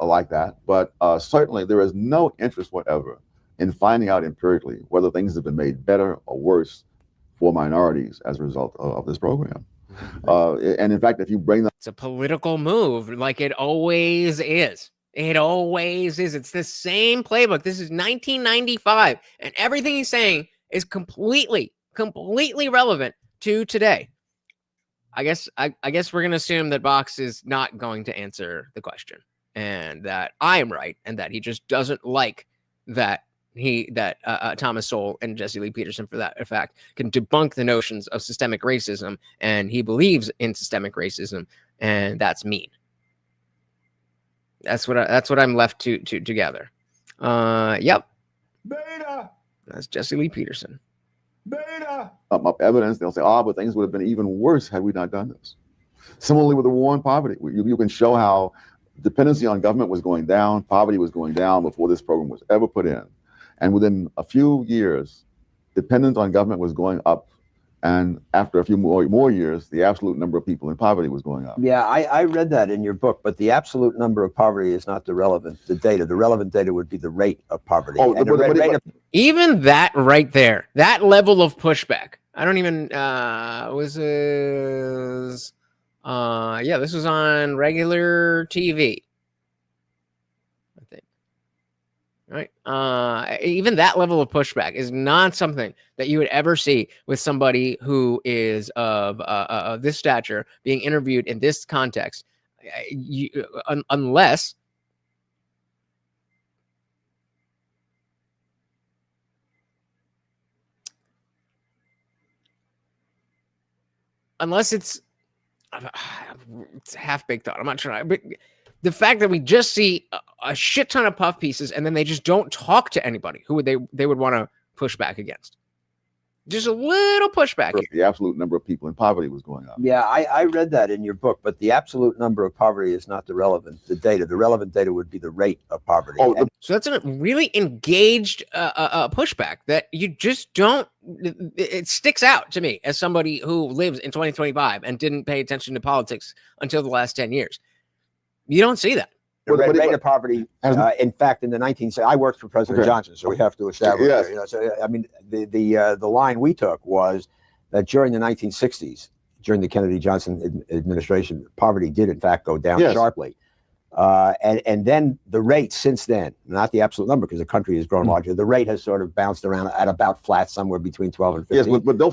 Like that, but certainly there is no interest whatever in finding out empirically whether things have been made better or worse for minorities as a result of this program. And in fact, if you bring that, it's a political move, like it always is. It always is. It's the same playbook. This is 1995, and everything he's saying is completely relevant to today. I guess we're gonna assume that Box is not going to answer the question, and that I am right, and that he just doesn't like that Thomas Sowell and Jesse Lee Peterson, for that fact, can debunk the notions of systemic racism, and he believes in systemic racism, and that's mean. That's what I'm left to gather. Yep. Beta. That's Jesse Lee Peterson. Beta. Evidence, they'll say, but things would have been even worse had we not done this. Similarly with the war on poverty, you can show how dependency on government was going down, poverty was going down before this program was ever put in. And within a few years, dependence on government was going up. And after a few more years, the absolute number of people in poverty was going up. Yeah, I read that in your book, but the absolute number of poverty is not the relevant data. The relevant data would be the rate of poverty. Even that right there, that level of pushback. I don't even Yeah, this was on regular TV, I think. Right. Even that level of pushback is not something that you would ever see with somebody who is of this stature being interviewed in this context, unless it's half-baked thought. I'm not sure. But the fact that we just see a shit ton of puff pieces and then they just don't talk to anybody who they would want to push back against. Just a little pushback. The absolute number of people in poverty was going up. Yeah, I read that in your book, but the absolute number of poverty is not the data. The relevant data would be the rate of poverty. So that's a really engaged pushback that you just don't. It sticks out to me as somebody who lives in 2025 and didn't pay attention to politics until the last 10 years. You don't see that. The rate of poverty, in fact, in the 1970s, I worked for President Johnson, so we have to establish. Yes. You know, so I mean, the line we took was that during the 1960s, during the Kennedy Johnson administration, poverty did in fact go down sharply, and then the rate since then, not the absolute number because the country has grown larger, the rate has sort of bounced around at about flat, somewhere between 12 and 15. Yes, but don't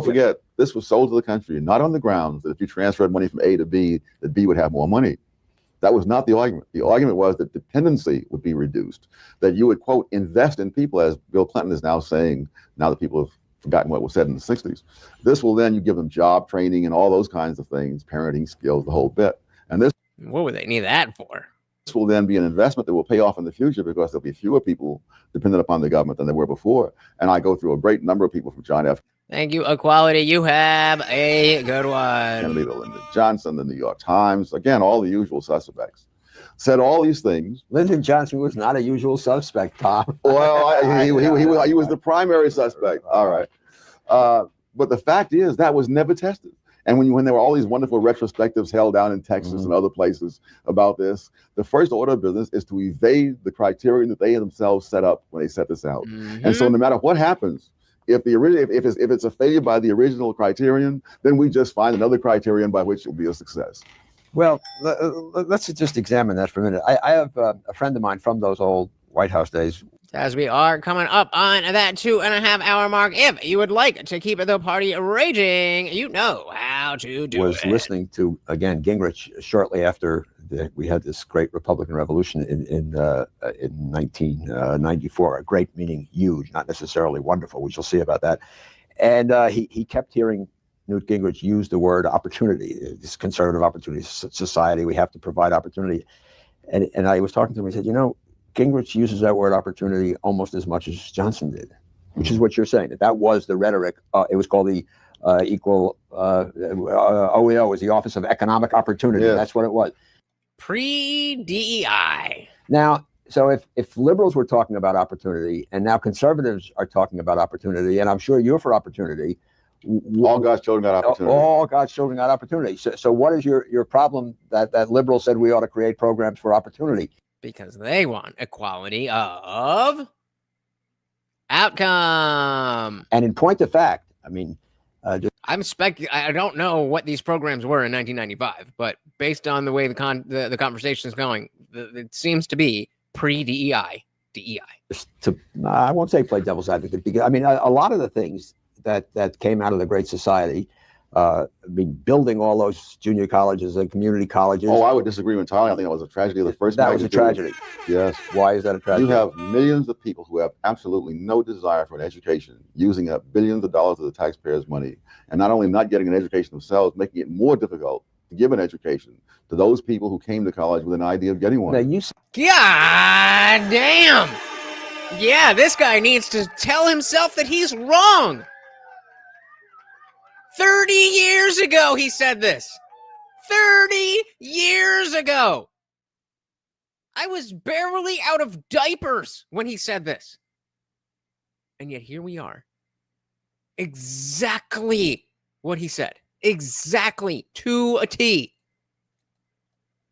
forget, this was sold to the country, not on the grounds that if you transferred money from A to B, that B would have more money. That was not the argument. The argument was that dependency would be reduced, that you would, quote, invest in people, as Bill Clinton is now saying, now that people have forgotten what was said in the 60s. This will then, you give them job training and all those kinds of things, parenting skills, the whole bit. And this. What would they need that for? This will then be an investment that will pay off in the future because there'll be fewer people dependent upon the government than there were before. And I go through a great number of people from John F. Thank you, Equality. You have a good one. Kennedy, Lyndon Johnson, the New York Times, again, all the usual suspects. Said all these things. Lyndon Johnson was not a usual suspect, Tom. Well, he was the primary suspect. All right. But the fact is that was never tested. And when there were all these wonderful retrospectives held down in Texas and other places about this, the first order of business is to evade the criterion that they themselves set up when they set this out. And so no matter what happens, if it's a failure by the original criterion, then we just find another criterion by which it will be a success. Well, let's just examine that for a minute. I have a friend of mine from those old White House days. As we are coming up on that 2.5 hour mark, if you would like to keep the party raging, you know how to do it. Was listening to, again, Gingrich shortly after we had this great Republican revolution in 1994. Great meaning huge, not necessarily wonderful. We shall see about that. And he kept hearing Newt Gingrich use the word opportunity. This conservative opportunity society, we have to provide opportunity. And I was talking to him, he said, you know, Gingrich uses that word opportunity almost as much as Johnson did, which is what you're saying, that was the rhetoric. It was called the OEO, was the Office of Economic Opportunity. That's what it was. Pre-DEI. Now, so if liberals were talking about opportunity and now conservatives are talking about opportunity, and I'm sure you're for opportunity. All God's children got opportunity. All God's children got opportunity. So what is your problem that liberals said we ought to create programs for opportunity? Because they want equality of outcome. And in point of fact, I mean, I don't know what these programs were in 1995, but based on the way the conversation is going, it seems to be pre-DEI. I won't say play devil's advocate, because I mean a lot of the things that came out of the Great Society. I mean, building all those junior colleges and community colleges. Oh, I would disagree entirely. I think that was a tragedy of the first magnitude. That was a tragedy. Yes. Why is that a tragedy? You have millions of people who have absolutely no desire for an education, using up billions of dollars of the taxpayers' money, and not only not getting an education themselves, making it more difficult to give an education to those people who came to college with an idea of getting one. Now God damn. Yeah, this guy needs to tell himself that he's wrong. 30 years ago, he said this. 30 years ago. I was barely out of diapers when he said this. And yet here we are. Exactly what he said. Exactly to a T.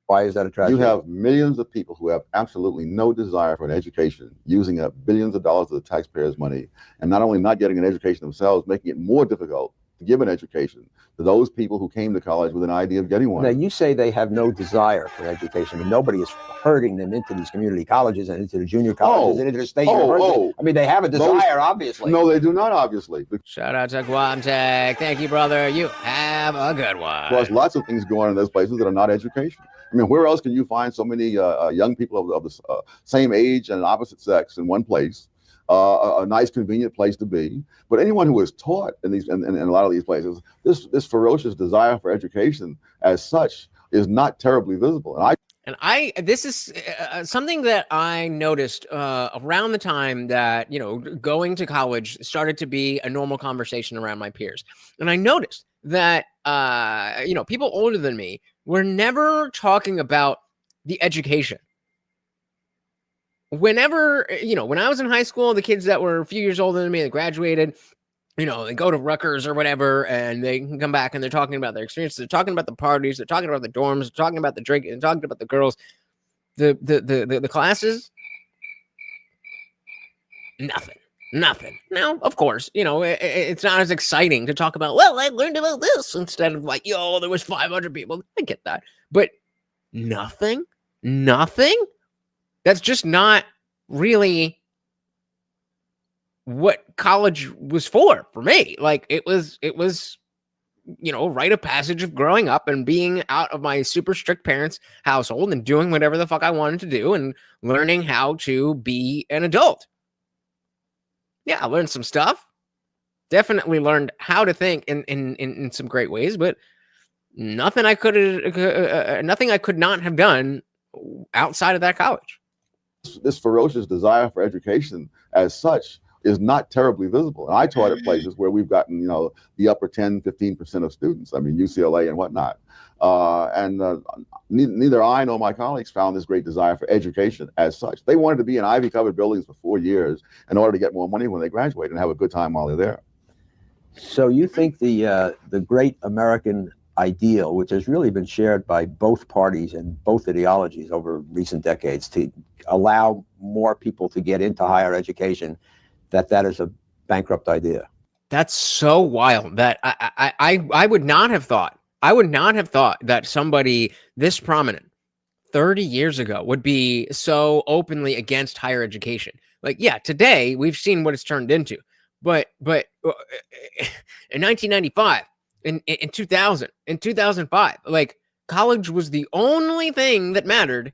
Why is that a tragedy? You have millions of people who have absolutely no desire for an education, using up billions of dollars of the taxpayers' money, and not only not getting an education themselves, making it more difficult to give an education to those people who came to college with an idea of getting one. Now, you say they have no desire for education. I mean, nobody is herding them into these community colleges and into the junior colleges and into the state university. I mean, they have a desire, obviously. No, they do not, obviously. Shout out to Guamtech. Thank you, brother. You have a good one. There's lots of things going on in those places that are not education. I mean, where else can you find so many young people of the same age and opposite sex in one place? A nice, convenient place to be. But anyone who is taught in a lot of these places, this ferocious desire for education as such is not terribly visible. This is something that I noticed around the time that, going to college started to be a normal conversation around my peers. And I noticed that, people older than me were never talking about the education. Whenever, when I was in high school, the kids that were a few years older than me that graduated, they go to Rutgers or whatever, and they can come back and they're talking about their experiences. They're talking about the parties. They're talking about the dorms. They're talking about the drinking. They're talking about the girls. The classes, nothing. Now, of course, it's not as exciting to talk about, well, I learned about this instead of like, there was 500 people. I get that. But nothing. That's just not really what college was for me. Like it was, rite of passage of growing up and being out of my super strict parents' household and doing whatever the fuck I wanted to do and learning how to be an adult. Yeah, I learned some stuff. Definitely learned how to think in some great ways, but nothing I could not have done outside of that college. This ferocious desire for education as such is not terribly visible. And I taught at places where we've gotten, the upper 10, 15% of students. I mean, UCLA and whatnot. Neither I nor my colleagues found this great desire for education as such. They wanted to be in ivy-covered buildings for 4 years in order to get more money when they graduate and have a good time while they're there. So you think the great American ideal, which has really been shared by both parties and both ideologies over recent decades, to allow more people to get into higher education, that is a bankrupt idea? That's so wild that I would not have thought. I would not have thought that somebody this prominent 30 years ago would be so openly against higher education. Like, yeah, today we've seen what it's turned into, but in 1995, in 2000, in 2005, like college was the only thing that mattered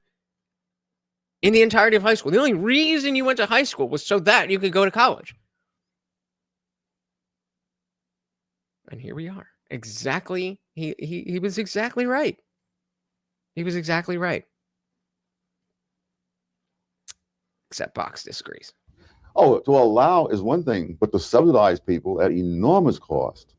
in the entirety of high school. The only reason you went to high school was so that you could go to college. And here we are. Exactly. He was exactly right. He was exactly right. Except Box disagrees. Oh, to allow is one thing, but to subsidize people at enormous cost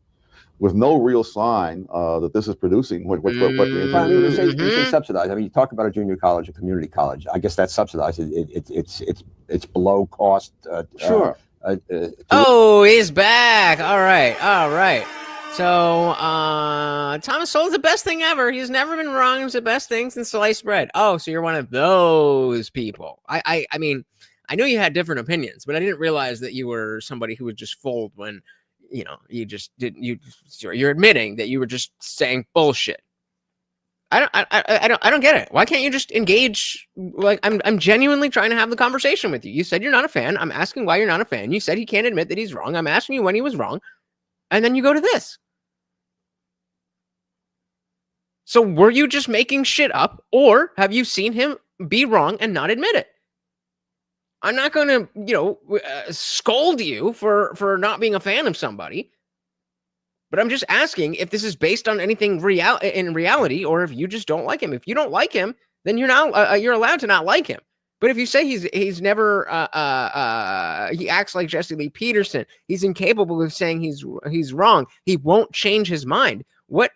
with no real sign that this is producing what the you say subsidized. I mean, you talk about a junior college, a community college. I guess that's subsidized. It's below cost. Sure. He's back. All right. So Thomas Sowell's the best thing ever. He's never been wrong. He's the best thing since sliced bread. Oh, so you're one of those people. I mean, I knew you had different opinions, but I didn't realize that you were somebody who would just fold when you just didn't. You're admitting that you were just saying bullshit. I don't get it. Why can't you just engage? Like I'm genuinely trying to have the conversation with you. You said you're not a fan. I'm asking why you're not a fan. You said he can't admit that he's wrong. I'm asking you when he was wrong, and then you go to this. So were you just making shit up, or have you seen him be wrong and not admit it? I'm not going to, scold you for not being a fan of somebody, but I'm just asking if this is based on anything in reality, or if you just don't like him. If you don't like him, then you're allowed to not like him. But if you say he's never he acts like Jesse Lee Peterson, he's incapable of saying he's wrong, he won't change his mind. What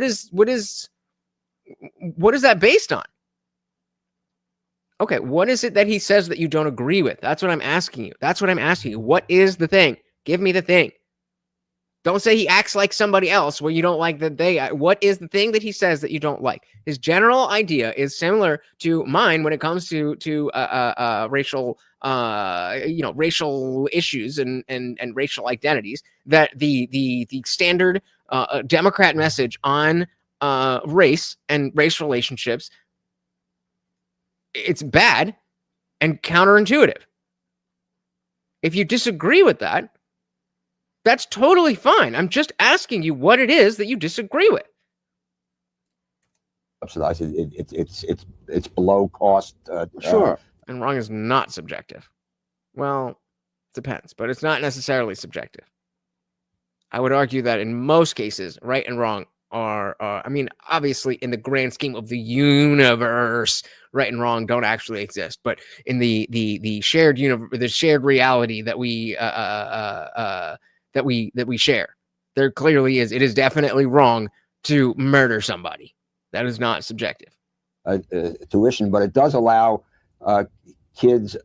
is that based on? Okay, what is it that he says that you don't agree with? That's what I'm asking you. What is the thing? Give me the thing. Don't say he acts like somebody else where you don't like that they. What is the thing that he says that you don't like? His general idea is similar to mine when it comes to racial, racial issues and racial identities. That the standard Democrat message on race and race relationships, it's bad and counterintuitive. If you disagree with that, that's totally fine. I'm just asking you what it is that you disagree with. Subsidized. It's below cost. Sure. And wrong is not subjective. Well, depends, but it's not necessarily subjective. I would argue that in most cases, right and wrong are I mean, obviously, in the grand scheme of the universe, right and wrong don't actually exist. But in the shared the shared reality that we that we share, there clearly is. It is definitely wrong to murder somebody. That is not subjective. Tuition, but it does allow kids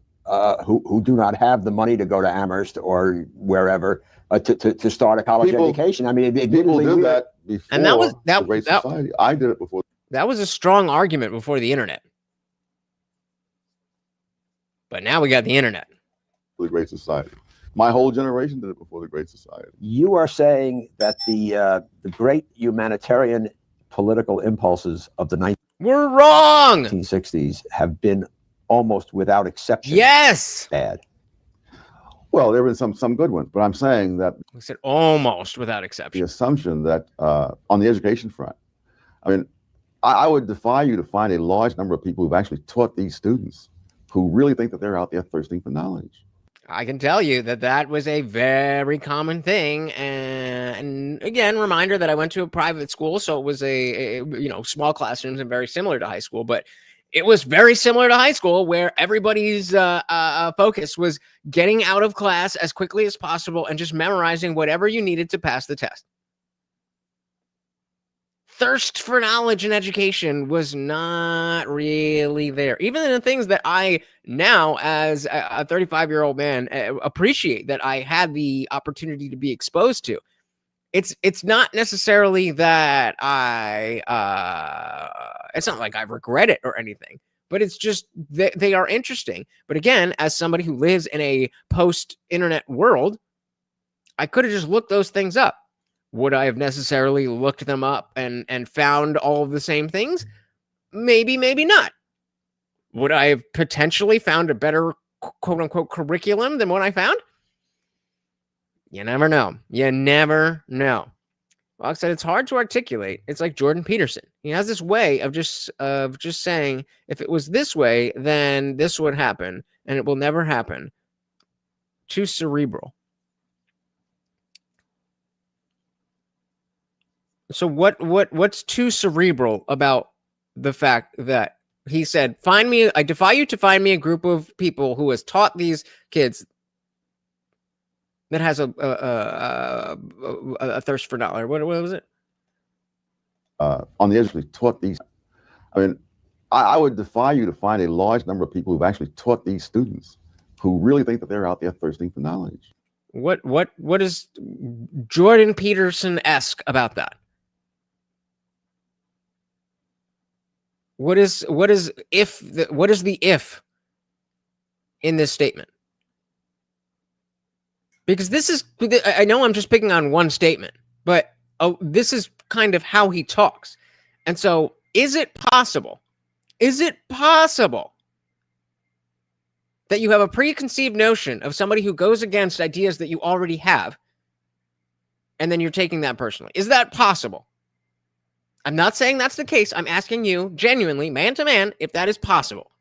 who do not have the money to go to Amherst or wherever to start a college education. I mean, people did that before. And that was the Great Society. I did it before. That was a strong argument before the internet. But now we got the internet. The Great Society. My whole generation did it before the Great Society. You are saying that the great humanitarian political impulses of the We're wrong. 1960s have been almost without exception. Yes. Bad. Well, there have been some good ones, but I'm saying that we said almost without exception. The assumption that on the education front, I mean, I would defy you to find a large number of people who've actually taught these students who really think that they're out there thirsting for knowledge. I can tell you that that was a very common thing. And again, reminder that I went to a private school, so it was a small classrooms and very similar to high school, but it was very similar to high school where everybody's focus was getting out of class as quickly as possible and just memorizing whatever you needed to pass the test. Thirst for knowledge and education was not really there. Even in the things that I now, as a 35-year-old man, appreciate that I had the opportunity to be exposed to. It's not necessarily that it's not like I regret it or anything, but it's just they are interesting. But again, as somebody who lives in a post-internet world, I could have just looked those things up. Would I have necessarily looked them up and found all of the same things? Maybe, maybe not. Would I have potentially found a better quote-unquote curriculum than what I found? You never know. You never know. Like I said, it's hard to articulate. It's like Jordan Peterson. He has this way of just saying, if it was this way, then this would happen, and it will never happen. Too cerebral. So what's too cerebral about the fact that he said, I defy you to find me a group of people who has taught these kids that has a thirst for knowledge. What was it? On the edge, we taught these. I mean, I would defy you to find a large number of people who've actually taught these students who really think that they're out there thirsting for knowledge. What is Jordan Peterson-esque about that? What is the if in this statement? Because this is, I know I'm just picking on one statement, but this is kind of how he talks. And so is it possible that you have a preconceived notion of somebody who goes against ideas that you already have, and then you're taking that personally? Is that possible? I'm not saying that's the case. I'm asking you genuinely, man to man, if that is possible.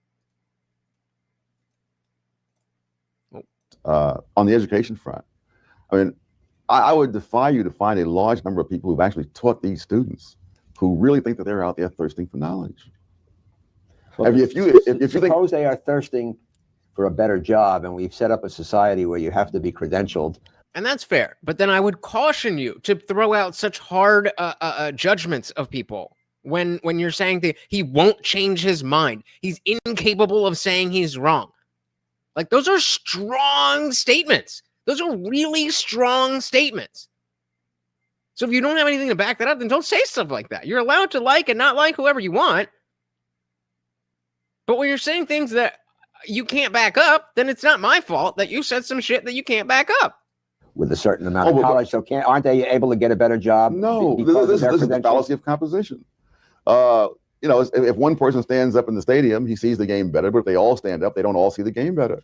On the education front, I mean, I would defy you to find a large number of people who've actually taught these students who really think that they're out there thirsting for knowledge. Well, if you suppose they are thirsting for a better job, and we've set up a society where you have to be credentialed. And that's fair. But then I would caution you to throw out such hard judgments of people when you're saying that he won't change his mind. He's incapable of saying he's wrong. Like, those are strong statements. Those are really strong statements. So if you don't have anything to back that up, then don't say stuff like that. You're allowed to like and not like whoever you want. But when you're saying things that you can't back up, then it's not my fault that you said some shit that you can't back up. With a certain amount of college, so aren't they able to get a better job? No, because this of their is the fallacy of composition. If one person stands up in the stadium, he sees the game better. But if they all stand up, they don't all see the game better.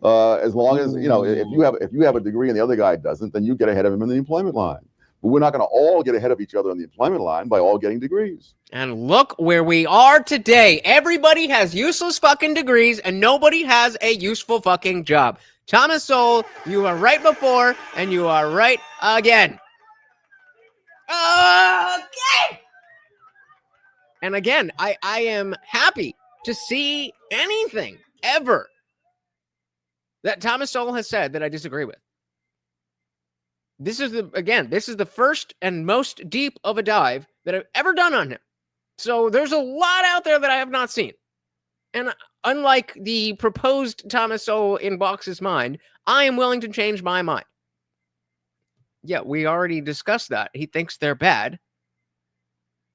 As long as if you have a degree and the other guy doesn't, then you get ahead of him in the employment line. But we're not going to all get ahead of each other in the employment line by all getting degrees. And look where we are today. Everybody has useless fucking degrees and nobody has a useful fucking job. Thomas Sowell, you are right before and you are right again. Okay. And again, I am happy to see anything ever that Thomas Sowell has said that I disagree with. This is the first and most deep of a dive that I've ever done on him. So there's a lot out there that I have not seen. And unlike the proposed Thomas Sowell in Box's mind, I am willing to change my mind. Yeah, we already discussed that. He thinks they're bad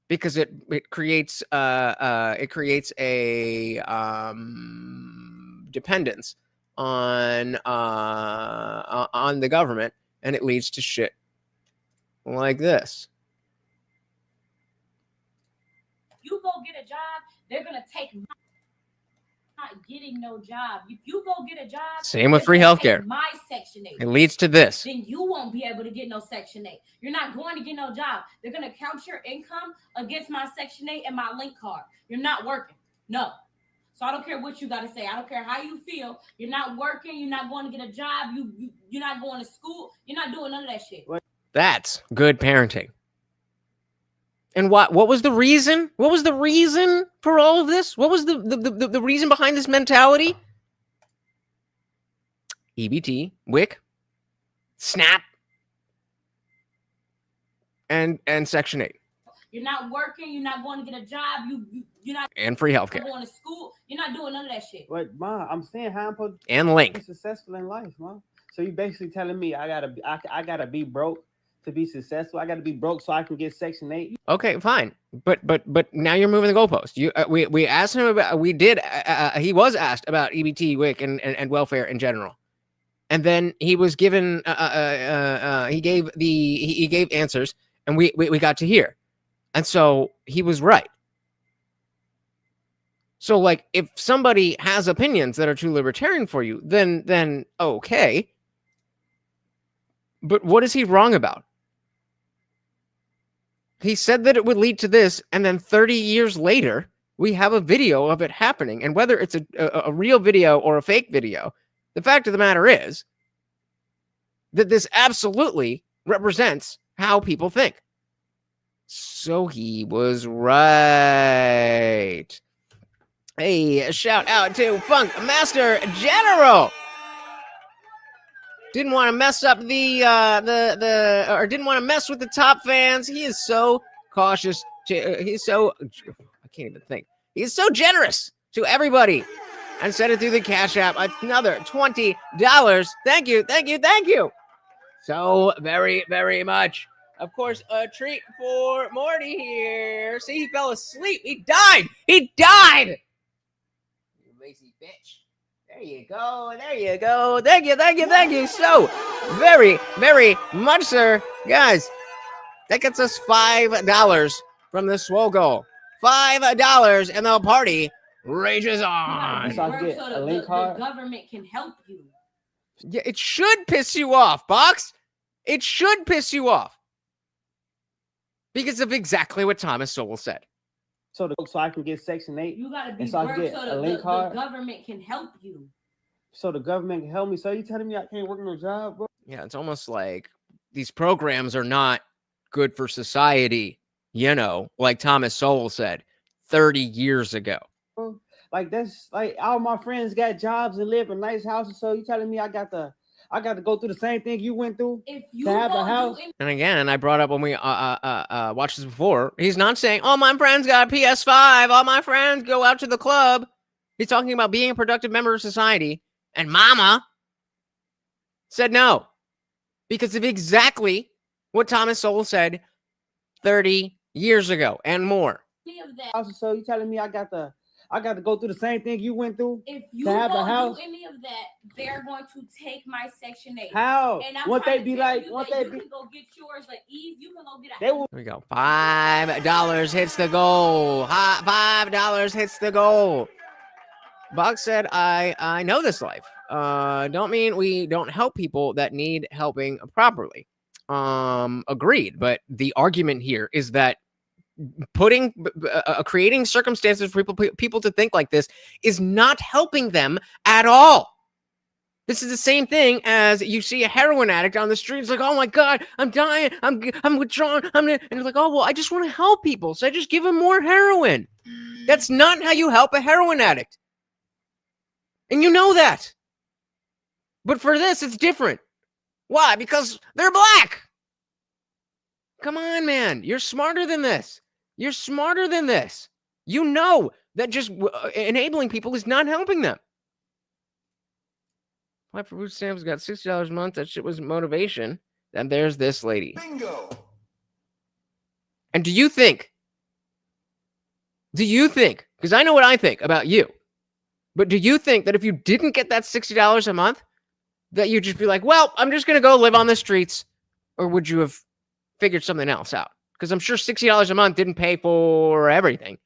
because it creates a dependence on the government. And it leads to shit like this. You go get a job, they're going to take not getting no job. If you go get a job, same with free healthcare. My Section 8. It leads to this. Then you won't be able to get no Section 8. You're not going to get no job. They're going to count your income against my Section 8 and my link card. You're not working. No. So I don't care what you got to say. I don't care how you feel. You're not working. You're not going to get a job. You're not going to school. You're not doing none of that shit. That's good parenting. And what was the reason? What was the reason for all of this? What was the reason behind this mentality? EBT, WIC, SNAP, and Section 8. You're not working. You're not going to get a job. You're not and free healthcare. Going to school. You're not doing none of that shit. But Ma, I'm saying how I'm supposed to and Link be successful in life, Ma. So you basically telling me I gotta be broke to be successful. I gotta be broke so I can get Section 8. Okay, fine. But now you're moving the goalpost. We asked him about. He was asked about EBT, WIC, and welfare in general. And then he was given. He gave answers, and we got to hear. And so he was right. So, like, if somebody has opinions that are too libertarian for you, then okay. But what is he wrong about? He said that it would lead to this, and then 30 years later, we have a video of it happening. And whether it's a real video or a fake video, the fact of the matter is that this absolutely represents how people think. So he was right. Hey, a shout out to Funk Master General. Didn't want to mess up or didn't want to mess with the top fans. He is so cautious. He's so, I can't even think. He's so generous to everybody. And sent it through the Cash App. Another $20. Thank you, thank you, thank you. So very, very much. Of course, a treat for Morty here. See, he fell asleep. He died. He died. You lazy bitch. There you go. There you go. Thank you, thank you, thank you so very, very much, sir. Guys, that gets us $5 from the Swole goal. $5, and the party rages on. So the government can help you. Yeah, it should piss you off, Box. It should piss you off. Because of exactly what Thomas Sowell said. So I can get Section 8. You gotta be so broke so the government can help you. So the government can help me. So you telling me I can't work no job, bro? Yeah, it's almost like these programs are not good for society, like Thomas Sowell said 30 years ago. Like that's like all my friends got jobs and live in nice houses. So you telling me I got to go through the same thing you went through to have a house? And again, I brought up when we watched this before, he's not saying, oh, my friends got a PS5. All my friends go out to the club. He's talking about being a productive member of society. And Mama said no. Because of exactly what Thomas Sowell said 30 years ago and more. Also, so you telling me I got to go through the same thing you went through? If you to have a don't house? do any of that, they're going to take my Section 8. How? And I'm Won't trying they to be tell like? you Won't that they you be? can go get yours at ease. You can go get a They will. Here we go. $5 hits the goal. $5 hits the goal. Buck said, I know this life. Don't mean we don't help people that need helping properly. Agreed. But the argument here is that creating circumstances for people to think like this is not helping them at all. This is the same thing as you see a heroin addict on the street. It's like, oh my God, I'm dying. I'm withdrawn. And you're like, oh, well, I just want to help people. So I just give them more heroin. That's not how you help a heroin addict. And you know that. But for this, it's different. Why? Because they're black. Come on, man. You're smarter than this. You're smarter than this. You know that just enabling people is not helping them. Apply for food stamps, got $60 a month. That shit was motivation. Then there's this lady. Bingo. And do you think, because I know what I think about you, but do you think that if you didn't get that $60 a month, that you'd just be like, well, I'm just going to go live on the streets? Or would you have figured something else out? Because I'm sure $60 a month didn't pay for everything.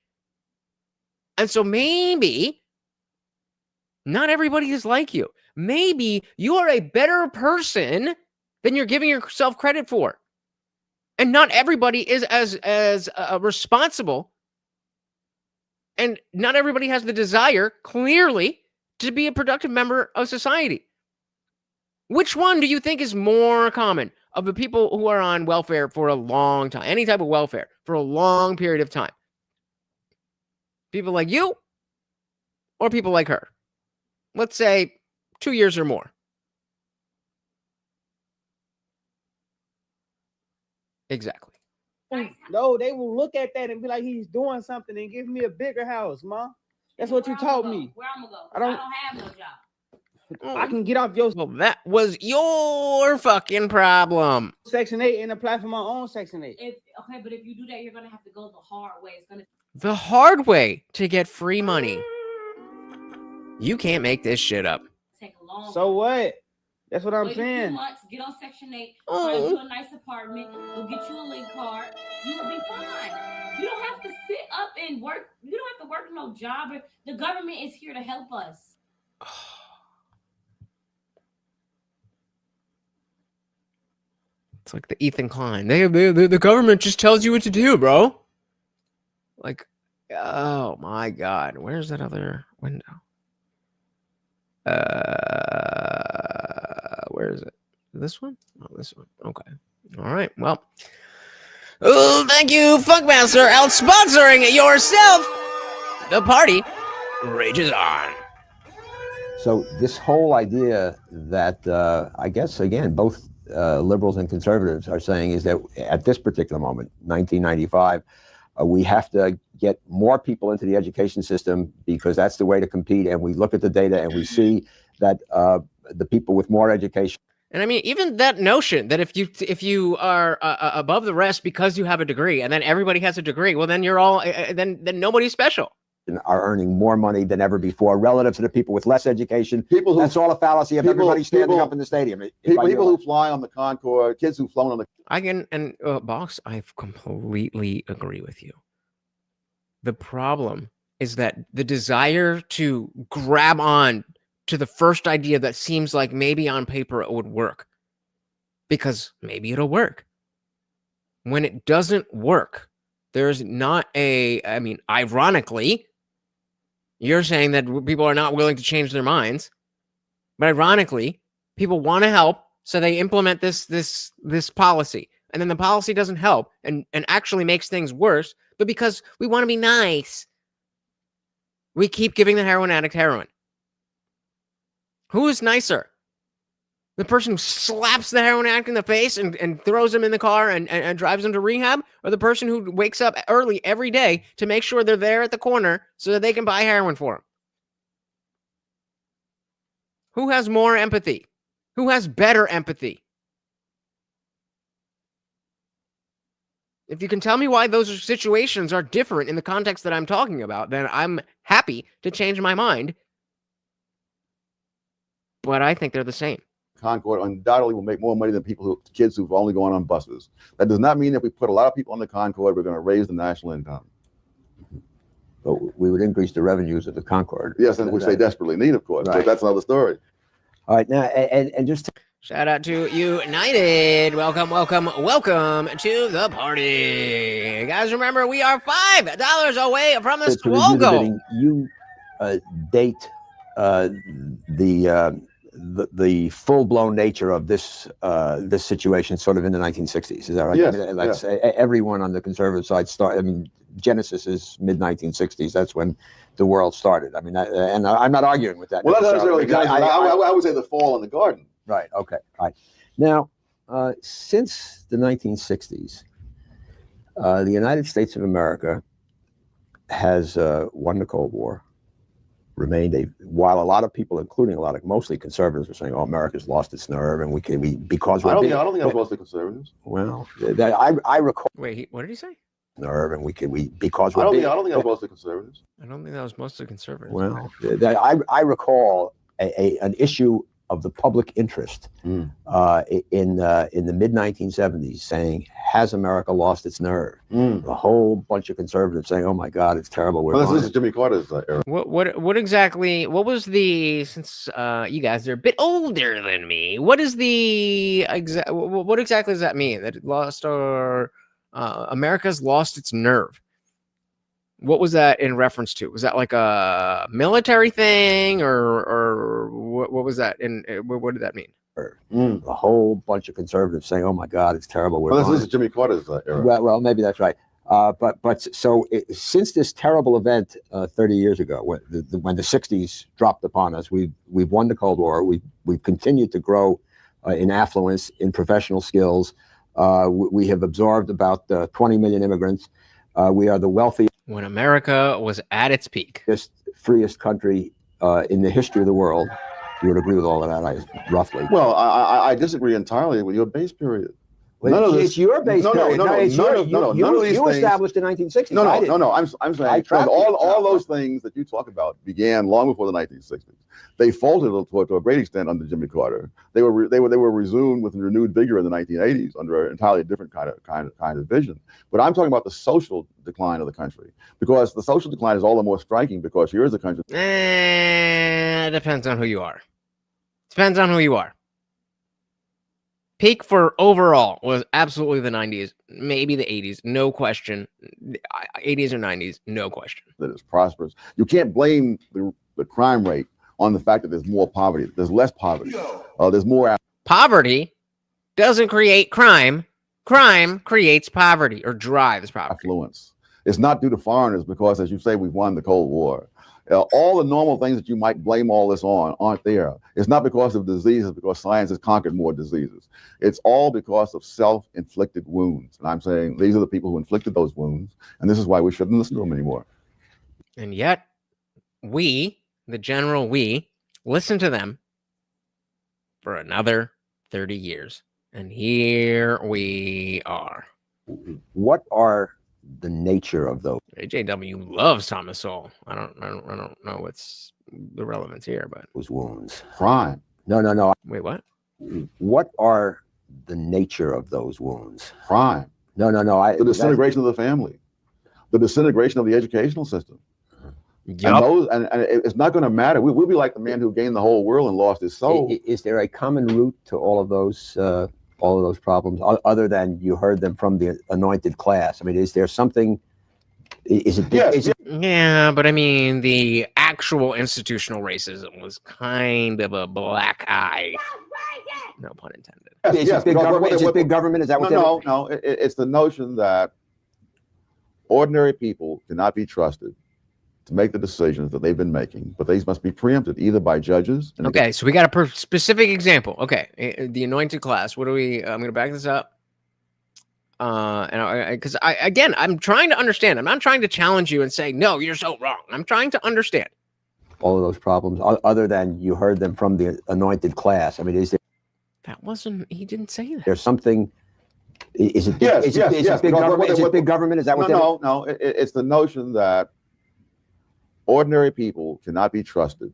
And so maybe not everybody is like you. Maybe you are a better person than you're giving yourself credit for. And not everybody is as responsible. And not everybody has the desire, clearly, to be a productive member of society. Which one do you think is more common of the people who are on welfare for a long time? Any type of welfare for a long period of time? People like you or people like her? Let's say 2 years or more. Exactly. No, they will look at that and be like, he's doing something and give me a bigger house, ma. That's what you taught me. Where I'm gonna go? I don't have no job. I can get off your. Well, that was your fucking problem. Section 8 and apply for my own Section 8. But if you do that, you're gonna have to go the hard way. It's gonna The hard way to get free money. You can't make this shit up. take a long. So what? That's what I'm Wait saying. a few months, get on Section 8, find you a nice apartment, go get you a link card. You'll be fine. You don't have to sit up and work. You don't have to work no job. The government is here to help us. It's like the Ethan Klein. The government just tells you what to do, bro. Like, oh my God. Where's that other window? Where is it? This one? Oh, this one. Okay. All right. Well, oh, thank you, Funkmaster, out sponsoring yourself. The party rages on. So this whole idea that I guess, again, both liberals and conservatives are saying is that at this particular moment, 1995, we have to get more people into the education system because that's the way to compete. And we look at the data and we see that the people with more education. And I mean, even that notion that if you are above the rest because you have a degree, and then everybody has a degree, well, then you're all then nobody's special. Are earning more money than ever before relative to the people with less education. That's all a fallacy of everybody standing up in the stadium. People who fly on the Concorde, kids who've flown on the. I can, and Box, I completely agree with you. The problem is that the desire to grab on to the first idea that seems like maybe on paper it would work, because maybe it'll work. When it doesn't work, there's not I mean, ironically, you're saying that people are not willing to change their minds, but ironically, people want to help, so they implement this policy, and then the policy doesn't help and actually makes things worse. But because we want to be nice, we keep giving the heroin addict heroin. Who is nicer? The person who slaps the heroin addict in the face and throws him in the car and drives him to rehab? Or the person who wakes up early every day to make sure they're there at the corner so that they can buy heroin for him? Who has more empathy? Who has better empathy? If you can tell me why those situations are different in the context that I'm talking about, then I'm happy to change my mind. But I think they're the same. Concord undoubtedly will make more money than kids who've only gone on buses. That does not mean that we put a lot of people on the Concord, we're going to raise the national income. But we would increase the revenues of the Concord. Yes, and which they desperately need, of course. Right. But that's another story. All right, now, and just shout out to United. Welcome to the party. Guys, remember, we are $5 away from the Squogo. You date the full-blown nature of this situation sort of in the 1960s. Is that right? Yes, I mean, everyone on the conservative side Genesis is mid-1960s. That's when the world started. I mean, and I'm not arguing with that. Well, that's necessarily. I would say the fall in the garden. Right. Okay. Right. Now, since the 1960s, the United States of America has won the Cold War, remained while a lot of people, including mostly conservatives, are saying, "Oh, America's lost its nerve," and because we're I don't think that was mostly conservatives. Well, I recall. Wait, what did he say? Nerve, and because we're I don't think that was mostly conservatives. I don't think that was mostly conservative. Well, I recall an issue of the public interest in the mid 1970s saying, "Has America lost its nerve?" A whole bunch of conservatives saying, "Oh my God, it's terrible." This is Jimmy Carter's era. What exactly? What was the? Since you guys are a bit older than me, what is the exact? What exactly does that mean? That it lost our America's lost its nerve. What was that in reference to? Was that like a military thing, or what was that? And what did that mean? A whole bunch of conservatives saying, "Oh my God, it's terrible." This is Jimmy Carter's era. Well, maybe that's right. Since this terrible event 30 years ago, when the 60s dropped upon us, we've won the Cold War. We've continued to grow in affluence, in professional skills. We have absorbed about 20 million immigrants. We are the wealthiest. When America was at its peak. Freest country in the history of the world. You would agree with all of that, roughly. Well, I disagree entirely with your base period. It's your base period. You established in 1960s. No. I'm saying all those things that you talk about began long before the 1960s. They faltered to a great extent under Jimmy Carter. They were resumed with renewed vigor in the 1980s under an entirely different kind of vision. But I'm talking about the social decline of the country, because the social decline is all the more striking because here is a country. It depends on who you are. Depends on who you are. Peak for overall was absolutely the 90s, maybe the 80s, no question. 80s or 90s, no question. That is prosperous. You can't blame the crime rate on the fact that there's more poverty. There's less poverty. There's more. Poverty doesn't create crime. Crime creates poverty or drives poverty. Affluence. It's not due to foreigners because, as you say, we've won the Cold War. All the normal things that you might blame all this on aren't there. It's not because of diseases, because science has conquered more diseases. It's all because of self-inflicted wounds. And I'm saying these are the people who inflicted those wounds, and this is why we shouldn't listen to them anymore. And yet, we, the general we, listen to them for another 30 years. And here we are. What are the nature of those? AJW loves Thomas Sowell. I don't know what's the relevance here, but those wounds. Crime. No. Wait, what? What are the nature of those wounds? Crime. No. The disintegration of the family, the disintegration of the educational system. Yep. And it's not going to matter. We'll be like the man who gained the whole world and lost his soul. Is there a common root to all of those problems, other than you heard them from the anointed class? I mean, is there something? Yeah, but I mean, the actual institutional racism was kind of a black eye. No pun intended. Is it big government? Is that what? No. It's the notion that ordinary people cannot be trusted to make the decisions that they've been making, but these must be preempted either by judges. Okay, so we got a specific example. Okay, the anointed class. What do we? I'm going to back this up. Because I'm trying to understand. I'm not trying to challenge you and say no, you're so wrong. I'm trying to understand all of those problems, other than you heard them from the anointed class. I mean, is there? That wasn't. He didn't say that. There's something. Is it Yes, is yes, it, is yes. it big because government? Is it big government? Is that what? No. It's the notion that ordinary people cannot be trusted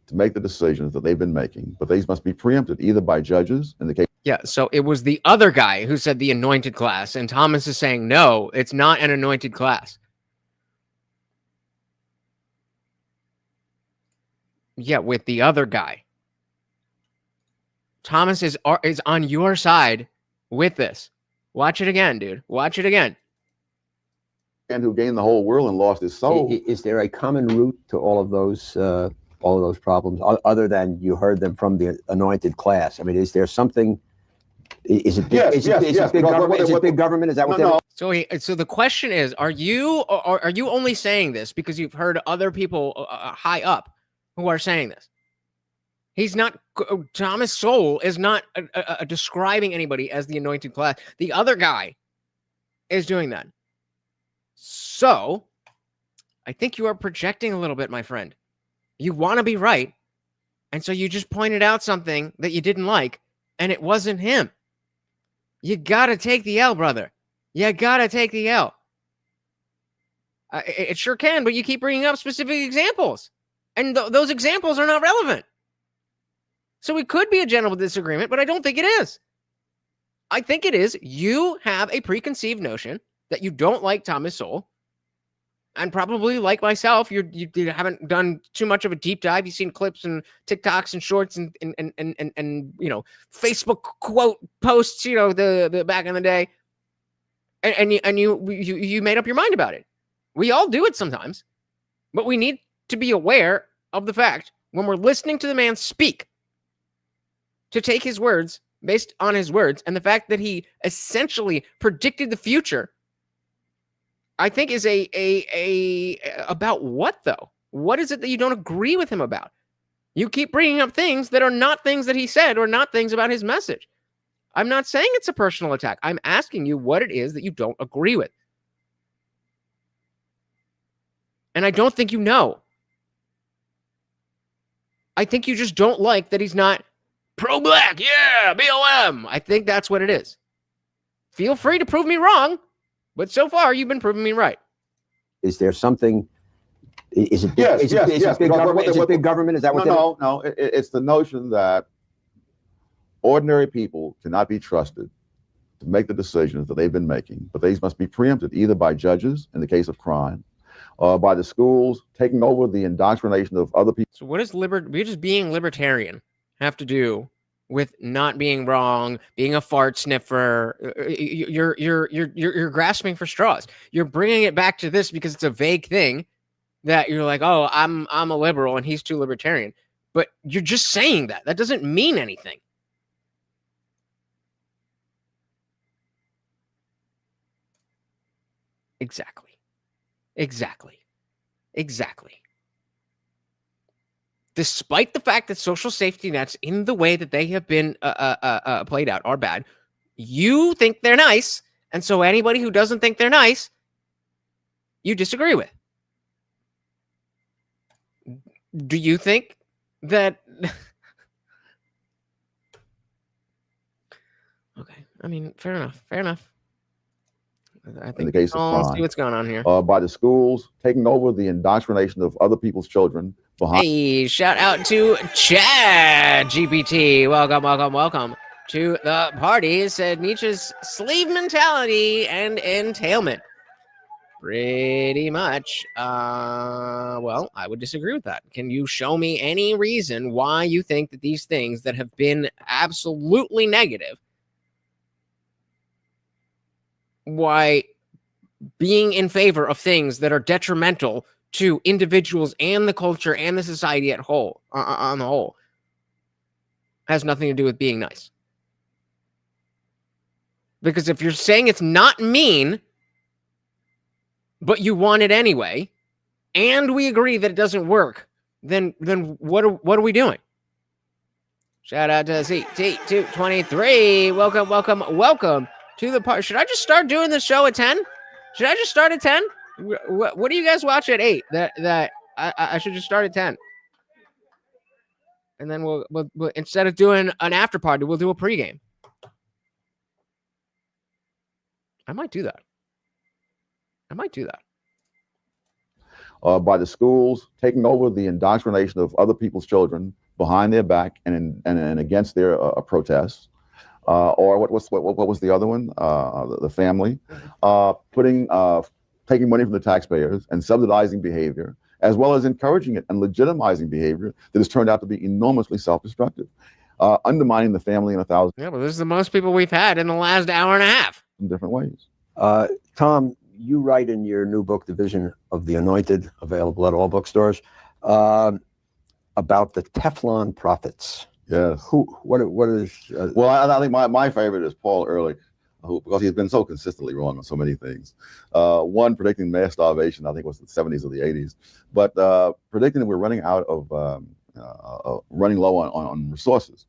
to make the decisions that they've been making, but these must be preempted either by judges in the case. Yeah, so it was the other guy who said the anointed class, and Thomas is saying, no, it's not an anointed class. Yeah, with the other guy. Thomas is on your side with this. Watch it again, dude. Watch it again. And who gained the whole world and lost his soul. Is there a common root to all of those problems, other than you heard them from the anointed class? I mean, is there something? Is it big, Yes, is yes, it, is yes, it big because government? Is it big government? Is that what? No. So the question is, are you only saying this because you've heard other people high up who are saying this? He's not. Thomas Sowell is not describing anybody as the anointed class. The other guy is doing that. So I think you are projecting a little bit, my friend. You want to be right, and so you just pointed out something that you didn't like, and it wasn't him. You gotta take the L, brother. You gotta take the L. It sure can, but you keep bringing up specific examples, and those examples are not relevant. So it could be a general disagreement, but I don't think it is. I think it is you have a preconceived notion that you don't like Thomas Sowell, and probably like myself, you haven't done too much of a deep dive. You've seen clips and TikToks and shorts and Facebook quote posts, the back in the day, and you made up your mind about it. We all do it sometimes, but we need to be aware of the fact when we're listening to the man speak, to take his words based on his words, and the fact that he essentially predicted the future. I think is about what, though? What is it that you don't agree with him about? You keep bringing up things that are not things that he said or not things about his message. I'm not saying it's a personal attack. I'm asking you what it is that you don't agree with. And I don't think you know. I think you just don't like that he's not pro-black. Yeah, BLM. I think that's what it is. Feel free to prove me wrong. But so far, you've been proving me right. Is there something? Is it? Yes, is yes, it, is yes. it big government? Is it big government? Is that what? No. It's the notion that ordinary people cannot be trusted to make the decisions that they've been making, but these must be preempted either by judges in the case of crime, by the schools taking over the indoctrination of other people. So what does just being libertarian have to do with not being wrong, being a fart sniffer? You're grasping for straws. You're bringing it back to this because it's a vague thing that you're like, oh, I'm a liberal and he's too libertarian. But you're just saying that. That doesn't mean anything. Exactly. Despite the fact that social safety nets in the way that they have been played out are bad, you think they're nice. And so anybody who doesn't think they're nice, you disagree with. Do you think that... Okay. I mean, fair enough. I think in the case of crime, see what's going on here. By the schools taking over the indoctrination of other people's children. Hey, shout out to Chad GPT. Welcome to the party. Said Nietzsche's sleeve mentality and entailment. Pretty much. Well, I would disagree with that. Can you show me any reason why you think that these things that have been absolutely negative, why being in favor of things that are detrimental to individuals and the culture and the society at whole, on the whole, has nothing to do with being nice? Because if you're saying it's not mean, but you want it anyway, and we agree that it doesn't work, then what are we doing? Shout out to CT223. Welcome to the party. Should I just start doing the show at 10? Should I just start at 10? What do you guys watch at 8? That I should just start at 10. And then we'll instead of doing an after party, we'll do a pregame. I might do that. By the schools taking over the indoctrination of other people's children behind their back and against their protests. Or what was the other one? The family taking money from the taxpayers and subsidizing behavior, as well as encouraging it and legitimizing behavior that has turned out to be enormously self-destructive, undermining the family in 1,000. Yeah, but this is the most people we've had in the last hour and a half. In different ways. Tom, you write in your new book, Division of the Anointed, available at all bookstores, about the Teflon prophets. Yes. What is? Well, I think my favorite is Paul Ehrlich, because he's been so consistently wrong on so many things. One, predicting mass starvation, I think was the 70s or the 80s, but predicting that we're running out of, running low on resources.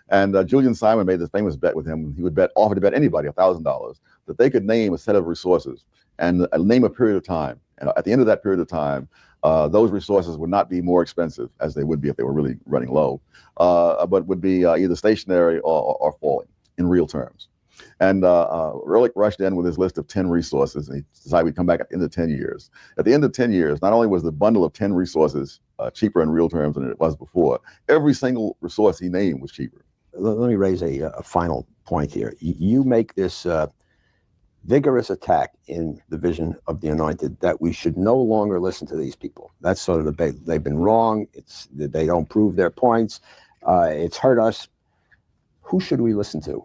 And Julian Simon made this famous bet with him. He would offer to bet anybody $1,000 that they could name a set of resources and name a period of time. And at the end of that period of time, those resources would not be more expensive, as they would be if they were really running low, but would be either stationary or falling in real terms. And Ehrlich rushed in with his list of 10 resources, and he decided we'd come back at the end of 10 years. At the end of 10 years, not only was the bundle of 10 resources cheaper in real terms than it was before, every single resource he named was cheaper. Let me raise a final point here. You make this vigorous attack in the Vision of the Anointed that we should no longer listen to these people. That's sort of the debate. They've been wrong. They don't prove their points. It's hurt us. Who should we listen to?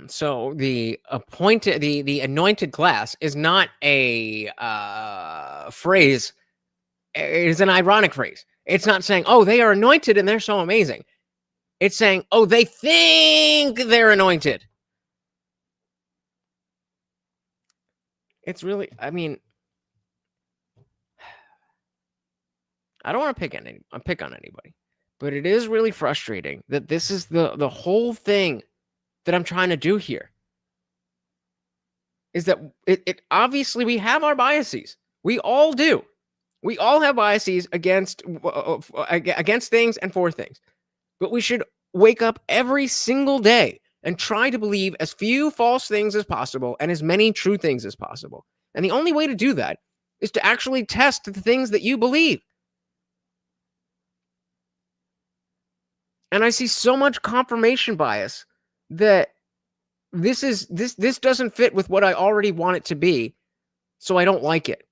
So the anointed class is not a phrase. It is an ironic phrase. It's not saying, oh, they are anointed and they're so amazing. It's saying, oh, they think they're anointed. It's really, I mean, I don't want to pick on anybody, but it is really frustrating that this is the whole thing that I'm trying to do here. Is that it obviously we have our biases. We all do. We all have biases against things and for things. But we should wake up every single day and try to believe as few false things as possible and as many true things as possible. And the only way to do that is to actually test the things that you believe. And I see so much confirmation bias that this doesn't fit with what I already want it to be, so I don't like it.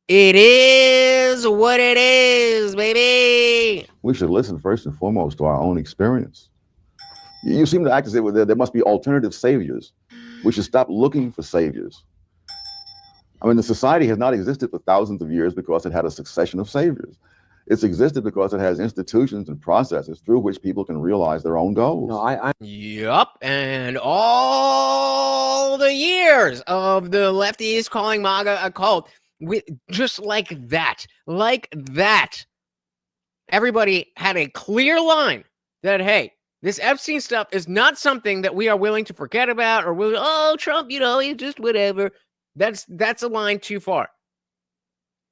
It is what it is, baby. We should listen first and foremost to our own experience. You seem to act as if there must be alternative saviors. We should stop looking for saviors. I mean, the society has not existed for thousands of years because it had a succession of saviors. It's existed because it has institutions and processes through which people can realize their own goals. Yup, and all the years of the lefties calling MAGA a cult, just like that, everybody had a clear line that, hey, this Epstein stuff is not something that we are willing to forget about, or oh, Trump, he's just whatever. That's a line too far.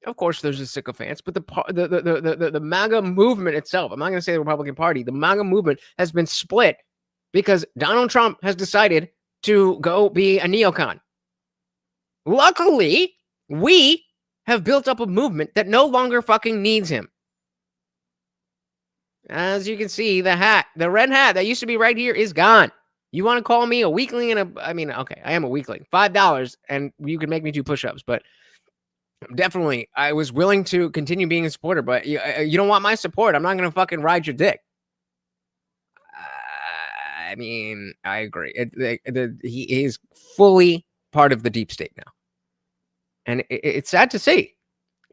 Of course, there's the sycophants, but the MAGA movement itself, I'm not going to say the Republican Party, the MAGA movement has been split because Donald Trump has decided to go be a neocon. Luckily, we have built up a movement that no longer fucking needs him. As you can see, the red hat that used to be right here is gone. You want to call me a weakling okay, I am a weakling. $5 and you can make me do push-ups, but definitely, I was willing to continue being a supporter, but you don't want my support. I'm not going to fucking ride your dick. I mean, I agree. He is fully part of the deep state now. And it's sad to see.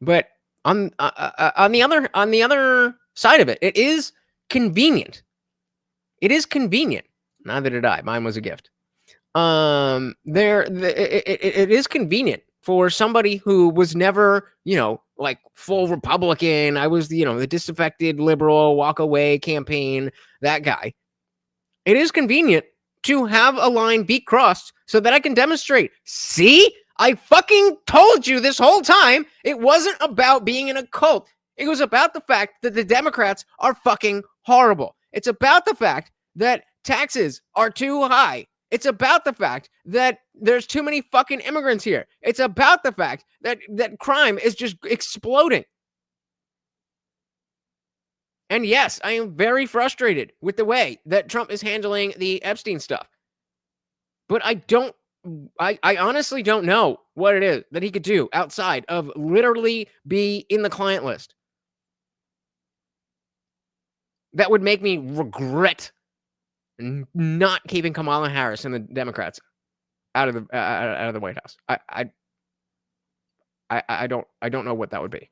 But on the other side of it, it is convenient. It is convenient. Neither did I. Mine was a gift. It is convenient for somebody who was never, like full Republican. I was, the disaffected liberal walk away campaign, that guy. It is convenient to have a line be crossed so that I can demonstrate. See, I fucking told you this whole time it wasn't about being in a cult. It was about the fact that the Democrats are fucking horrible. It's about the fact that taxes are too high It's about the fact that there's too many fucking immigrants here. It's about the fact that crime is just exploding. And yes, I am very frustrated with the way that Trump is handling the Epstein stuff. But I honestly don't know what it is that he could do outside of literally be in the client list that would make me regret not keeping Kamala Harris and the Democrats out of the White House. I don't know what that would be.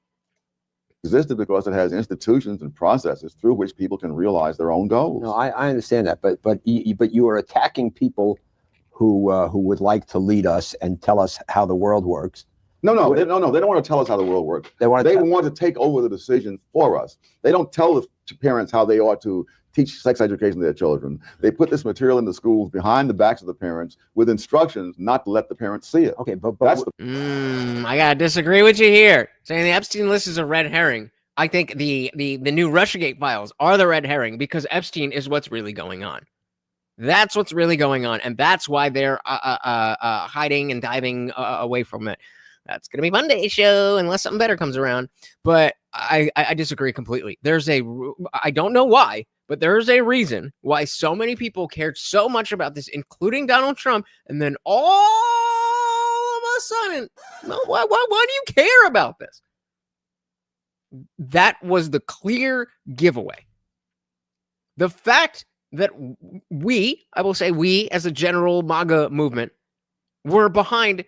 Existed because it has institutions and processes through which people can realize their own goals. No, I understand that, but you are attacking people who would like to lead us and tell us how the world works. No. They don't want to tell us how the world works. They want to take over the decision for us. They don't tell the parents how they ought to teach sex education to their children. They put this material in the schools behind the backs of the parents with instructions not to let the parents see it. Okay, but that's I gotta disagree with you here. Saying the Epstein list is a red herring. I think the new Russiagate files are the red herring because Epstein is what's really going on. That's what's really going on, and that's why they're hiding and diving away from it. That's gonna be Monday's show unless something better comes around. But I disagree completely. I don't know why, but there's a reason why so many people cared so much about this, including Donald Trump, and then all of a sudden, why do you care about this? That was the clear giveaway. The fact that I will say we as a general MAGA movement were behind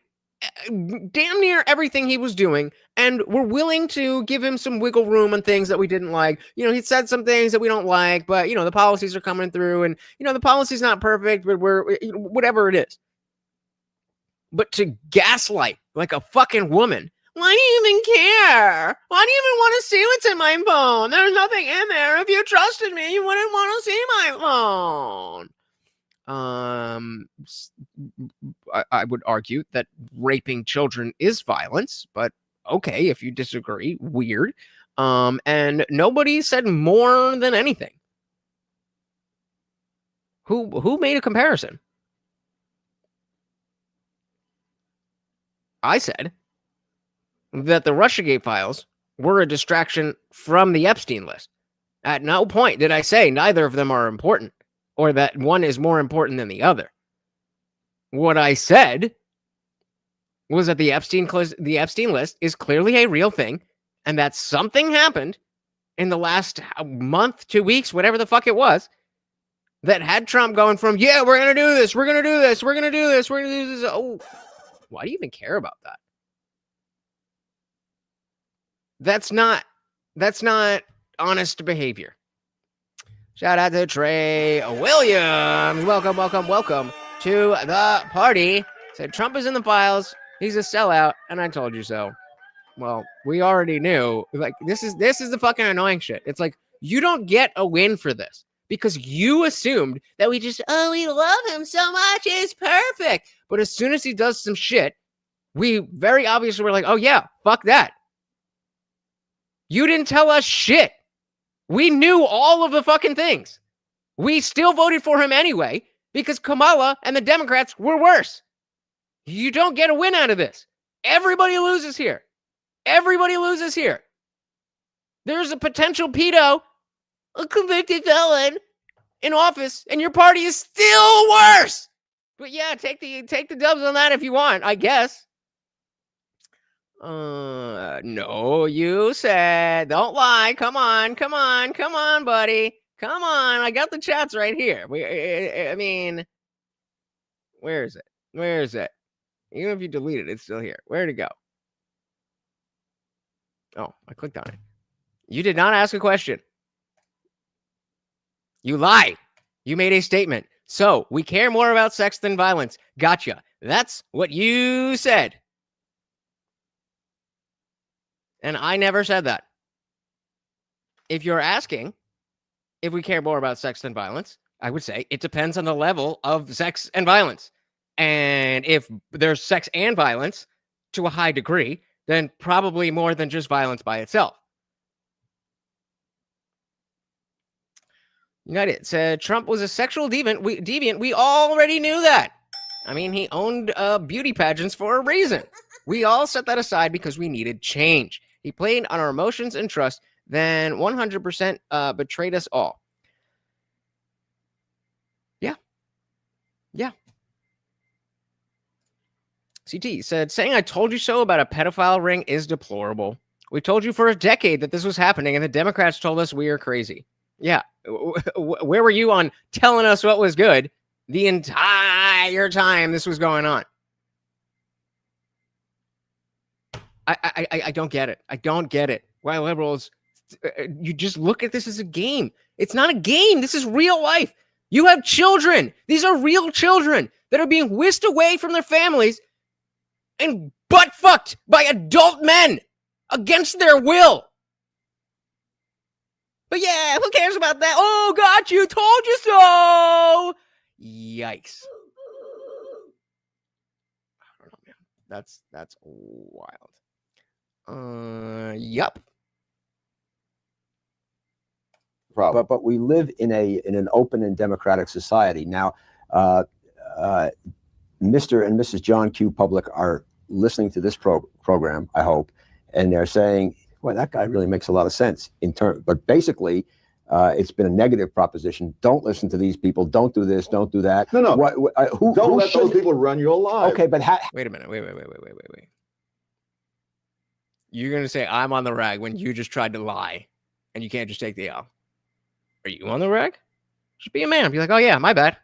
damn near everything he was doing, and we're willing to give him some wiggle room on things that we didn't like. He said some things that we don't like, but the policies are coming through, and the policy's not perfect, but we're whatever it is. But to gaslight like a fucking woman, why do you even care? Why do you even want to see what's in my phone? There's nothing in there. If you trusted me, you wouldn't want to see my phone. I would argue that raping children is violence, but okay, if you disagree, weird. And nobody said more than anything. Who made a comparison? I said that the Russiagate files were a distraction from the Epstein list. At no point did I say neither of them are important, or that one is more important than the other. What I said was that the Epstein list is clearly a real thing, and that something happened in the last month, 2 weeks, whatever the fuck it was, that had Trump going from, yeah, we're going to do this, we're going to do this, we're going to do this, we're going to do this. Oh, why do you even care about that? That's not honest behavior. Shout out to Trey Williams. Welcome to the party. Said Trump is in the files. He's a sellout, and I told you so. Well, we already knew. Like, this is the fucking annoying shit. It's like, you don't get a win for this because you assumed that we love him so much. It's perfect. But as soon as he does some shit, we very obviously were like, oh yeah, fuck that. You didn't tell us shit. We knew all of the fucking things. We still voted for him anyway because Kamala and the Democrats were worse. You don't get a win out of this. Everybody loses here. Everybody loses here. There's a potential pedo, a convicted felon in office, and your party is still worse. But yeah, take the dubs on that if you want, I guess. No, you said, don't lie. Come on, buddy. Come on. I got the chats right here. I mean, where is it? Even if you delete it, it's still here. Where'd it go? Oh, I clicked on it. You did not ask a question. You lied. You made a statement. So, we care more about sex than violence. Gotcha. That's what you said. And I never said that. If you're asking if we care more about sex than violence, I would say it depends on the level of sex and violence. And if there's sex and violence to a high degree, then probably more than just violence by itself. United said Trump was a sexual deviant. We already knew that. I mean, he owned beauty pageants for a reason. We all set that aside because we needed change. He played on our emotions and trust, then 100% betrayed us all. Yeah. CT said, saying I told you so about a pedophile ring is deplorable. We told you for a decade that this was happening, and the Democrats told us we are crazy. Yeah. Where were you on telling us what was good the entire time this was going on? I don't get it. I don't get it. Why liberals, you just look at this as a game. It's not a game. This is real life. You have children. These are real children that are being whisked away from their families and butt fucked by adult men against their will. But yeah, who cares about that? Oh, got you. Told you so. Yikes. I don't know, man. That's wild. Yup. But we live in an open and democratic society now. Mr. and Mrs. John Q. Public are listening to this program, I hope, and they're saying, "Well, that guy really makes a lot of sense." But basically, it's been a negative proposition. Don't listen to these people. Don't do this. Don't do that. No. Don't let those people run your life. Okay, but wait a minute. Wait. You're gonna say I'm on the rag when you just tried to lie, and you can't just take the L. Are you on the rag? Just be a man. Be like, oh yeah, my bad.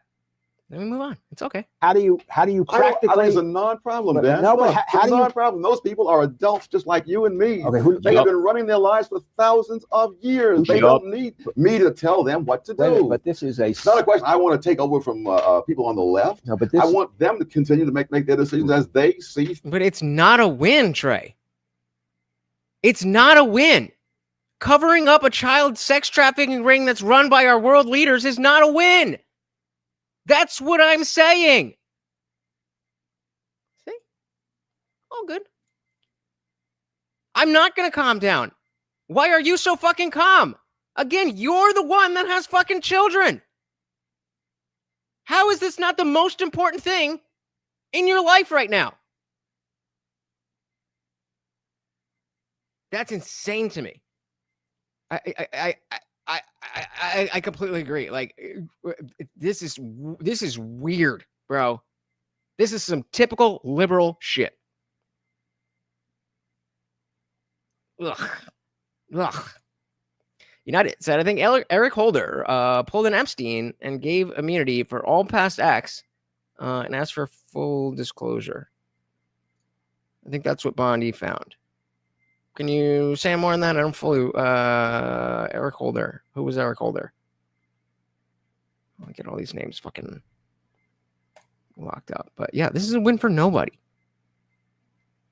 Then we move on. It's okay. How do you practically? I think it's a non-problem, Ben. No, but how do you? Non-problem. Those people are adults just like you and me. Okay, they have been running their lives for thousands of years. They don't need me to tell them what to do. But this is it's not a question I want to take over from people on the left. No, but I want them to continue to make their decisions as they see. But it's not a win, Trey. It's not a win. Covering up a child sex trafficking ring that's run by our world leaders is not a win. That's what I'm saying. See? All good. I'm not going to calm down. Why are you so fucking calm? Again, you're the one that has fucking children. How is this not the most important thing in your life right now? That's insane to me. I completely agree. Like, this is weird, bro. This is some typical liberal shit. Ugh. United said, I think Eric Holder pulled an Epstein and gave immunity for all past acts and asked for full disclosure. I think that's what Bondi found. Can you say more on that? I don't fully. Eric Holder. Who was Eric Holder? I get all these names fucking locked up. But yeah, this is a win for nobody.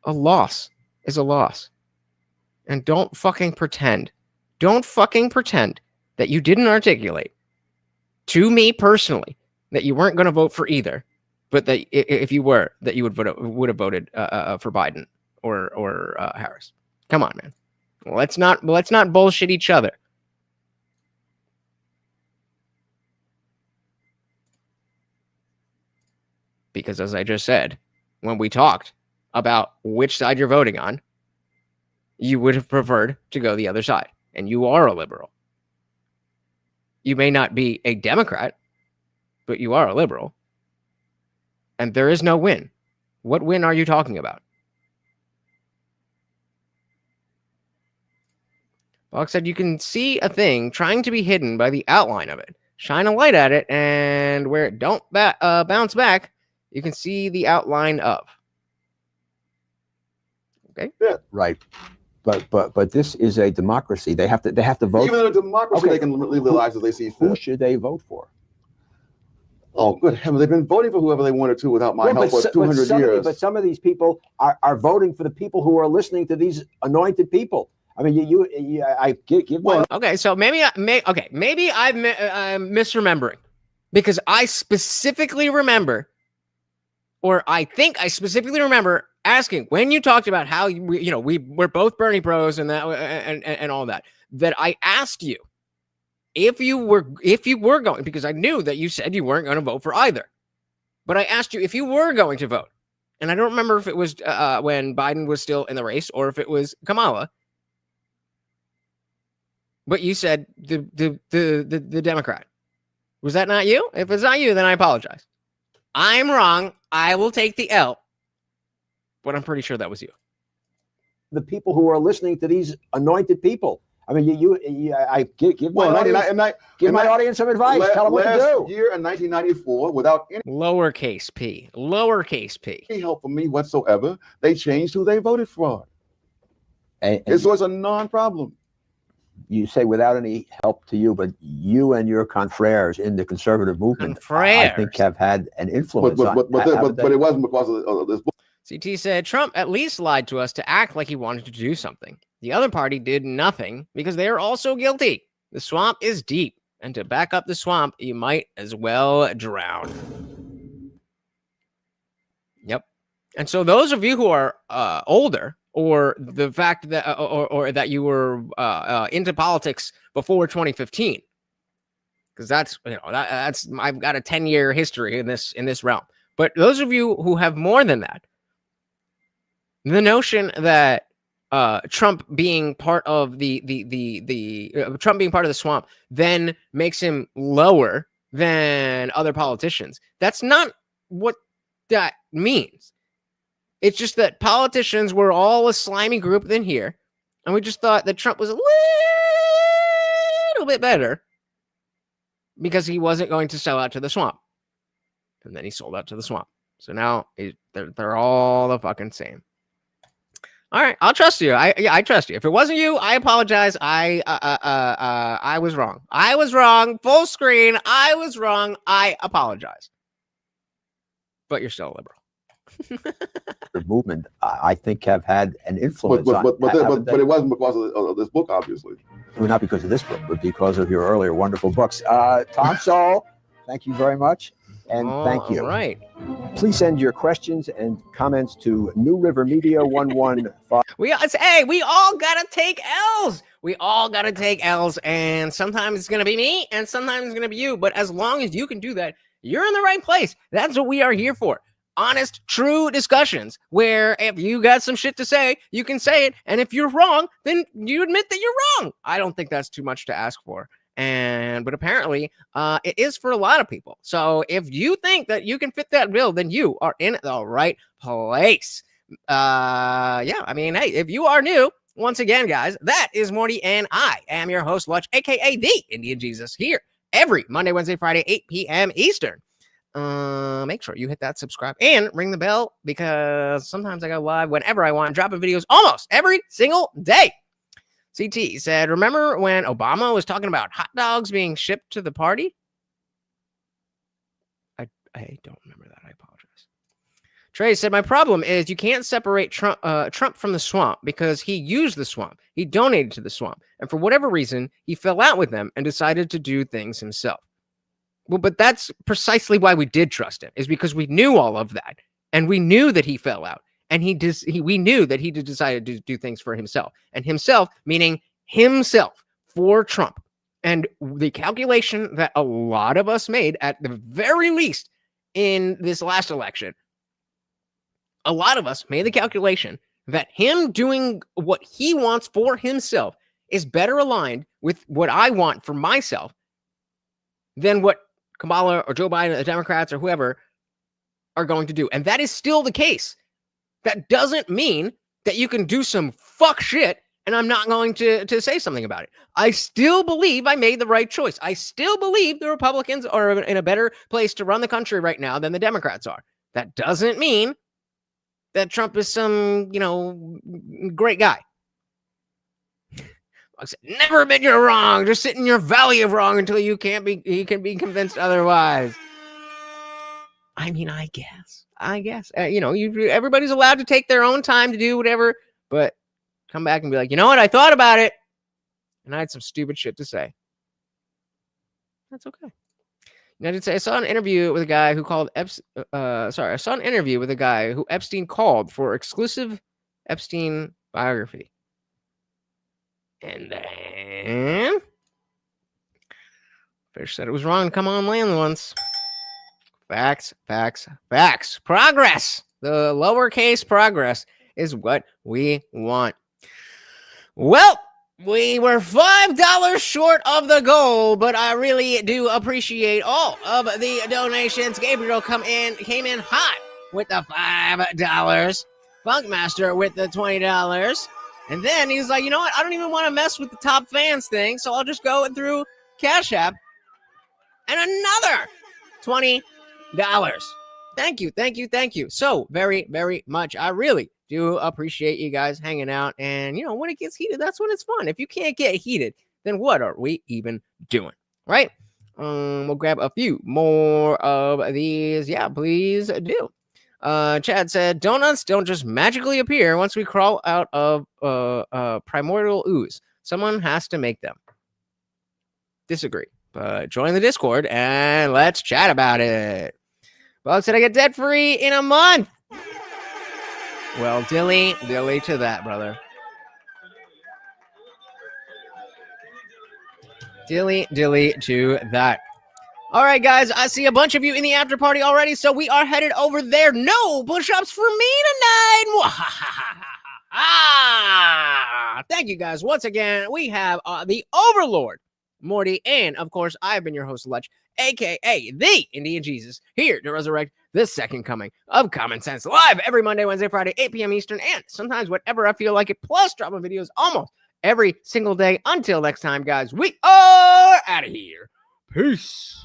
A loss is a loss. And don't fucking pretend. Don't fucking pretend that you didn't articulate to me personally that you weren't going to vote for either, but that if you were, that you would have voted for Biden or Harris. Come on, man. Let's not bullshit each other. Because as I just said, when we talked about which side you're voting on, you would have preferred to go the other side. And you are a liberal. You may not be a Democrat, but you are a liberal. And there is no win. What win are you talking about? Fox said you can see a thing trying to be hidden by the outline of it. Shine a light at it, and where it don't bounce back, you can see the outline of. Okay. Yeah. Right. But this is a democracy. They have to vote. Even in a democracy, they can live their lives as they see fit. Who should they vote for? Oh, good heavens. They've been voting for whoever they wanted to without my help for 200 years. But some of these people are voting for the people who are listening to these anointed people. I mean, I give one. Okay, so maybe I'm misremembering, because I specifically remember, or I think I specifically remember asking when you talked about how we're both Bernie bros and that and all that I asked you if you were going, because I knew that you said you weren't going to vote for either, but I asked you if you were going to vote, and I don't remember if it was when Biden was still in the race or if it was Kamala, but you said the Democrat. Was that not you? If it's not you, then I apologize. I'm wrong. I will take the L, but I'm pretty sure that was you. The people who are listening to these anointed people. I mean, I give my audience some advice. Tell them what to do. Last year in 1994, without any lowercase p, help from me whatsoever, they changed who they voted for. And so it's a non-problem. You say without any help to you, but you and your confreres in the conservative movement, I think, have had an influence. But it wasn't because of this book. CT said, Trump at least lied to us to act like he wanted to do something. The other party did nothing because they are also guilty. The swamp is deep, and to back up the swamp, you might as well drown. Yep. And so those of you who are older, or the fact that or that you were into politics before 2015, because that's I've got a 10-year history in this realm. But those of you who have more than that, the notion that Trump being part of Trump being part of the swamp then makes him lower than other politicians. That's not what that means. It's just that politicians were all a slimy group than here, and we just thought that Trump was a little bit better because he wasn't going to sell out to the swamp, and then he sold out to the swamp. So now they're all the fucking same. All right, I'll trust you. I trust you. If it wasn't you, I apologize. I was wrong. I was wrong. Full screen. I was wrong. I apologize. But you're still a liberal. The movement, I think, have had an influence. But it wasn't because of this book, obviously. Well, not because of this book, but because of your earlier wonderful books. Tom Sowell, thank you very much. And thank you. All right. Please send your questions and comments to New River Media 115. We all gotta take L's. We all gotta take L's, and sometimes it's gonna be me, and sometimes it's gonna be you. But as long as you can do that, you're in the right place. That's what we are here for. Honest, true discussions where if you got some shit to say, you can say it, and if you're wrong, then you admit that you're wrong. I don't think that's too much to ask for. But apparently it is for a lot of people. So if you think that you can fit that bill, then you are in the right place. Hey, if you are new, once again, guys, that is Morty, and I am your host, Lutch, aka the Indian Jesus, here every Monday, Wednesday, Friday, 8 p.m. Eastern. Make sure you hit that subscribe and ring the bell, because sometimes I go live whenever I want, dropping videos almost every single day. CT said, remember when Obama was talking about hot dogs being shipped to the party? I don't remember that. I apologize. Trey said, my problem is you can't separate Trump from the swamp because he used the swamp. He donated to the swamp. And for whatever reason, he fell out with them and decided to do things himself. Well, but that's precisely why we did trust him, is because we knew all of that. And we knew that he fell out. And we knew that he decided to do things for himself. And himself, meaning himself, for Trump. And the calculation that a lot of us made, at the very least in this last election, a lot of us made the calculation that him doing what he wants for himself is better aligned with what I want for myself than what Kamala or Joe Biden, the Democrats, or whoever are going to do. And that is still the case. That doesn't mean that you can do some fuck shit and I'm not going to say something about it. I still believe I made the right choice. I still believe the Republicans are in a better place to run the country right now than the Democrats are. That doesn't mean that Trump is some, great guy. I said, never admit you're wrong. Just sit in your valley of wrong until you can be convinced otherwise. I mean, I guess. Everybody's allowed to take their own time to do whatever, but come back and be like, you know what? I thought about it, and I had some stupid shit to say. That's okay. I saw an interview with a guy who called I saw an interview with a guy who Epstein called for exclusive Epstein biography. And then Fish said it was wrong to come on land once. Facts, facts, facts. Progress. The lowercase progress is what we want. Well, we were $5 short of the goal, but I really do appreciate all of the donations. Gabriel came in hot with the $5. Funkmaster with the $20. And then he's like, you know what? I don't even want to mess with the top fans thing, so I'll just go through CashApp. And another $20. Thank you, thank you, thank you so very, very much. I really do appreciate you guys hanging out. And, you know, when it gets heated, that's when it's fun. If you can't get heated, then what are we even doing, right? We'll grab a few more of these. Yeah, please do. Chad said, donuts don't just magically appear once we crawl out of primordial ooze. Someone has to make them. Disagree. But join the Discord and let's chat about it. Bug said I get debt free in a month. Well, dilly to that, brother. Dilly to that. All right, guys, I see a bunch of you in the after party already, so we are headed over there. No push-ups for me tonight. Thank you, guys. Once again, we have the Overlord, Morty, and, of course, I've been your host, Lutch, a.k.a. the Indian Jesus, here to resurrect the second coming of Common Sense, live every Monday, Wednesday, Friday, 8 p.m. Eastern, and sometimes whenever I feel like it, plus dropping videos almost every single day. Until next time, guys, we are out of here. Peace.